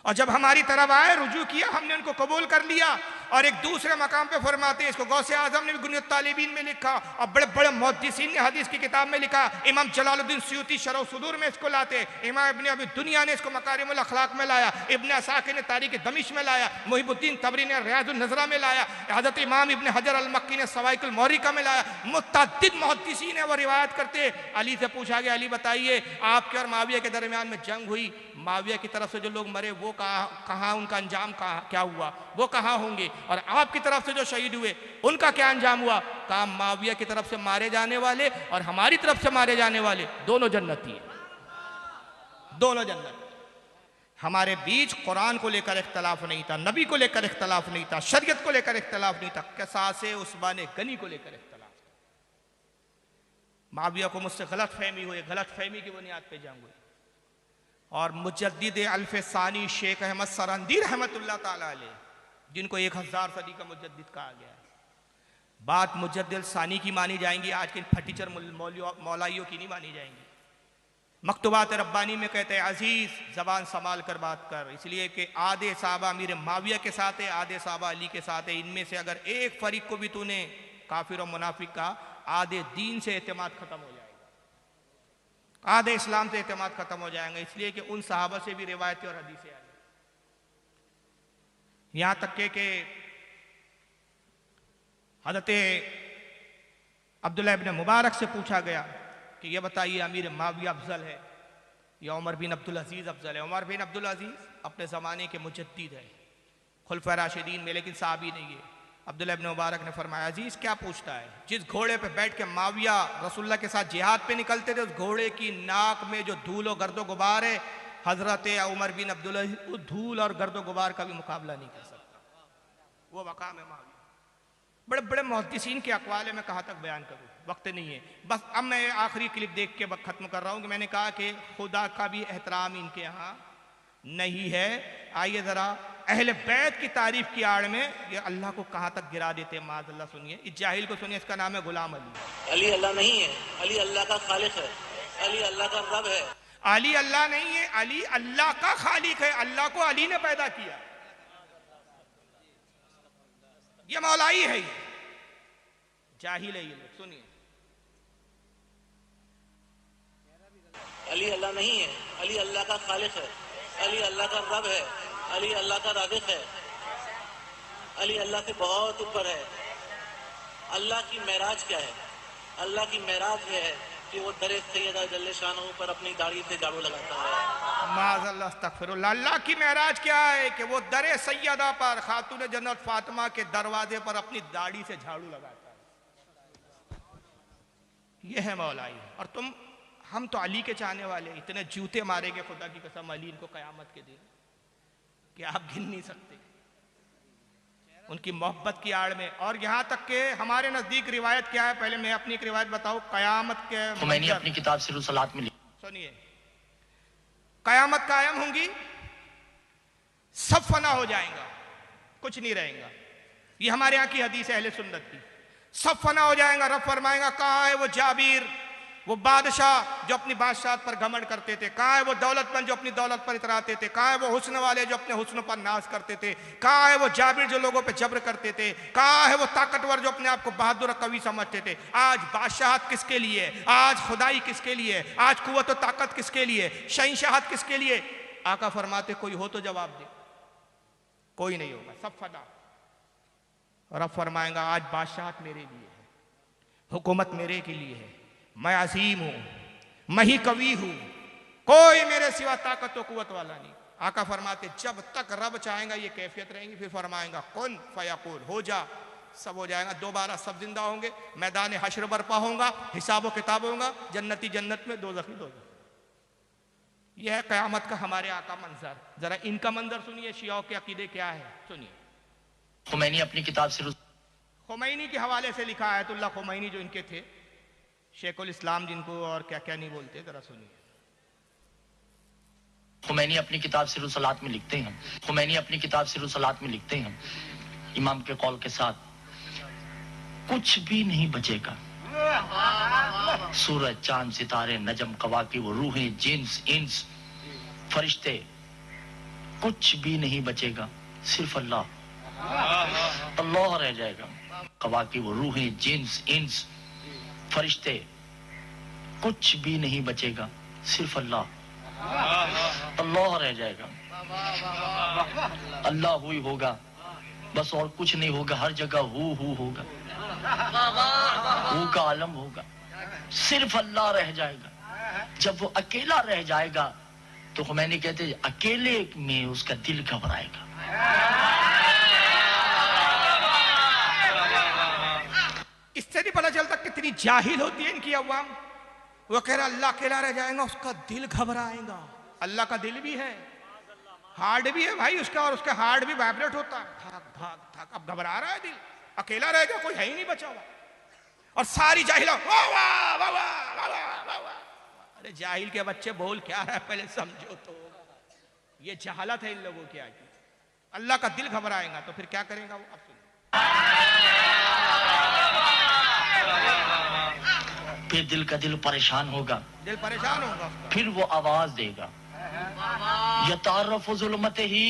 और जब हमारी तरफ आए रुजू किया, हमने उनको कबूल कर लिया। और एक दूसरे मकाम पे फरमाते हैं, इसको गौसे आजम ने भी गुनियत तालिबीन में लिखा, और बड़े बड़े मुहद्दिसीन ने हदीस की किताब में लिखा। इमाम जलालुद्दीन सुयूती शरह सुदूर में इसको लाते, इमाम इब्न अबी दुनिया ने इसको मकारिमुल अखलाक में लाया, इब्न असाकिर ने तारीख दमिश्क में लाया, मुहिबुद्दीन तबरी ने रियाजुन नज़रा में लाया, हज़रत इमाम इब्न हजर अल मक्की ने सवाइकुल मौरिका में लाया। मुतअद्दिद मुहद्दिसीन है वो रिवायत करते। अली से पूछा गया, अली बताइए आपके और माविया के दरमियान में जंग हुई, माविया की तरफ से जो लोग मरे वो कहाँ, उनका अंजाम क्या हुआ, वो कहाँ होंगे? और आपकी तरफ से जो शहीद हुए उनका क्या अंजाम हुआ? कहा माविया की तरफ से मारे जाने वाले और हमारी तरफ से मारे जाने वाले दोनों जन्नती हैं, दोनों जन्नत। हमारे बीच कुरान को लेकर इख्तलाफ नहीं था, नबी को लेकर इख्तलाफ नहीं था, शरीयत को लेकर इख्तलाफ नहीं था, किसासे उस्मान गनी को लेकर इख्तलाफ था। माविया को मुझसे गलत फहमी हुई, गलत फहमी की बुनियाद पे जंग हुई, और मुजद्दिद अल्फ सानी शेख अहमद सरंदी रहमतुल्लाह ताला अलैह, जिनको 1000 सदी का मुजद्दिद कहा गया है, बात मुजद्दिद सानी की मानी जाएंगी, आज के फटीचर मौलाइयों की नहीं मानी जाएंगी। मकतूबात रब्बानी में कहते हैं अजीज जबान संभाल कर बात कर, इसलिए कि आधे साहबा अमीर माविया के साथ है, आधे साहबा अली के साथ है। इनमें से अगर एक फरीक को भी तूने काफिर और मुनाफिक का, आधे दीन से एतमाद खत्म हो जाएगा, आधे इस्लाम से एतमाद खत्म हो जाएगा। इसलिए कि उन साहबा से भी रिवायतें और हदीसें आई, यहां तक के हज़रत अब्दुल्लाह इब्न मुबारक से पूछा गया कि ये बताइए अमीर माविया अफजल है या उमर बिन अब्दुल अजीज अफजल है? उमर बिन अब्दुल अजीज अपने ज़माने के मुजद्दिद है, खुलफा राशिदीन में, लेकिन साहबी नहीं है। अब्दुल्लाह इब्न मुबारक ने फरमाया अजीज क्या पूछता है, जिस घोड़े पे बैठ के माविया रसूलुल्लाह के साथ जिहाद पे निकलते थे, उस घोड़े की नाक में जो धूल और गर्दो गुबार है, हजरत उमर बिन अब्दुल अजीज उस धूल और गर्दो गुबार का भी मुकाबला नहीं कर सकता। वो मकाम है माविया। बड़े बड़े मुहद्दिसीन के अक़वाल में कहाँ तक बयान करूँ, वक्त नहीं है। बस अब मैं आखिरी क्लिप देख के ख़त्म कर रहा हूँ कि मैंने कहा कि खुदा का भी एहतराम इनके यहाँ नहीं है। आइए ज़रा अहले बैत की तारीफ की आड़ में ये अल्लाह को कहाँ तक गिरा देते हैं माज़अल्लाह। सुनिए इस जाहिल को, सुनिए, इसका नाम है गुलाम अली। अली अल्लाह नहीं है, अली अल्लाह का खालिक है, अली अल्लाह का रब है। अली अल्लाह नहीं है, अली अल्लाह का खालिक है, अल्लाह को अली ने पैदा किया। ये मौलाई है, ये जाहिल है ये लोग। सुनिए, अली अल्लाह नहीं है, अली अल्लाह का खालिक है, अली अल्लाह का रब है, अली अल्लाह का राज़िक़ है, अली अल्लाह से बहुत ऊपर है। अल्लाह की मेराज क्या है? अल्लाह की मेराज ये है कि वो दरे सैयदा जल्ले शानहू पर अपनी दाढ़ी से झाड़ू लगाता है। माज़अल्लाह अस्तग़फिरुल्लाह। अल्लाह की मेराज क्या है कि वो दरे सैयदा पर खातून जन्नत फातिमा के दरवाजे पर अपनी दाढ़ी से झाड़ू लगाता है। ये है मौलाई। और हम तो अली के चाहने वाले, इतने जूते मारेंगे खुदा की कसम अली इनको क़यामत के दिन कि आप गिन नहीं सकते उनकी मोहब्बत की आड़ में। और यहाँ तक के हमारे नज़दीक रिवायत क्या है, पहले मैं अपनी एक रिवायत बताऊँ। क़यामत के मैंने अपनी किताब सिर सलात में सुनिए, क़यामत कायम होंगी, सब फना हो जाएगा, कुछ नहीं रहेगा। ये हमारे यहाँ की हदीस है अहले सुन्नत की। सब फना हो जाएगा। रब फरमाएगा कहाँ है वो जाबिर, वो बादशाह जो अपनी बादशाहत पर घमंड करते थे? कहाँ है वो दौलतमंद जो अपनी दौलत पर इतराते थे? कहाँ है वो हुस्न वाले जो अपने हुस्न पर नाज करते थे? कहाँ है वो जाबिर जो लोगों पे जब्र करते थे? कहाँ है वो ताकतवर जो अपने आप को बहादुर और कवि समझते थे? आज बादशाहत किसके लिए? आज खुदाई किसके लिए? आज कुव्वत और ताकत किसके लिए? शहंशाहत किसके लिए? आका फरमाते कोई हो तो जवाब दे। कोई नहीं होगा, सब फना। रब फरमाएगा आज बादशाहत मेरे लिए है, हुकूमत मेरे के लिए है, मैं अजीम हूं, मैं ही कवि हूं, कोई मेरे सिवा ताकत और कुव्वत वाला नहीं। आका फरमाते जब तक रब चाहेगा ये कैफियत रहेंगी। फिर फरमाएगा कुन फयकून, हो जा, सब हो जाएगा। दोबारा सब जिंदा होंगे, मैदान हश्र बर्पा होगा, हिसाब किताब होगा, जन्नती जन्नत में, दोज़खी दोज़ख। यह है क़यामत का हमारे आका मंजर। जरा इनका मंजर सुनिए, शियाओं के अकीदे क्या है, सुनिए। खुमैनी अपनी किताब सिर खुमैनी के हवाले से लिखा है, आयतुल्लाह खुमैनी जो इनके थे, शेखुल इस्लाम जिनको और क्या क्या नहीं बोलते, जरा सुनिए। खुमैनी अपनी किताब सिर सलात में लिखते हैं, खुमैनी अपनी किताब सिर सलात में लिखते हैं, इमाम के कौल के साथ कुछ भी नहीं बचेगा। सूरज, चांद, सितारे, नजम, कवाकी, वो रूहें, जिन्स, इंस, फरिश्ते, कुछ भी नहीं बचेगा, सिर्फ अल्लाह। अल्लाह रह जाएगा। कवाकी, वो रूहें, जिन्स, इंस, फरिश्ते, कुछ भी नहीं बचेगा, सिर्फ अल्लाह। अल्लाह रह जाएगा। अल्लाह हुई होगा, बस और कुछ नहीं होगा। हर जगह हु होगा, हु का आलम होगा, सिर्फ अल्लाह रह जाएगा। जब वो अकेला रह जाएगा तो खुमैनी कहते हैं अकेले में उसका दिल घबराएगा। इससे नहीं पता चलता कितनी जाहिल होती है इनकी अवाम। वो कह रहा अल्लाह अकेला रह जाएगा, उसका दिल घबराएगा। अल्लाह का दिल भी है, हार्ट भी है भाई उसका, और उसका हार्ट भी वाइब्रेट होता है, धक धक धक। अब घबरा रहा है दिल, अकेला रह गया, कोई है ही नहीं बचा हुआ। और सारी जाहिला वाह वाह वाह वाह वाह वाह वाह। अरे जाहिल के बच्चे बोल क्या रहा है पहले समझो तो। ये जहालत है इन लोगों की आगे। अल्लाह का दिल घबराएगा तो फिर क्या करेगा वो? अब सुनिए, फिर दिल का दिल परेशान होगा, दिल परेशान होगा उसका। फिर वो आवाज देगा, यतारफ जुल्मत ही,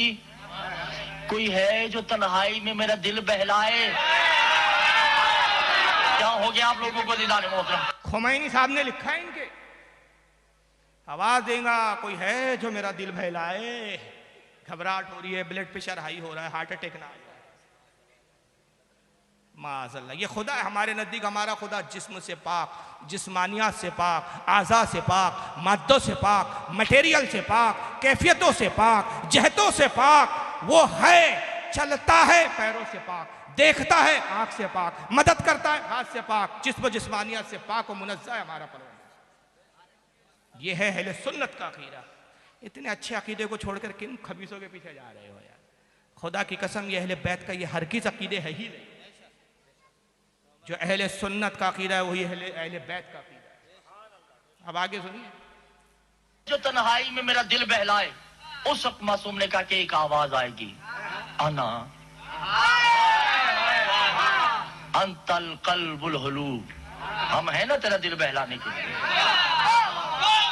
कोई है जो तन्हाई में मेरा दिल बहलाए। क्या हो गया आप लोगों को दीदार मोहतरम? खुमैनी साहब ने लिखा है इनके, आवाज देगा कोई है जो मेरा दिल बहलाए। घबराहट हो रही है, ब्लड प्रेशर हाई हो रहा है, हार्ट अटैक ना आ जाए। माज़अल्लाह, ये खुदा है हमारे नज़दीक। हमारा खुदा जिस्म से पाक, जिस्मानियात से पाक, आज़ा से पाक, मादों से पाक, मटेरियल से पाक, कैफियतों से पाक, जहतों से पाक। वो है, चलता है पैरों से पाक, देखता है आंख से पाक, मदद करता है हाथ से पाक, जिस्म जिस्मानियात से पाक और मुनज़्ज़ह है हमारा परवरदिगार। ये है अहले सुन्नत का अकीदा। इतने अच्छे अकीदे को छोड़कर किन खबीसों के पीछे जा रहे हो यार? खुदा की कसम, ये अहले बैत का ये हरगिज़ अकीदे है ही नहीं। जो अहले सुन्नत का अकीदा है वही अहले बैत का अकीदा है। अब आगे सुनिए, जो तन्हाई में मेरा दिल बहलाए। उस वक्त मासूम ने कहा कि एक आवाज आएगी, अना अंतल कल्बुल हुलूब, हम है ना तेरा दिल बहलाने के लिए।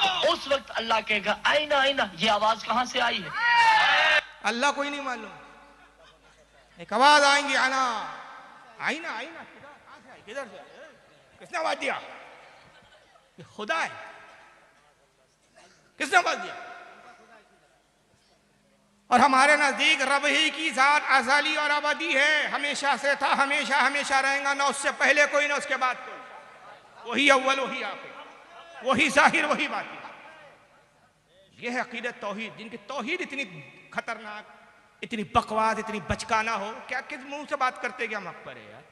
तो उस वक्त अल्लाह कहेगा आईना आईना, ये आवाज कहां से आई है? अल्लाह को ही नहीं मालूम। एक आवाज आएंगी, आना आईना आईना, किधर से? किसने आवाज दिया? ये खुदा है। किसने आवाज दिया? और हमारे नजदीक रब ही की जात अज़ली और अबदी है, हमेशा से था, हमेशा हमेशा रहेगा, ना उससे पहले कोई ना उसके बाद कोई। वही अव्वल वही आखिर, वही जाहिर वही बातिन। यह है अकीदत तौहीद, जिनकी तौहीद इतनी खतरनाक, इतनी बकवास, इतनी बचकाना हो। क्या किस मुंह से बात करते क्या हक पर है यार?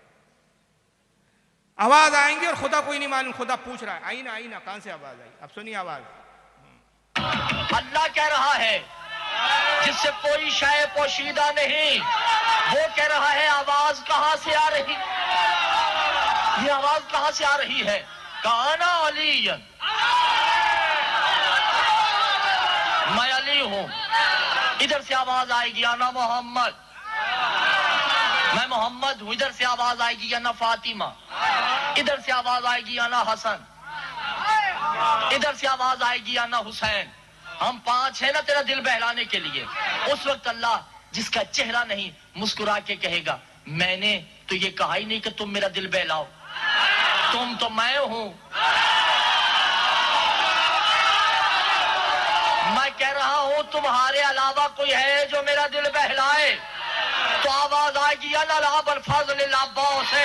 आवाज आएंगी और खुदा कोई नहीं मालूम। खुदा पूछ रहा है आईना आईना, कहां से आवाज आई? अब सुनिए आवाज। अल्लाह कह रहा है जिससे कोई शय पोशीदा नहीं, वो कह रहा है आवाज कहां से आ रही, ये आवाज कहां से आ रही है? काना अलीयन, मैं अली हूं। इधर से आवाज आएगी आना मोहम्मद, मैं मोहम्मद हूं। इधर से आवाज आएगी आना फातिमा, इधर से आवाज आएगी आना हसन, इधर से आवाज आएगी आना हुसैन। हम पांच है ना तेरा दिल बहलाने के लिए। उस वक्त अल्लाह जिसका चेहरा नहीं मुस्कुरा के कहेगा मैंने तो ये कहा ही नहीं कि तुम मेरा दिल बहलाओ, तुम तो मैं हूं। मैं कह रहा हूं तुम्हारे अलावा कोई है जो मेरा दिल बहलाए। तो आवाज आएगी से,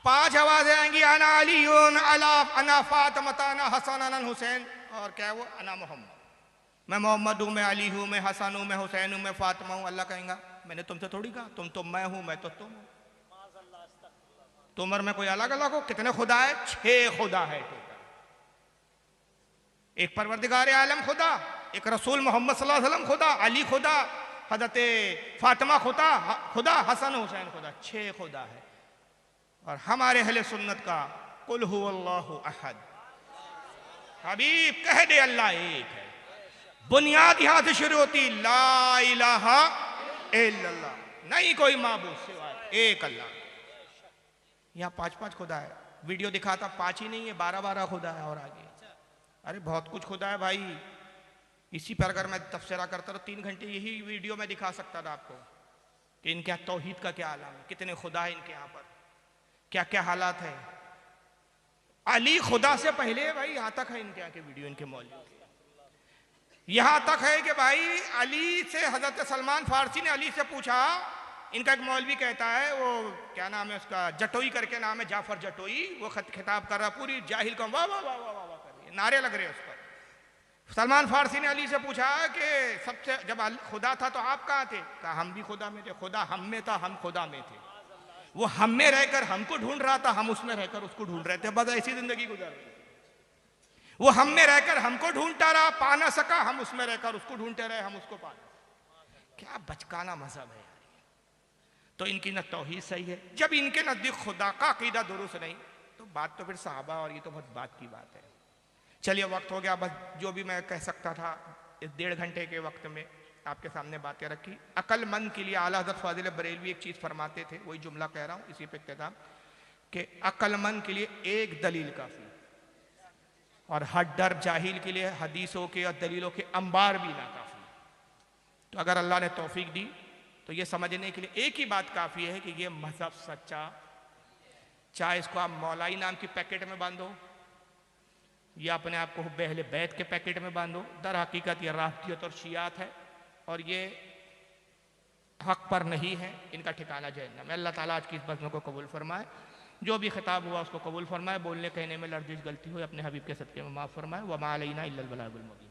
पांच आवाजें आएंगी, अना अलीयुन, अना फातिमा, अना हसन, अना हुसैन। और क्या है वो? अना मोहम्मद, मैं मोहम्मद हूँ, मैं अली हूँ, मैं हसन हूँ, मैं हुसैन हूँ, मैं फातिमा हूँ। अल्लाह कहेगा मैंने तुमसे थोड़ी कहा, तुम तो मैं हूँ, मैं तो तुम हूँ। तुम और मैं कोई अलग अलग हो? कितने खुदा है? 6 खुदा है टोटल। एक परवरदिगार आलम खुदा, एक रसूल मोहम्मद सल्लल्लाहु अलैहि वसल्लम खुदा, अली खुदा, हजरत फातिमा खुदा, हसन हुसैन खुदा। 6 खुदा है। और हमारे अहले सुन्नत का कुल हुवल्लाहु अहद, हबीब कह दे अल्लाह एक है। बुनियाद यहां से शुरू होती, ला इलाहा इल्लल्लाह, नहीं कोई माबूद सिवाय एक अल्लाह। यहाँ 5-5 खुदा है। वीडियो दिखाता 5 ही नहीं है, 12-12 खुदा है और आगे। अरे बहुत कुछ खुदा है भाई। इसी पर अगर मैं तफसीरा करता तो 3 घंटे यही वीडियो में दिखा सकता था आपको कि इनके यहाँ तौहीद का क्या आलम है, कितने खुदा है इनके यहाँ पर, क्या क्या हालात है। अली खुदा से पहले भाई यहाँ तक है इनके यहाँ के वीडियो, इनके मौलवी यहाँ तक है कि भाई अली से हजरत सलमान फारसी ने अली से पूछा। इनका एक मौलवी कहता है, वो क्या नाम है उसका, जटोई करके नाम है, जाफर जटोई, वो खिताब कर रहा, पूरी जाहिल को वाह वाह वाह वाह वाह कर रही है, नारे लग रहे हैं उस पर। सलमान फारसी ने अली से पूछा कि सबसे जब खुदा था तो आप कहाँ थे? कहा हम भी खुदा में थे। खुदा हम में था, हम खुदा में थे। वो हम में रहकर हमको ढूंढ रहा था, हम उसमें रहकर उसको ढूंढ रहे थे। बस ऐसी जिंदगी गुजर रही। वो हम में रहकर हमको ढूंढता रहा, पा ना सका, हम उसमें रहकर उसको ढूंढते रहे, हम उसको पा। क्या बचकाना मजहब है यार। तो इनकी न तौहीद सही है। जब इनके नजदीक खुदा का अकीदा दुरुस्त नहीं तो बात तो फिर सहाबा और ये तो बहुत बात की बात है। चलिए वक्त हो गया, बस जो भी मैं कह सकता था इस 1.5 घंटे के वक्त में आपके सामने बातें रखी। अक्लमंद के लिए आला हज़रत फाजिल बरेलवी एक चीज़ फरमाते थे, वही जुमला कह रहा हूँ इसी पे इख्तिताम, कि अक्लमंद के लिए एक दलील काफ़ी, और हड्डर जाहिल के लिए हदीसों के और दलीलों के अंबार भी ना काफ़ी। तो अगर अल्लाह ने तौफीक दी तो ये समझने के लिए एक ही बात काफ़ी है कि ये मज़हब सच्चा, चाहे इसको आप मौलाई नाम की पैकेट में बांधो या अपने आप को हुब्बे अहले बैत के पैकेट में बांधो, दर हकीकत ये राफियत और शियात है और ये हक पर नहीं है, इनका ठिकाना जहन्नम है। अल्लाह ताला आज की इस बज़्म को कबूल फरमाए, जो भी खिताब हुआ उसको कबूल फरमाए, बोलने कहने में लर्जिश गलती हुई अपने हबीब के सदक़े में माफ़ फरमाए। वमा अलैना इल्लल बलागुल मुबीन।